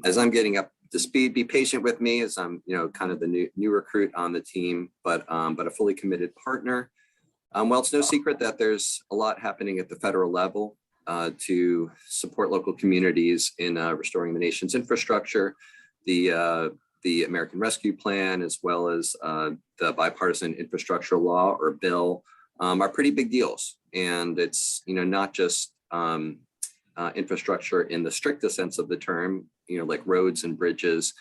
as I'm getting up to speed, be patient with me as I'm, kind of the new recruit on the team, but a fully committed partner. Well, it's no secret that there's a lot happening at the federal level to support local communities in restoring the nation's infrastructure. The American Rescue Plan, as well as the bipartisan infrastructure law or bill, are pretty big deals. And it's, not just infrastructure in the strictest sense of the term, like roads and bridges,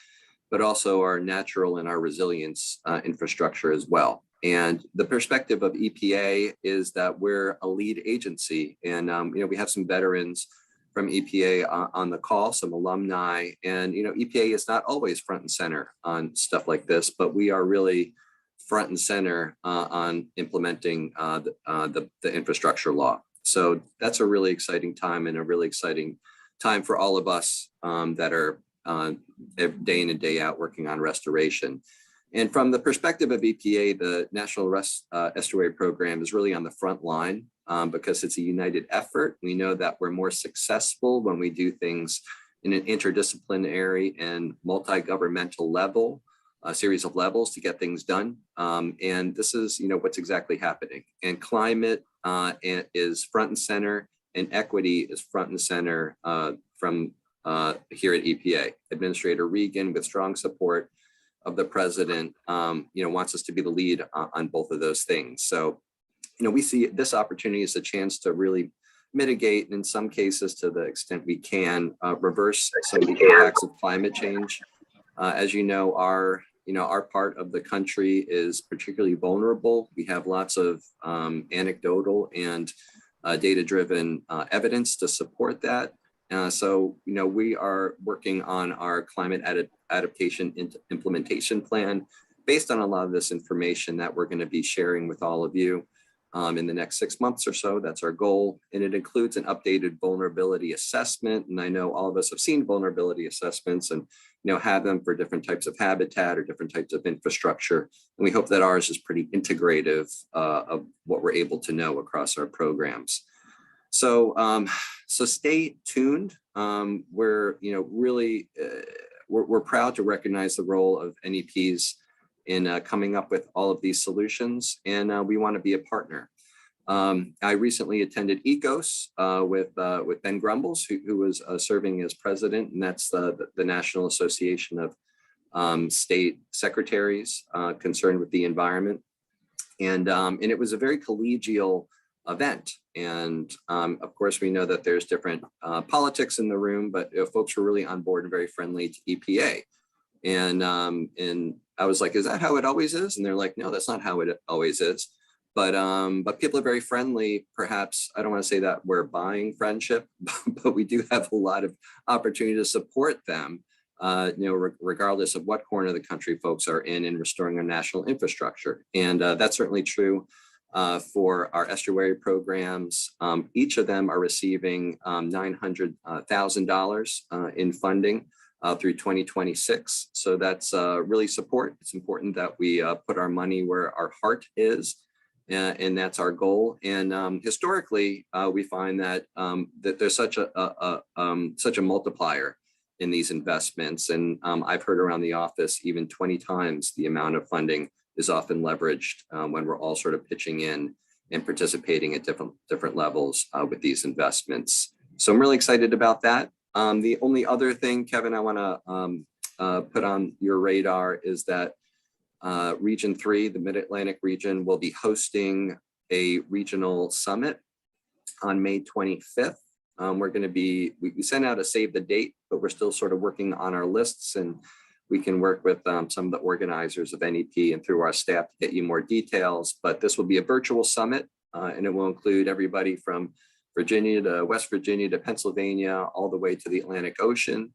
but also our natural and our resilience infrastructure as well. And the perspective of EPA is that we're a lead agency, and we have some veterans from EPA on the call, some alumni, and EPA is not always front and center on stuff like this, but we are really front and center on implementing the infrastructure law. So that's a really exciting time, and a really exciting time for all of us that are day in and day out working on restoration. And from the perspective of EPA, the National Estuary Program is really on the front line because it's a united effort. We know that we're more successful when we do things in an interdisciplinary and multi-governmental level, a series of levels to get things done. And this is, what's exactly happening. And climate is front and center, and equity is front and center from here at EPA. Administrator Regan, with strong support of the president, wants us to be the lead on both of those things. So, we see this opportunity as a chance to really mitigate, in some cases, to the extent we can, reverse some of the impacts of climate change. As you know, our part of the country is particularly vulnerable. We have lots of anecdotal and data-driven evidence to support that. So, we are working on our climate adaptation implementation plan based on a lot of this information that we're going to be sharing with all of you in the next 6 months or so. That's our goal. And it includes an updated vulnerability assessment. And I know all of us have seen vulnerability assessments and, have them for different types of habitat or different types of infrastructure. And we hope that ours is pretty integrative of what we're able to know across our programs. So, so stay tuned. We're, really, we're proud to recognize the role of NEPs in coming up with all of these solutions, and we want to be a partner. I recently attended ECOS with Ben Grumbles, who was serving as president, and that's the National Association of State Secretaries concerned with the environment. And it was a very collegial event. And of course, we know that there's different politics in the room, but folks were really on board and very friendly to EPA. And I was like, is that how it always is? And they're like, no, that's not how it always is. But people are very friendly. Perhaps, I don't want to say that we're buying friendship, but we do have a lot of opportunity to support them, regardless of what corner of the country folks are in restoring our national infrastructure. And that's certainly true for our estuary programs. Each of them are receiving $900,000 in funding through 2026. So that's really support. It's important that we put our money where our heart is. And that's our goal. And historically, we find that that there's such a multiplier in these investments. And I've heard around the office even 20 times the amount of funding is often leveraged when we're all sort of pitching in and participating at different levels with these investments. So I'm really excited about that. The only other thing, Kevin, I want to put on your radar is that Region 3, the Mid-Atlantic region, will be hosting a regional summit on May 25th. We're going to be, we sent out a save the date, but we're still sort of working on our lists, and we can work with some of the organizers of NEP and through our staff to get you more details. But this will be a virtual summit, and it will include everybody from Virginia to West Virginia to Pennsylvania, all the way to the Atlantic Ocean.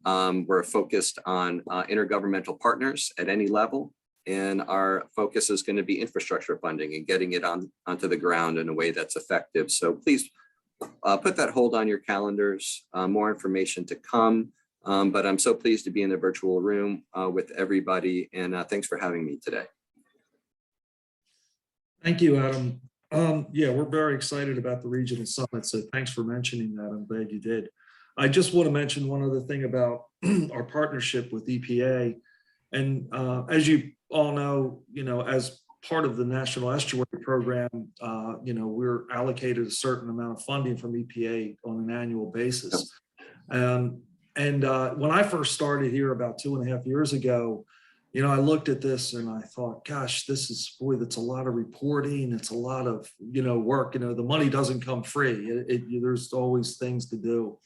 We're focused on intergovernmental partners at any level. And our focus is going to be infrastructure funding and getting it onto the ground in a way that's effective. So please put that hold on your calendars, more information to come. But I'm so pleased to be in the virtual room with everybody. And thanks for having me today. Thank you, Adam. Yeah, we're very excited about the regional summit. So thanks for mentioning that. I'm glad you did. I just want to mention one other thing about our partnership with EPA. And as you all know, as part of the National Estuary Program, we're allocated a certain amount of funding from EPA on an annual basis. And when I first started here about 2.5 years ago, I looked at this and I thought, gosh, that's a lot of reporting. It's a lot of, work. The money doesn't come free. There's always things to do.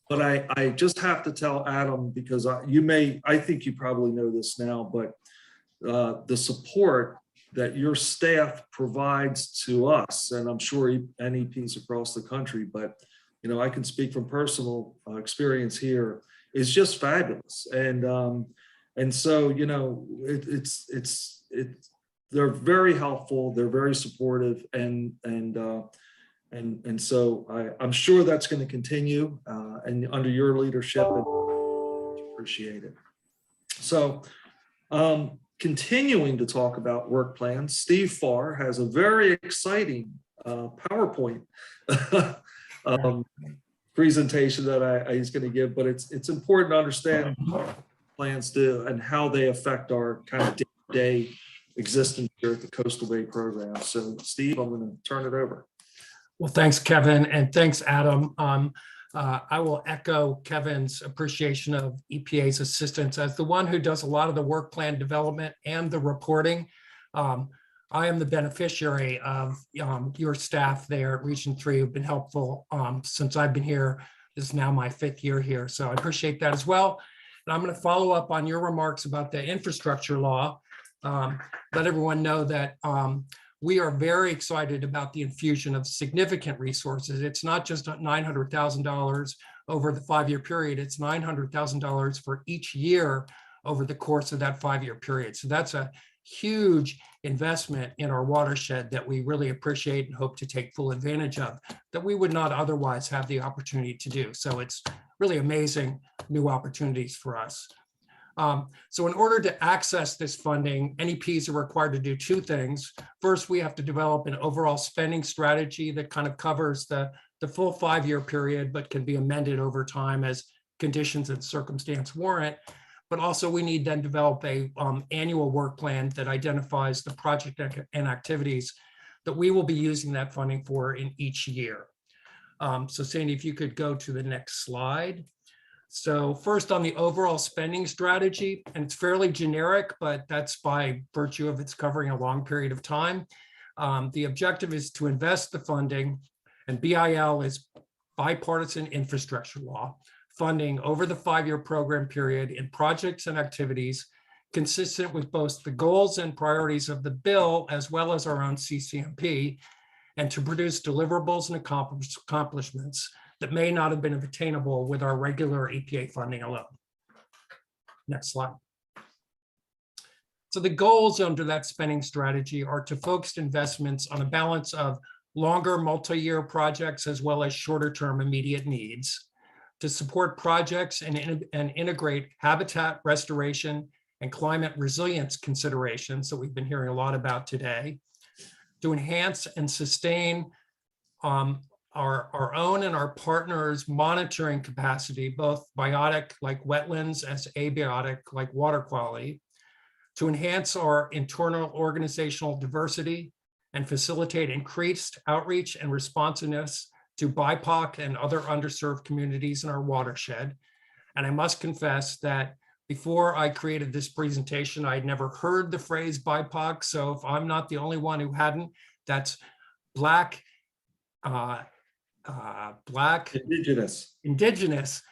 But I just have to tell Adam, because I think you probably know this now, but the support that your staff provides to us, and I'm sure NEPs across the country, but I can speak from personal experience here, is just fabulous. And so they're very helpful, they're very supportive, and so I'm sure that's going to continue and under your leadership, and appreciate it. So continuing to talk about work plans, Steve Farr has a very exciting PowerPoint presentation that he's going to give, but it's important to understand what plans do and how they affect our kind of day-to-day existence here at the Coastal Bay program. So Steve, I'm going to turn it over. Well, thanks, Kevin, and thanks, Adam. I will echo Kevin's appreciation of EPA's assistance as the one who does a lot of the work plan development and the reporting. I am the beneficiary of your staff there at Region 3 who've been helpful since I've been here. This is now my 5th year here, so I appreciate that as well. And I'm going to follow up on your remarks about the infrastructure law. Let everyone know that we are very excited about the infusion of significant resources. It's not just $900,000 over the 5-year period, it's $900,000 for each year over the course of that 5-year period. So that's a huge investment in our watershed that we really appreciate and hope to take full advantage of, that we would not otherwise have the opportunity to do. So it's really amazing new opportunities for us. So in order to access this funding, NEPs are required to do 2 things. First, we have to develop an overall spending strategy that kind of covers the full 5-year period, but can be amended over time as conditions and circumstance warrant. But also we need then develop a annual work plan that identifies the project and activities that we will be using that funding for in each year. So Sandy, if you could go to the next slide. So first on the overall spending strategy, and it's fairly generic, but that's by virtue of it's covering a long period of time. The objective is to invest the funding, and BIL is bipartisan infrastructure law, funding over the 5-year program period in projects and activities consistent with both the goals and priorities of the bill as well as our own CCMP, and to produce deliverables and accomplishments that may not have been attainable with our regular EPA funding alone. Next slide. So the goals under that spending strategy are to focus investments on a balance of longer multi-year projects as well as shorter-term immediate needs, to support projects and integrate habitat restoration and climate resilience considerations that we've been hearing a lot about today, to enhance and sustain our own and our partners' monitoring capacity, both biotic like wetlands as abiotic like water quality, to enhance our internal organizational diversity and facilitate increased outreach and responsiveness to BIPOC and other underserved communities in our watershed. And I must confess that before I created this presentation, I'd never heard the phrase BIPOC. So if I'm not the only one who hadn't, that's Black, Indigenous,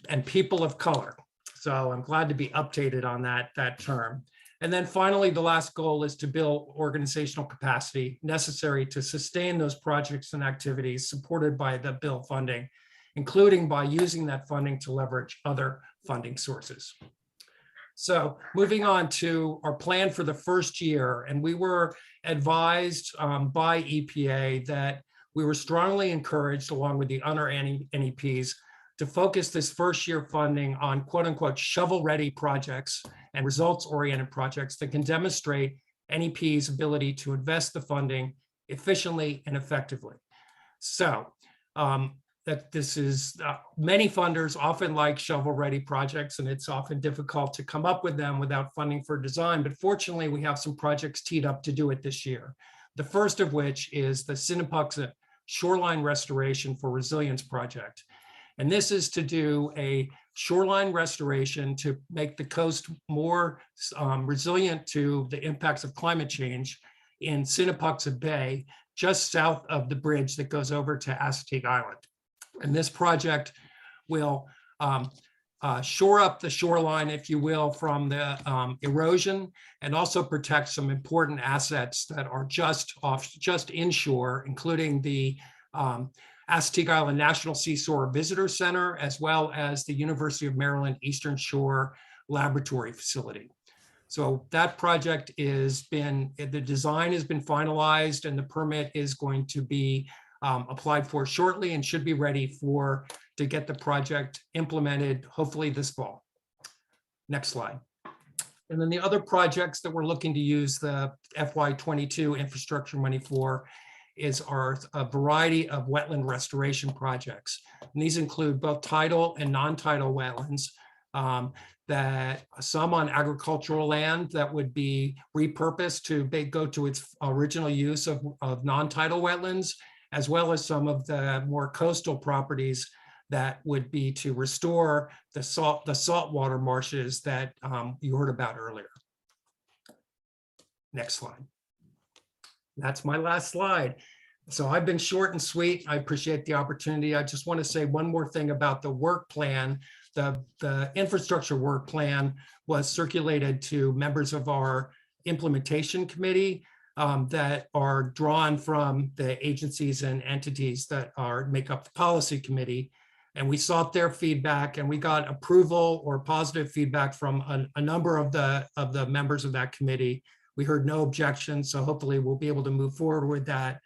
and people of color. So I'm glad to be updated on that term. And then finally, the last goal is to build organizational capacity necessary to sustain those projects and activities supported by the bill funding, including by using that funding to leverage other funding sources. So moving on to our plan for the first year, and we were advised by EPA that we were strongly encouraged, along with the other NEPs, to focus this first year funding on quote unquote shovel-ready projects and results-oriented projects that can demonstrate NEP's ability to invest the funding efficiently and effectively. So that this is, many funders often like shovel-ready projects, and it's often difficult to come up with them without funding for design, but fortunately we have some projects teed up to do it this year. The first of which is the Sinapux Shoreline Restoration for Resilience Project. And this is to do a shoreline restoration to make the coast more resilient to the impacts of climate change in Sinapux Bay, just south of the bridge that goes over to Assateague Island. And this project will shore up the shoreline, if you will, from the erosion, and also protect some important assets that are just inshore, including the Assateague Island National Seashore Visitor Center, as well as the University of Maryland Eastern Shore Laboratory Facility. So that project the design has been finalized, and the permit is going to be applied for shortly and should be ready to get the project implemented, hopefully this fall. Next slide. And then the other projects that we're looking to use the FY22 infrastructure money for is a variety of wetland restoration projects. And these include both tidal and non-tidal wetlands, that some on agricultural land that would be repurposed to go to its original use of non-tidal wetlands, as well as some of the more coastal properties that would be to restore the saltwater marshes that you heard about earlier. Next slide. That's my last slide. So I've been short and sweet. I appreciate the opportunity. I just want to say one more thing about the work plan. The infrastructure work plan was circulated to members of our implementation committee that are drawn from the agencies and entities that make up the policy committee. And we sought their feedback, and we got approval or positive feedback from a number of the members of that committee. We heard no objections, so hopefully we'll be able to move forward with that.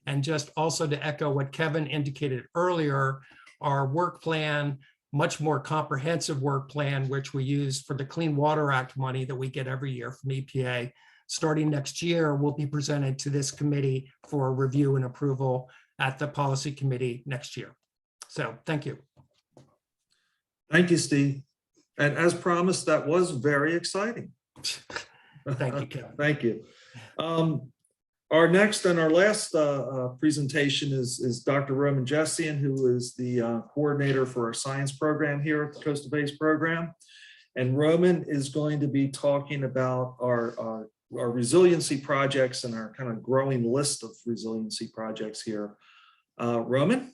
And just also to echo what Kevin indicated earlier, our work plan, much more comprehensive work plan, which we use for the Clean Water Act money that we get every year from EPA, starting next year, will be presented to this committee for review and approval at the policy committee next year. So thank you. Thank you, Steve. And as promised, that was very exciting. Thank you, Kevin. Thank you. Our next and our last presentation is Dr. Roman Jessian, who is the coordinator for our science program here at the Coastal Base program. And Roman is going to be talking about our our resiliency projects and our kind of growing list of resiliency projects here. Roman?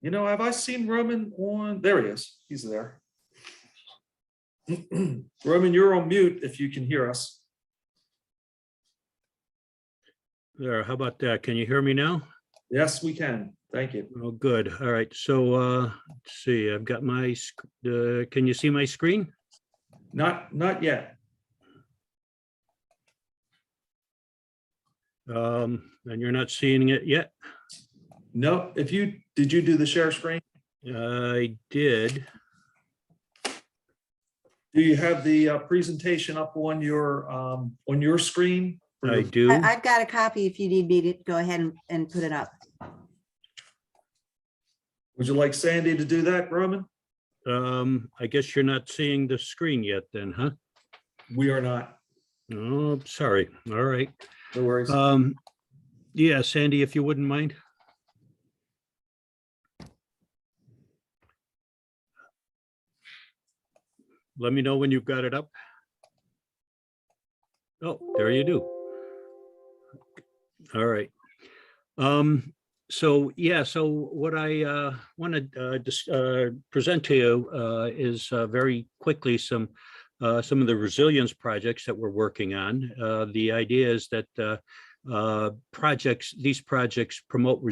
You know, have I seen Roman on? There he is. He's there. Roman, you're on mute if you can hear us. There, how about that? Can you hear me now? Yes, we can. Thank you. Oh, good. All right. So let's see, I've got my, can you see my screen? Not yet. And you're not seeing it yet? No, did you do the share screen? I did. Do you have the presentation up on your screen? I do. I've got a copy if you need me to go ahead and put it up. Would you like Sandy to do that, Roman? I guess you're not seeing the screen yet then, huh? We are not. Oh, sorry. All right. No worries. Yeah, Sandy, if you wouldn't mind. Let me know when you've got it up. Oh, there you do. All right. So yeah, so what I want to present to you is very quickly some of the resilience projects that we're working on. The idea is that these projects promote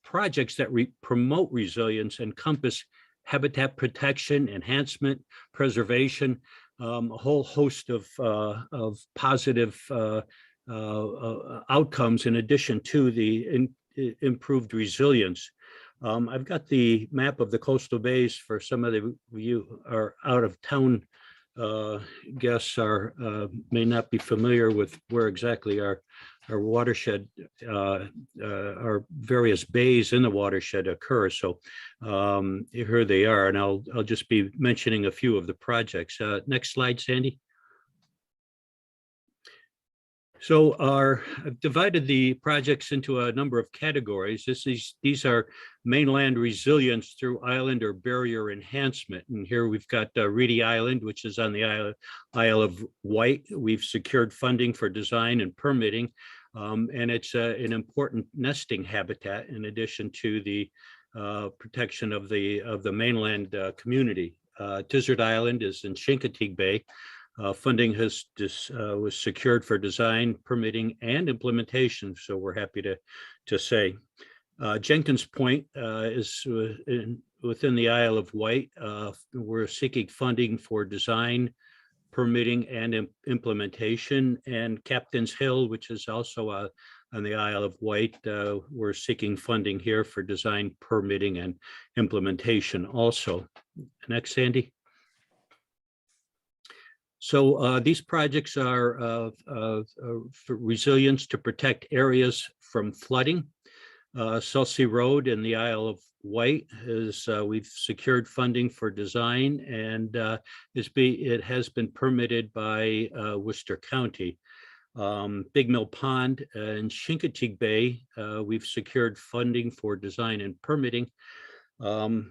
projects that promote resilience encompass habitat protection, enhancement, preservation, a whole host of positive outcomes in addition to the improved resilience. I've got the map of the coastal bays for some of you are out of town guests may not be familiar with where exactly our watershed, our various bays in the watershed occur. So here they are, and I'll just be mentioning a few of the projects. Next slide, Sandy. So I've divided the projects into a number of categories. These are mainland resilience through island or barrier enhancement. And here we've got Reedy Island, which is on the Isle of Wight. We've secured funding for design and permitting, and it's an important nesting habitat in addition to the protection of the mainland community. Tizard Island is in Chincoteague Bay. Funding was secured for design, permitting, and implementation. So we're happy to say. Jenkins Point is within the Isle of Wight. We're seeking funding for design, permitting, and implementation. And Captain's Hill, which is also on the Isle of Wight, we're seeking funding here for design, permitting, and implementation also. Next, Sandy. So these projects are for resilience to protect areas from flooding. Selsey Road in the Isle of Wight is we've secured funding for design, and it has been permitted by Worcester County. Big Mill Pond in Chincoteague Bay, we've secured funding for design and permitting.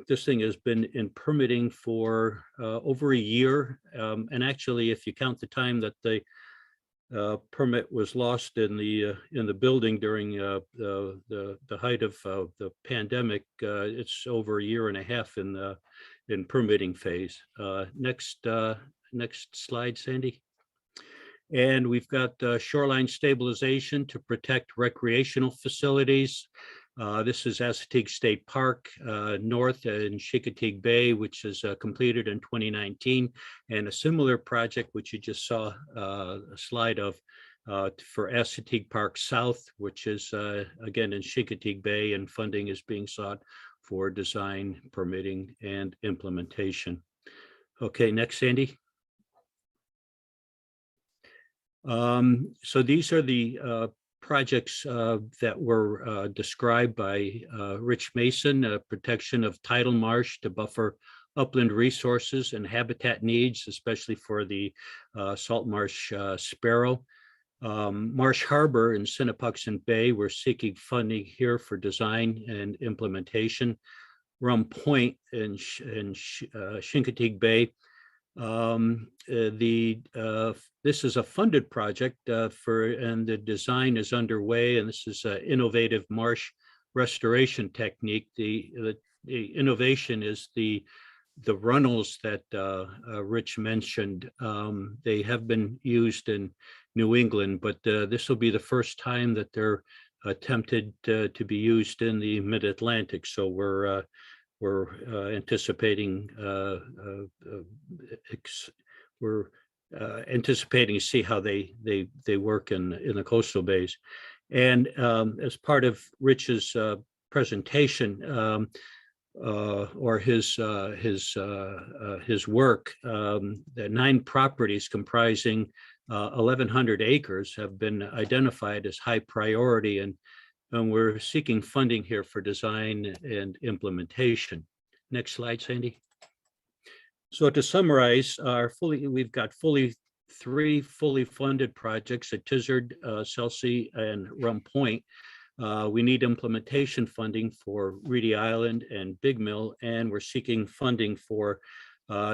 This thing has been in permitting for over a year, and actually, if you count the time that the permit was lost in the building during the height of the pandemic, it's over a year and a half in permitting phase. Next slide, Sandy. And we've got shoreline stabilization to protect recreational facilities. This is Assateague State Park north in Chincoteague Bay, which is completed in 2019, and a similar project which you just saw a slide of for Assateague Park South, which is again in Chincoteague Bay, and funding is being sought for design, permitting, and implementation. Okay, next, Sandy. So these are the projects that were described by Rich Mason, protection of tidal marsh to buffer upland resources and habitat needs, especially for the salt marsh sparrow. Marsh Harbor in Sinnepuxent Bay, we're seeking funding here for design and implementation. Rum Point in Chincoteague Bay, This is a funded project and the design is underway, and this is an innovative marsh restoration technique. The innovation is the runnels that Rich mentioned. They have been used in New England, but this will be the first time that they're attempted to be used in the mid-Atlantic. So we're anticipating anticipating to see how they work in the coastal bays. And as part of Rich's presentation, or his work, the 9 properties comprising 1,100 acres have been identified as high priority, and we're seeking funding here for design and implementation. Next slide, Sandy. So to summarize, we've got 3 fully funded projects at Tizard, Chelsea, and Rum Point. We need implementation funding for Reedy Island and Big Mill, and we're seeking funding for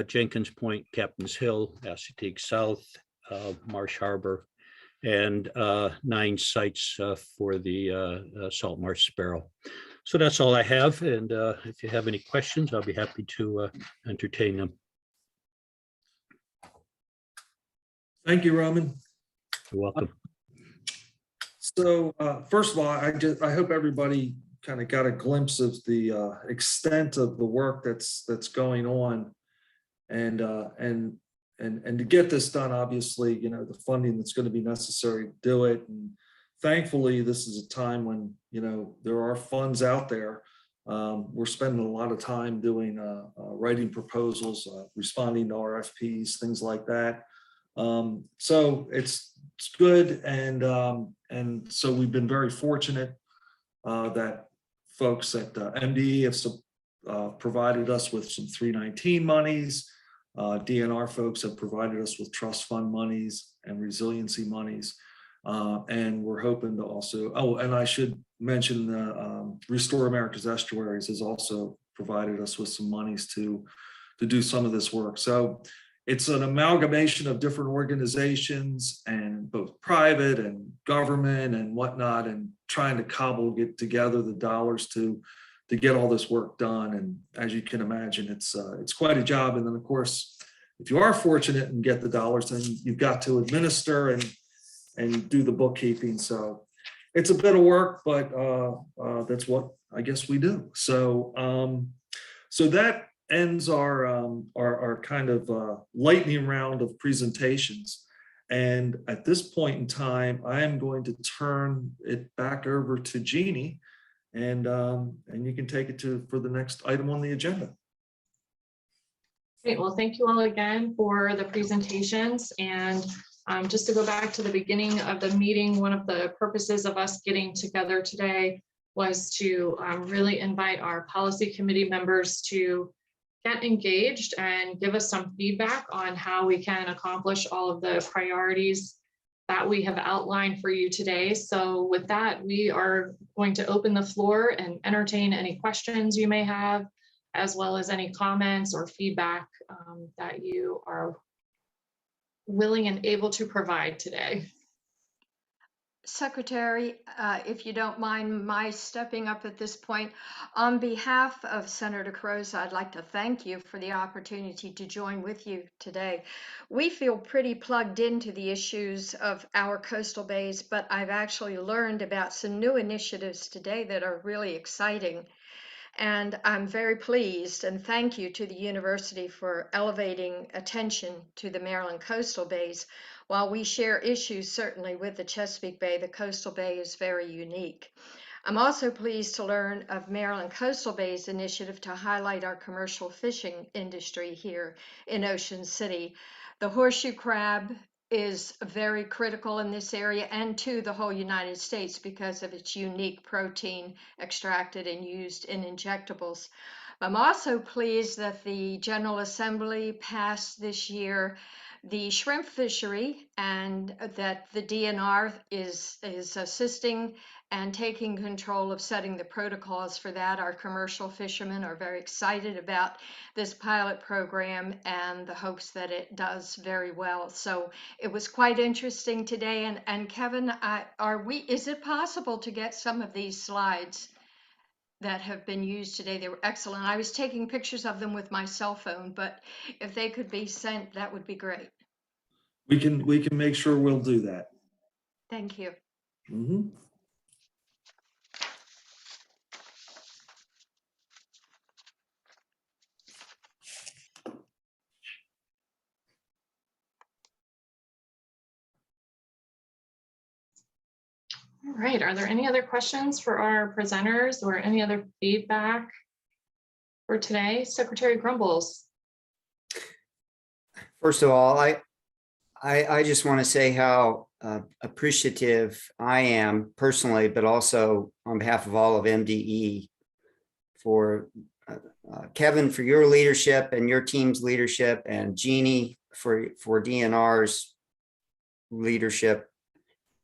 Jenkins Point, Captain's Hill, Assateague South, Marsh Harbor, and 9 sites for the Salt Marsh Sparrow. So that's all I have, and if you have any questions, I'll be happy to entertain them. Thank you, Roman. You're welcome. So first of all, I hope everybody kind of got a glimpse of the extent of the work that's going on, and to get this done, obviously, you know, the funding that's going to be necessary to do it. And thankfully, this is a time when, you know, there are funds out there. We're spending a lot of time doing writing proposals, responding to RFPs, things like that. So it's good, and so we've been very fortunate that folks at MDE have provided us with some 319 monies. DNR folks have provided us with trust fund monies and resiliency monies, and we're hoping to also, oh, and I should mention Restore America's Estuaries has also provided us with some monies to do some of this work. So it's an amalgamation of different organizations, and both private and government and whatnot, and trying to get together the dollars to get all this work done. And as you can imagine, it's quite a job. And then of course, if you are fortunate and get the dollars, then you've got to administer and do the bookkeeping. So it's a bit of work, but that's what I guess we do. So so that ends our kind of lightning round of presentations. And at this point in time, I am going to turn it back over to Jeannie, and you can take it for the next item on the agenda. Great. Well, thank you all again for the presentations. And just to go back to the beginning of the meeting, one of the purposes of us getting together today was to really invite our policy committee members to get engaged and give us some feedback on how we can accomplish all of the priorities that we have outlined for you today. So with that, we are going to open the floor and entertain any questions you may have, as well as any comments or feedback that you are willing and able to provide today. Secretary, if you don't mind my stepping up at this point, on behalf of Senator Carrozza, I'd like to thank you for the opportunity to join with you today. We feel pretty plugged into the issues of our coastal bays, but I've actually learned about some new initiatives today that are really exciting. And I'm very pleased, and thank you to the university for elevating attention to the Maryland coastal bays. While we share issues certainly with the Chesapeake Bay, the coastal bay is very unique. I'm also pleased to learn of Maryland Coastal Bay's initiative to highlight our commercial fishing industry here in Ocean City. The horseshoe crab is very critical in this area and to the whole United States because of its unique protein extracted and used in injectables. I'm also pleased that the General Assembly passed this year the shrimp fishery, and that the DNR is assisting and taking control of setting the protocols for that. Our commercial fishermen are very excited about this pilot program and the hopes that it does very well. So it was quite interesting today. And Kevin, is it possible to get some of these slides that have been used today? They were excellent. I was taking pictures of them with my cell phone, but if they could be sent, that would be great. We can make sure we'll do that. Thank you. Mhm. All right, are there any other questions for our presenters or any other feedback for today? Secretary Grumbles. First of all, I just want to say how appreciative I am personally, but also on behalf of all of MDE for Kevin, for your leadership and your team's leadership, and Jeannie for DNR's leadership,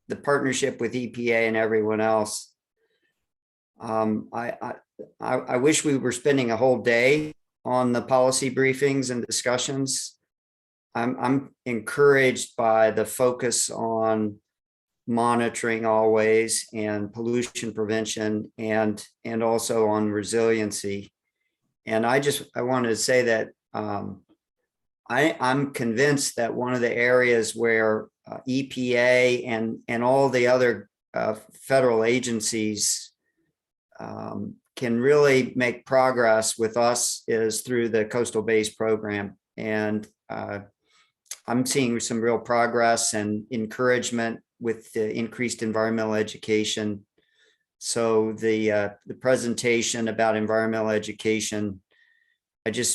the partnership with EPA and everyone else. I wish we were spending a whole day on the policy briefings and discussions. I'm encouraged by the focus on monitoring always and pollution prevention and also on resiliency. And I wanted to say that I'm convinced that one of the areas where EPA and all the other federal agencies can really make progress with us is through the Coastal Bays program. And I'm seeing some real progress and encouragement with the increased environmental education. So the presentation about environmental education,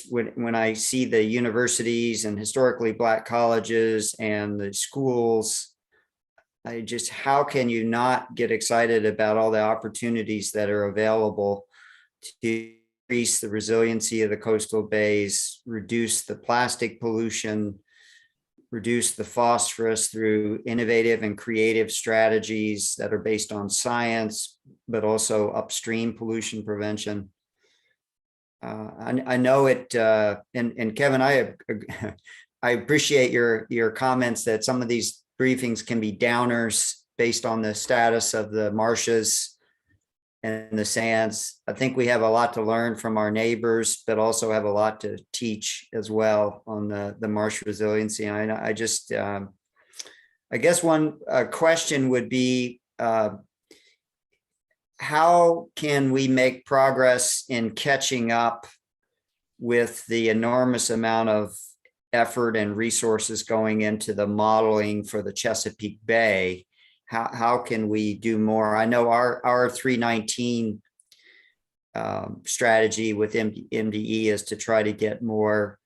when I see the universities and historically Black colleges and the schools, how can you not get excited about all the opportunities that are available to increase the resiliency of the coastal bays, reduce the plastic pollution, reduce the phosphorus through innovative and creative strategies that are based on science, but also upstream pollution prevention. I know it, and Kevin, I appreciate your comments that some of these briefings can be downers based on the status of the marshes and the sands. I think we have a lot to learn from our neighbors, but also have a lot to teach as well on the marsh resiliency. And I guess one question would be, how can we make progress in catching up with the enormous amount of effort and resources going into the modeling for the Chesapeake Bay? How can we do more? I know our 319 strategy with MDE is to try to get more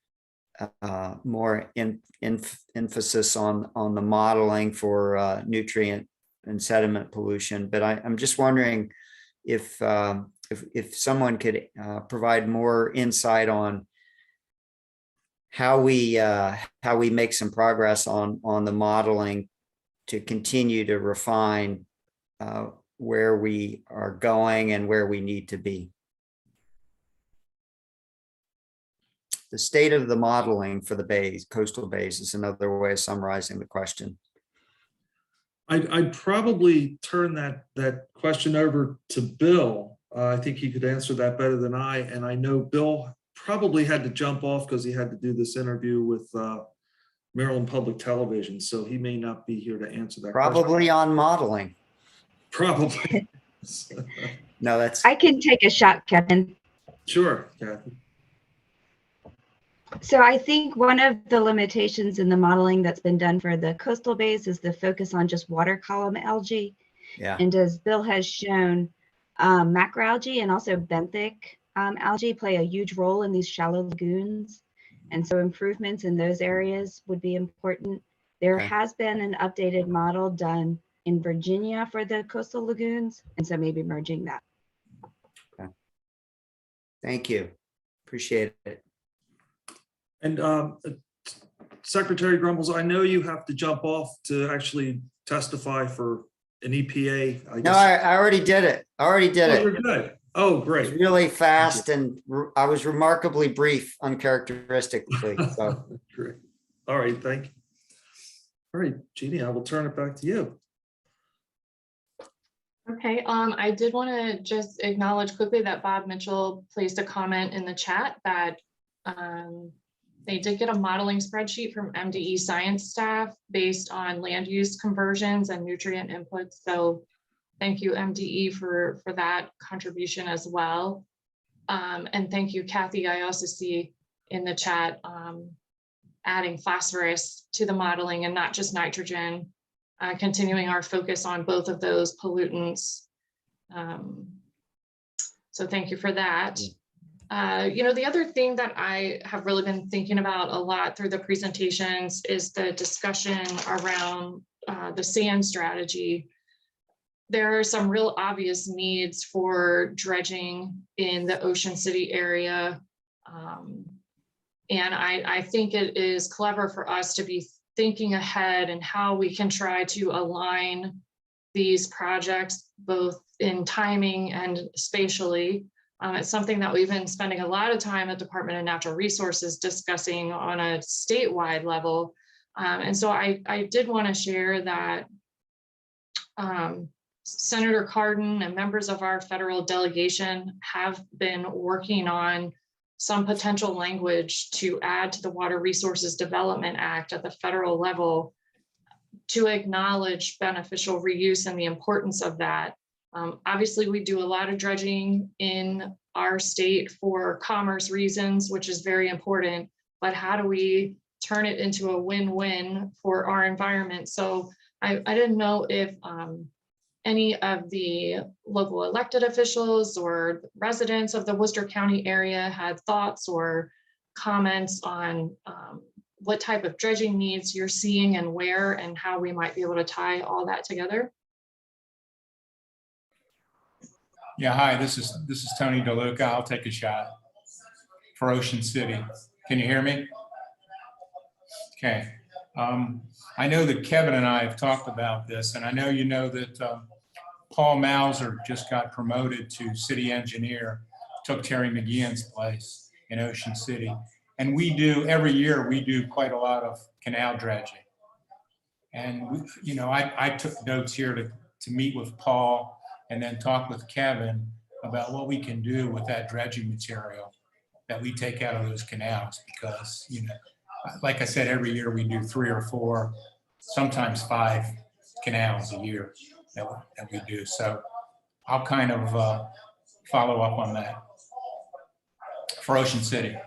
emphasis on the modeling for nutrient and sediment pollution. But I'm just wondering if someone could provide more insight on how we make some progress on the modeling to continue to refine where we are going and where we need to be. The state of the modeling for the bays, coastal bays, is another way of summarizing the question. I'd probably turn that question over to Bill. I think he could answer that better than I. And I know Bill probably had to jump off because he had to do this interview with Maryland Public Television, so he may not be here to answer that Probably question. on modeling. Probably. No, that's. I can take a shot, Kevin. Sure, Kathy. So I think one of the limitations in the modeling that's been done for the coastal bays is the focus on just water column algae. Yeah. And as Bill has shown, macroalgae and also benthic algae play a huge role in these shallow lagoons. And so improvements in those areas would be important. There has been an updated model done in Virginia for the coastal lagoons, and so maybe merging that. Okay. Thank you. Appreciate it. And Secretary Grumbles, I know you have to jump off to actually testify for an EPA. No, guess. I already did it. I already did Oh, it. you're good. Oh, It was great. really fast and I was remarkably brief, uncharacteristically. So Great. All right, thank you. All right, Jeannie, I will turn it back to you. Okay, I did want to just acknowledge quickly that Bob Mitchell placed a comment in the chat that they did get a modeling spreadsheet from MDE science staff based on land use conversions and nutrient inputs. So thank you, MDE, for that contribution as well. And thank you, Kathy. I also see in the chat adding phosphorus to the modeling and not just nitrogen. Continuing our focus on both of those pollutants. So thank you for that. The other thing that I have really been thinking about a lot through the presentations is the discussion around the sand strategy. There are some real obvious needs for dredging in the Ocean City area. And I think it is clever for us to be thinking ahead and how we can try to align these projects both in timing and spatially. It's something that we've been spending a lot of time at Department of Natural Resources discussing on a statewide level. And so I did want to share that Senator Cardin and members of our federal delegation have been working on some potential language to add to the Water Resources Development Act at the federal level to acknowledge beneficial reuse and the importance of that. Obviously, we do a lot of dredging in our state for commerce reasons, which is very important, but how do we turn it into a win-win for our environment? So I didn't know if any of the local elected officials or residents of the Worcester County area had thoughts or comments on what type of dredging needs you're seeing and where and how we might be able to tie all that together. Yeah, hi, this is Tony DeLuca. I'll take a shot for Ocean City. Can you hear me? Okay. I know that Kevin and I have talked about this, and I know you know that Paul Mauser just got promoted to city engineer, took Terry McGeehan's place in Ocean City. And we do, every year, we do quite a lot of canal dredging. And, I took notes here to meet with Paul and then talk with Kevin about what we can do with that dredging material that we take out of those canals. Because, like I said, every year we do 3 or 4, sometimes 5 canals a year that we do. So I'll kind of follow up on that for Ocean City.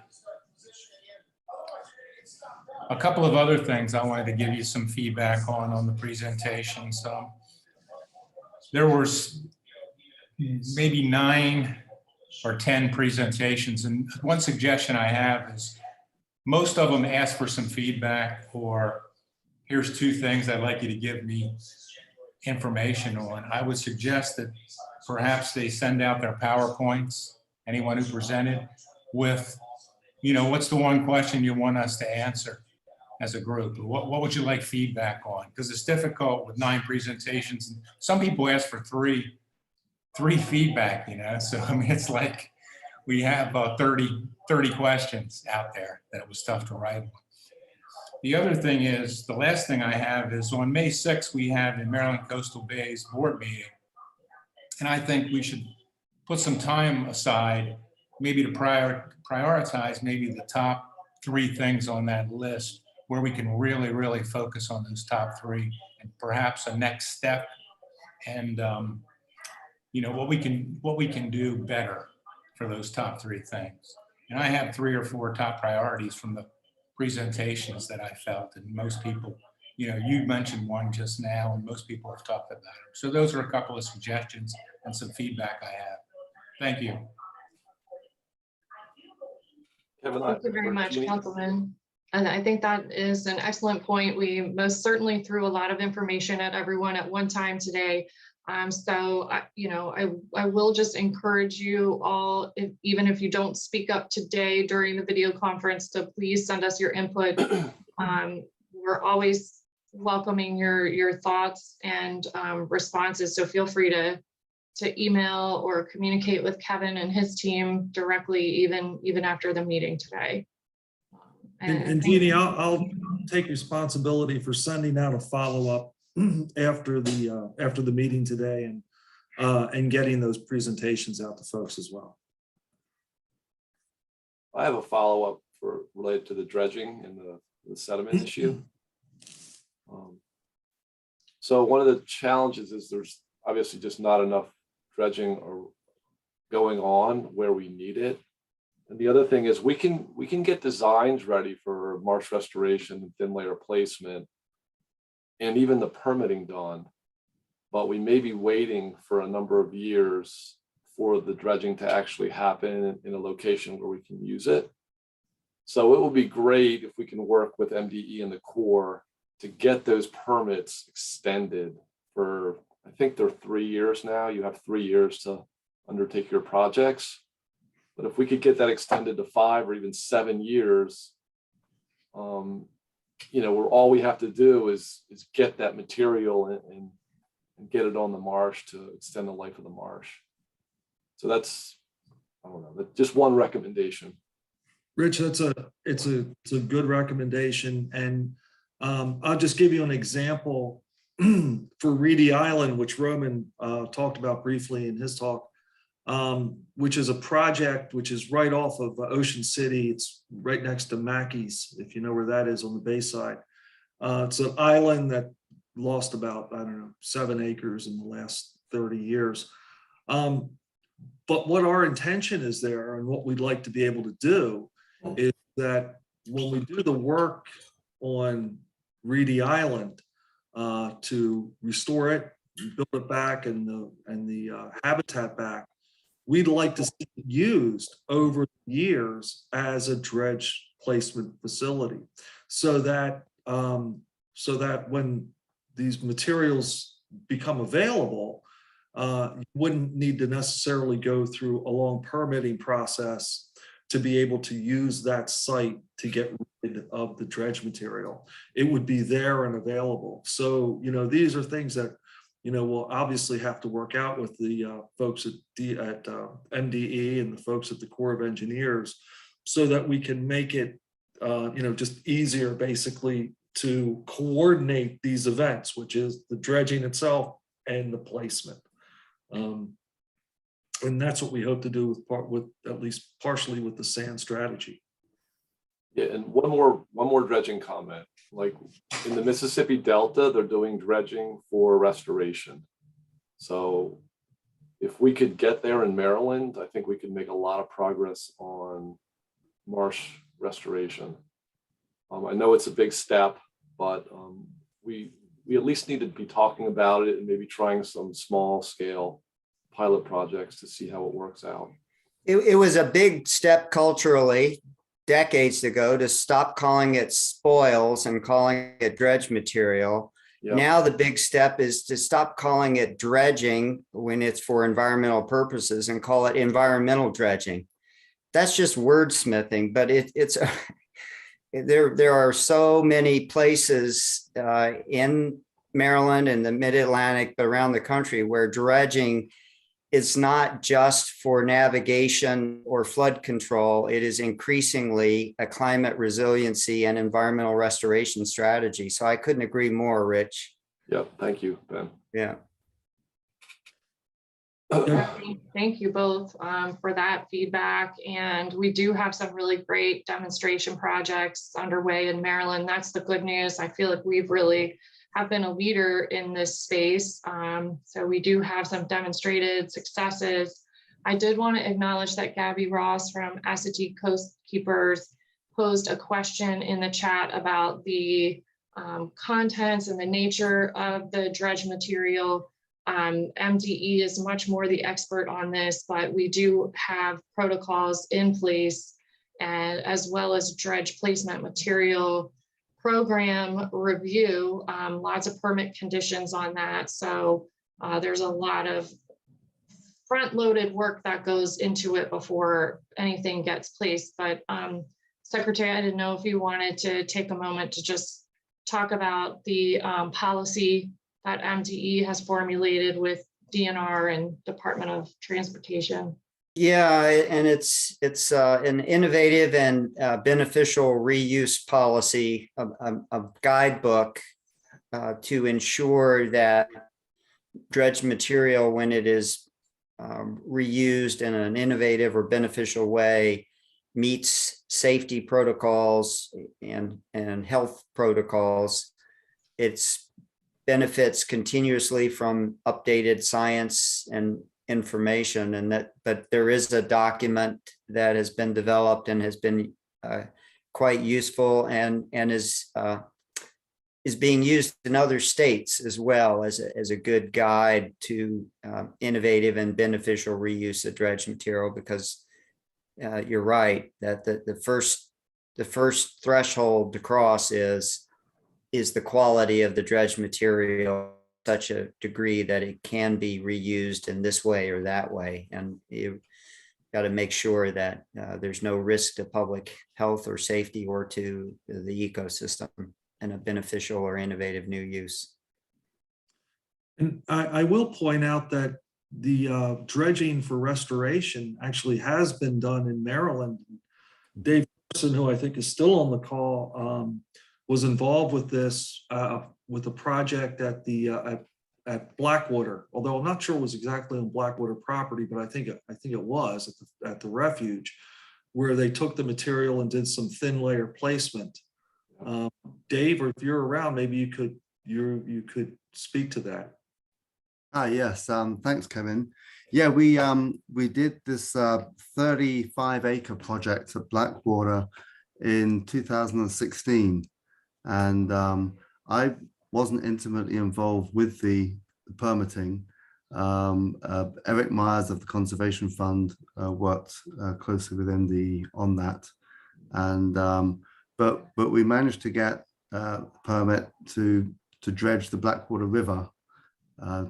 A couple of other things I wanted to give you some feedback on the presentation. So there was maybe 9 or 10 presentations. And one suggestion I have is most of them ask for some feedback or here's 2 things I'd like you to give me information on. I would suggest that perhaps they send out their PowerPoints, anyone who presented, with, what's the one question you want us to answer as a group? What would you like feedback on? Because it's difficult with 9 presentations. And some people ask for three feedback, So, it's like we have 30 questions out there that it was tough to write. The other thing is, the last thing I have is on May 6th, we have the Maryland Coastal Bays board meeting. And I think we should put some time aside, maybe to prioritize maybe the top 3 things on that list where we can really, really focus on those top 3 and perhaps a next step and, what we can do better for those top 3 things. And I have 3 or 4 top priorities from the presentations that I felt, and most people, you mentioned one just now, and most people have talked about it. So those are a couple of suggestions and some feedback I have. Thank you. Kevin, Thank you very much, Councilman. And I think that is an excellent point. We most certainly threw a lot of information at everyone at one time today. So, I will just encourage you all, even if you don't speak up today during the video conference, to please send us your input We're always welcoming your thoughts and responses. So feel free to email or communicate with Kevin and his team directly, even after the meeting today. And Jeannie, I'll take responsibility for sending out a follow-up after the meeting today and getting those presentations out to folks as well. I have a follow-up related to the dredging and the sediment issue. So one of the challenges is there's obviously just not enough dredging or going on where we need it. And the other thing is we can get designs ready for marsh restoration and thin layer placement and even the permitting done, but we may be waiting for a number of years for the dredging to actually happen in a location where we can use it. So it will be great if we can work with MDE and the Corps to get those permits extended for, I think they're 3 years now. You have 3 years to undertake your projects. But if we could get that extended to 5 or even 7 years, you know, where all we have to do is get that material and get it on the marsh to extend the life of the marsh. So that's, I don't know, just one recommendation. Rich, it's a good recommendation. And I'll just give you an example for Reedy Island, which Roman talked about briefly in his talk, which is a project which is right off of Ocean City. It's right next to Mackey's, if you know where that is on the Bayside. It's an island that lost about, I don't know, 7 acres in the last 30 years. But what our intention is there and what we'd like to be able to do is that when we do the work on Reedy Island to restore it, build it back and the habitat back, we'd like to see it used over the years as a dredge placement facility so that when these materials become available, you wouldn't need to necessarily go through a long permitting process to be able to use that site to get rid of the dredge material. It would be there and available. So, you know, these are things that, you know, we'll obviously have to work out with the folks at MDE and the folks at the Corps of Engineers so that we can make it, you know, just easier basically to coordinate these events, which is the dredging itself and the placement. And that's what we hope to do with at least partially with the sand strategy. Yeah, and one more dredging comment. Like in the Mississippi Delta, they're doing dredging for restoration. So if we could get there in Maryland, I think we could make a lot of progress on marsh restoration. I know it's a big step, but we at least need to be talking about it and maybe trying some small scale pilot projects to see how it works out. It was a big step culturally decades ago to stop calling it spoils and calling it dredge material. Yep. Now the big step is to stop calling it dredging when it's for environmental purposes and call it environmental dredging. That's just wordsmithing, but it's there are so many places in Maryland and the Mid-Atlantic, but around the country where dredging is not just for navigation or flood control. It is increasingly a climate resiliency and environmental restoration strategy. So I couldn't agree more, Rich. Yep, thank you, Ben. Yeah. Thank you both for that feedback. And we do have some really great demonstration projects underway in Maryland. That's the good news. I feel like we've really have been a leader in this space. So we do have some demonstrated successes. I did want to acknowledge that Gabby Ross from Assateague Coast Keepers posed a question in the chat about the contents and the nature of the dredge material. MDE is much more the expert on this, but we do have protocols in place, and as well as dredge placement material program review, lots of permit conditions on that. So there's a lot of front-loaded work that goes into it before anything gets placed. But Secretary, I didn't know if you wanted to take a moment to just talk about the policy that MDE has formulated with DNR and Department of Transportation. Yeah, and it's an innovative and beneficial reuse policy, a guidebook to ensure that dredged material, when it is reused in an innovative or beneficial way, meets safety protocols and health protocols. It's benefits continuously from updated science and information, and but there is a document that has been developed and has been quite useful and is being used in other states as well as a good guide to innovative and beneficial reuse of dredged material, because you're right that the first threshold to cross is the quality of the dredged material such a degree that it can be reused in this way or that way. And you got to make sure that there's no risk to public health or safety or to the ecosystem in a beneficial or innovative new use. And I will point out that the dredging for restoration actually has been done in Maryland. Dave Person, who I think is still on the call, was involved with this with a project at the at Blackwater, although I'm not sure it was exactly on Blackwater property, but I think it was at the refuge, where they took the material and did some thin layer placement. Dave, or if you're around, maybe you could speak to that. Yes, thanks, Kevin. Yeah, we did this 35-acre project at Blackwater in 2016, and I wasn't intimately involved with the permitting. Eric Myers of the Conservation Fund worked closely with MD on that, and but we managed to get a permit to dredge the Blackwater River,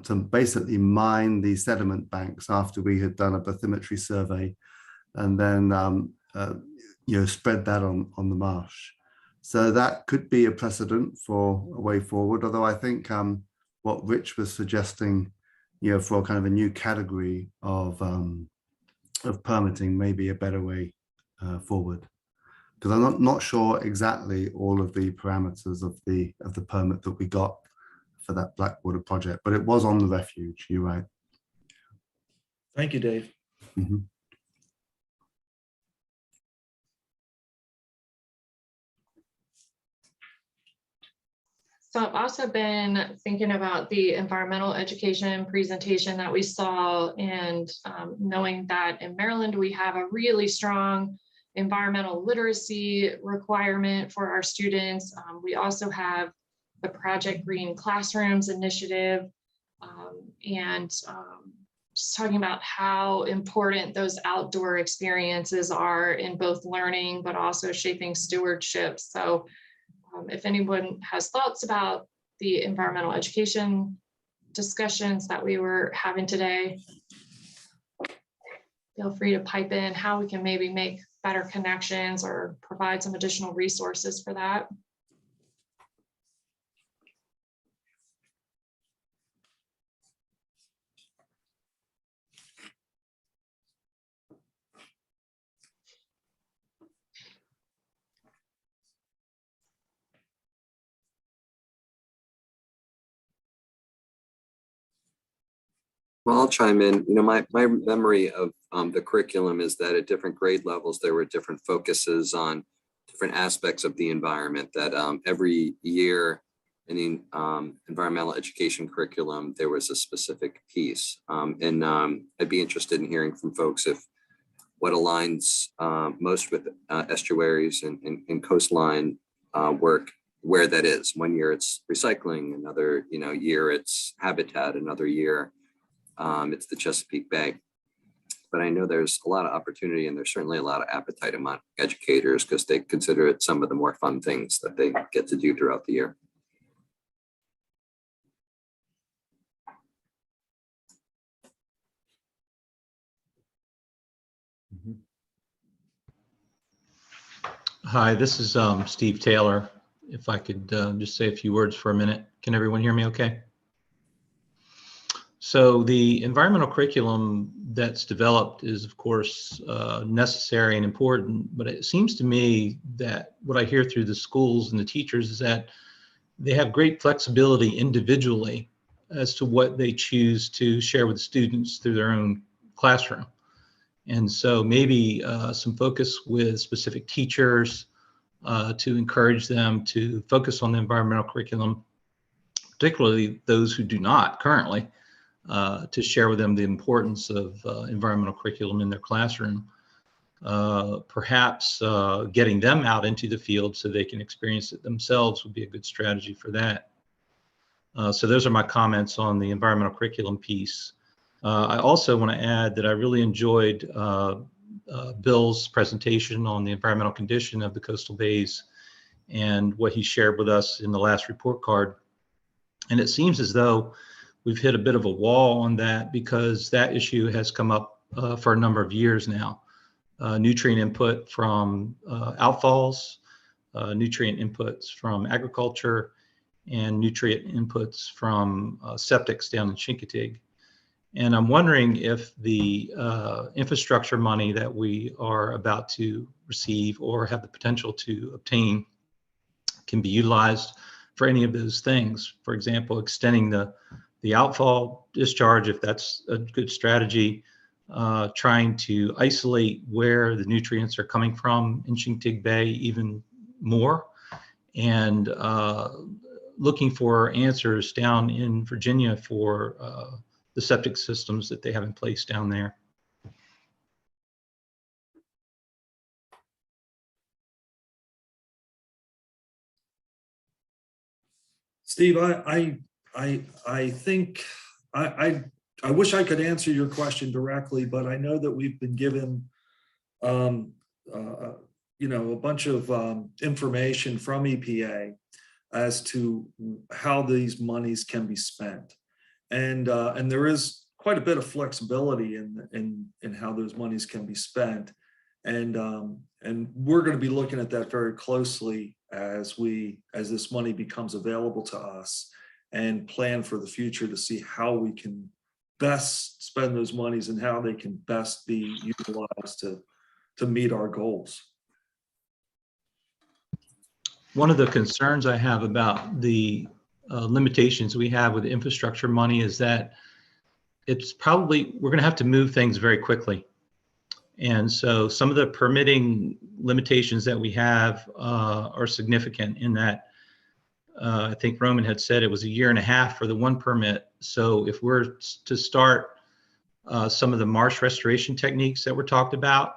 to basically mine the sediment banks after we had done a bathymetry survey, and then spread that on the marsh. So that could be a precedent for a way forward. Although I think what Rich was suggesting, for kind of a new category of permitting, may be a better way forward. Because I'm not sure exactly all of the parameters of the permit that we got for that Blackwater project, but it was on the refuge. You're right. Thank you, Dave. Mm-hmm. So I've also been thinking about the environmental education presentation that we saw, and knowing that in Maryland, we have a really strong environmental literacy requirement for our students. We also have the Project Green Classrooms initiative, and just talking about how important those outdoor experiences are in both learning, but also shaping stewardship. So if anyone has thoughts about the environmental education discussions that we were having today, feel free to pipe in how we can maybe make better connections or provide some additional resources for that. Well, I'll chime in. My memory of the curriculum is that at different grade levels, there were different focuses on different aspects of the environment, that every year in the environmental education curriculum, there was a specific piece. And I'd be interested in hearing from folks if what aligns most with estuaries and coastline work, where that is. One year it's recycling, another year it's habitat, another year it's the Chesapeake Bay. But I know there's a lot of opportunity, and there's certainly a lot of appetite among educators because they consider it some of the more fun things that they get to do throughout the year. Hi, this is Steve Taylor. If I could just say a few words for a minute. Can everyone hear me okay? So the environmental curriculum that's developed is, of course, necessary and important, but it seems to me that what I hear through the schools and the teachers is that they have great flexibility individually as to what they choose to share with students through their own classroom. And so maybe some focus with specific teachers to encourage them to focus on the environmental curriculum, particularly those who do not currently, to share with them the importance of environmental curriculum in their classroom. Perhaps getting them out into the field so they can experience it themselves would be a good strategy for that. So those are my comments on the environmental curriculum piece. I also want to add that I really enjoyed Bill's presentation on the environmental condition of the coastal bays and what he shared with us in the last report card. And it seems as though we've hit a bit of a wall on that because that issue has come up for a number of years now. Nutrient input from outfalls, nutrient inputs from agriculture, and nutrient inputs from septics down in Chincoteague. And I'm wondering if the infrastructure money that we are about to receive or have the potential to obtain can be utilized for any of those things. For example, extending the outfall discharge, if that's a good strategy, trying to isolate where the nutrients are coming from in Chincoteague Bay even more, and looking for answers down in Virginia for the septic systems that they have in place down there. Steve, I think I wish I could answer your question directly, but I know that we've been given you know, a bunch of information from EPA as to how these monies can be spent. And there is quite a bit of flexibility in how those monies can be spent. And we're going to be looking at that very closely as this money becomes available to us, and plan for the future to see how we can best spend those monies and how they can best be utilized to meet our goals. One of the concerns I have about the limitations we have with infrastructure money is that it's probably, we're going to have to move things very quickly. And so some of the permitting limitations that we have are significant in that I think Roman had said it was 1.5 years for the one permit. So if we're to start some of the marsh restoration techniques that were talked about,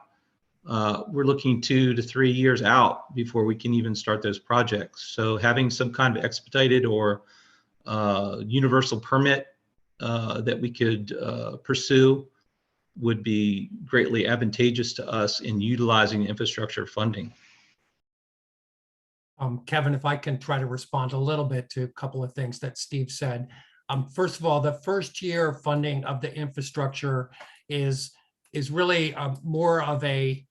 we're looking 2 to 3 years out before we can even start those projects. So having some kind of expedited or universal permit that we could pursue would be greatly advantageous to us in utilizing infrastructure funding. Kevin, if I can try to respond a little bit to a couple of things that Steve said. First of all, the first year funding of the infrastructure is really more of a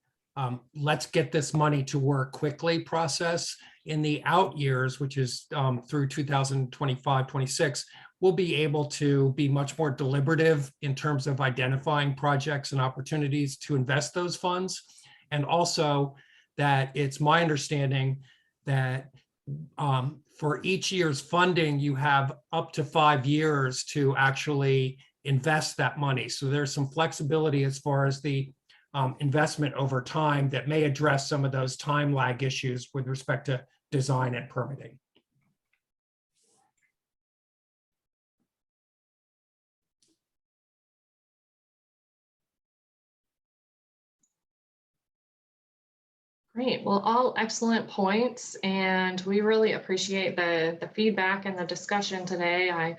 let's get this money to work quickly process. In the out years, which is through 2025, 26, we'll be able to be much more deliberative in terms of identifying projects and opportunities to invest those funds. And also that it's my understanding that for each year's funding, you have up to 5 years to actually invest that money. So there's some flexibility as far as the investment over time that may address some of those time lag issues with respect to design and permitting. Great. Well, all excellent points, and we really appreciate the feedback and the discussion today. I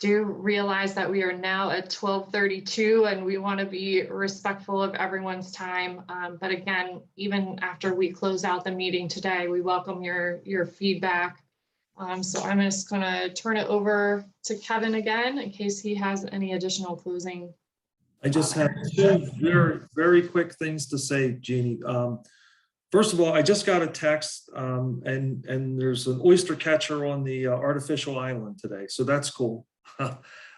do realize that we are now at 12:32 and we want to be respectful of everyone's time. But again, even after we close out the meeting today, we welcome your feedback. So I'm just going to turn it over to Kevin again in case he has any additional closing. I just have two very, very quick things to say, Jeannie. First of all, I just got a text and there's an oyster catcher on the artificial island today. So that's cool.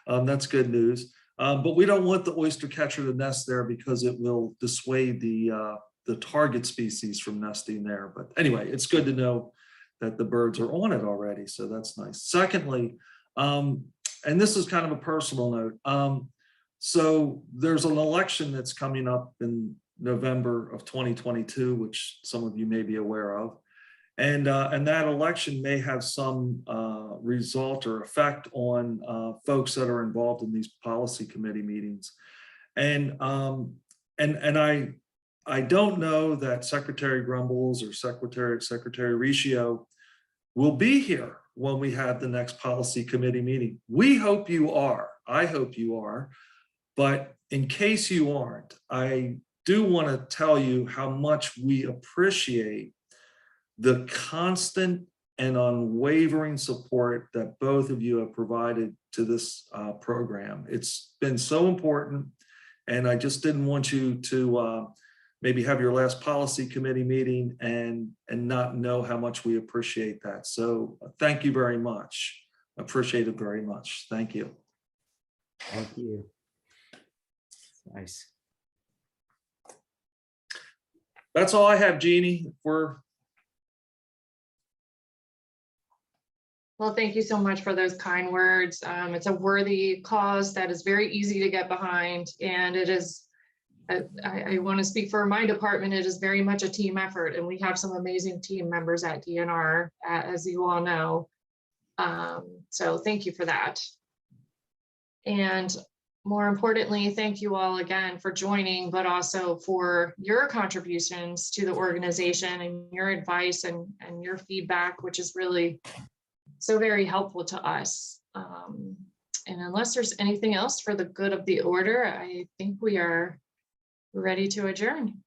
That's good news. But we don't want the oyster catcher to nest there because it will dissuade the target species from nesting there. But anyway, it's good to know that the birds are on it already. So that's nice. Secondly, and this is kind of a personal note. So there's an election that's coming up in November of 2022, which some of you may be aware of. And that election may have some result or effect on folks that are involved in these policy committee meetings. And I don't know that Secretary Grumbles or Secretary Riccio will be here when we have the next policy committee meeting. We hope you are. I hope you are. But in case you aren't, I do want to tell you how much we appreciate the constant and unwavering support that both of you have provided to this program. It's been so important, and I just didn't want you to maybe have your last policy committee meeting and not know how much we appreciate that. So thank you very much. Appreciate it very much. Thank you. Thank you. Nice. That's all I have, Jeannie. Well, thank you so much for those kind words. It's a worthy cause that is very easy to get behind, and it is, I want to speak for my department, it is very much a team effort, and we have some amazing team members at DNR, as you all know. So thank you for that. And more importantly, thank you all again for joining, but also for your contributions to the organization and your advice and your feedback, which is really so very helpful to us. And unless there's anything else for the good of the order, I think we are ready to adjourn.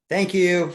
Thank you.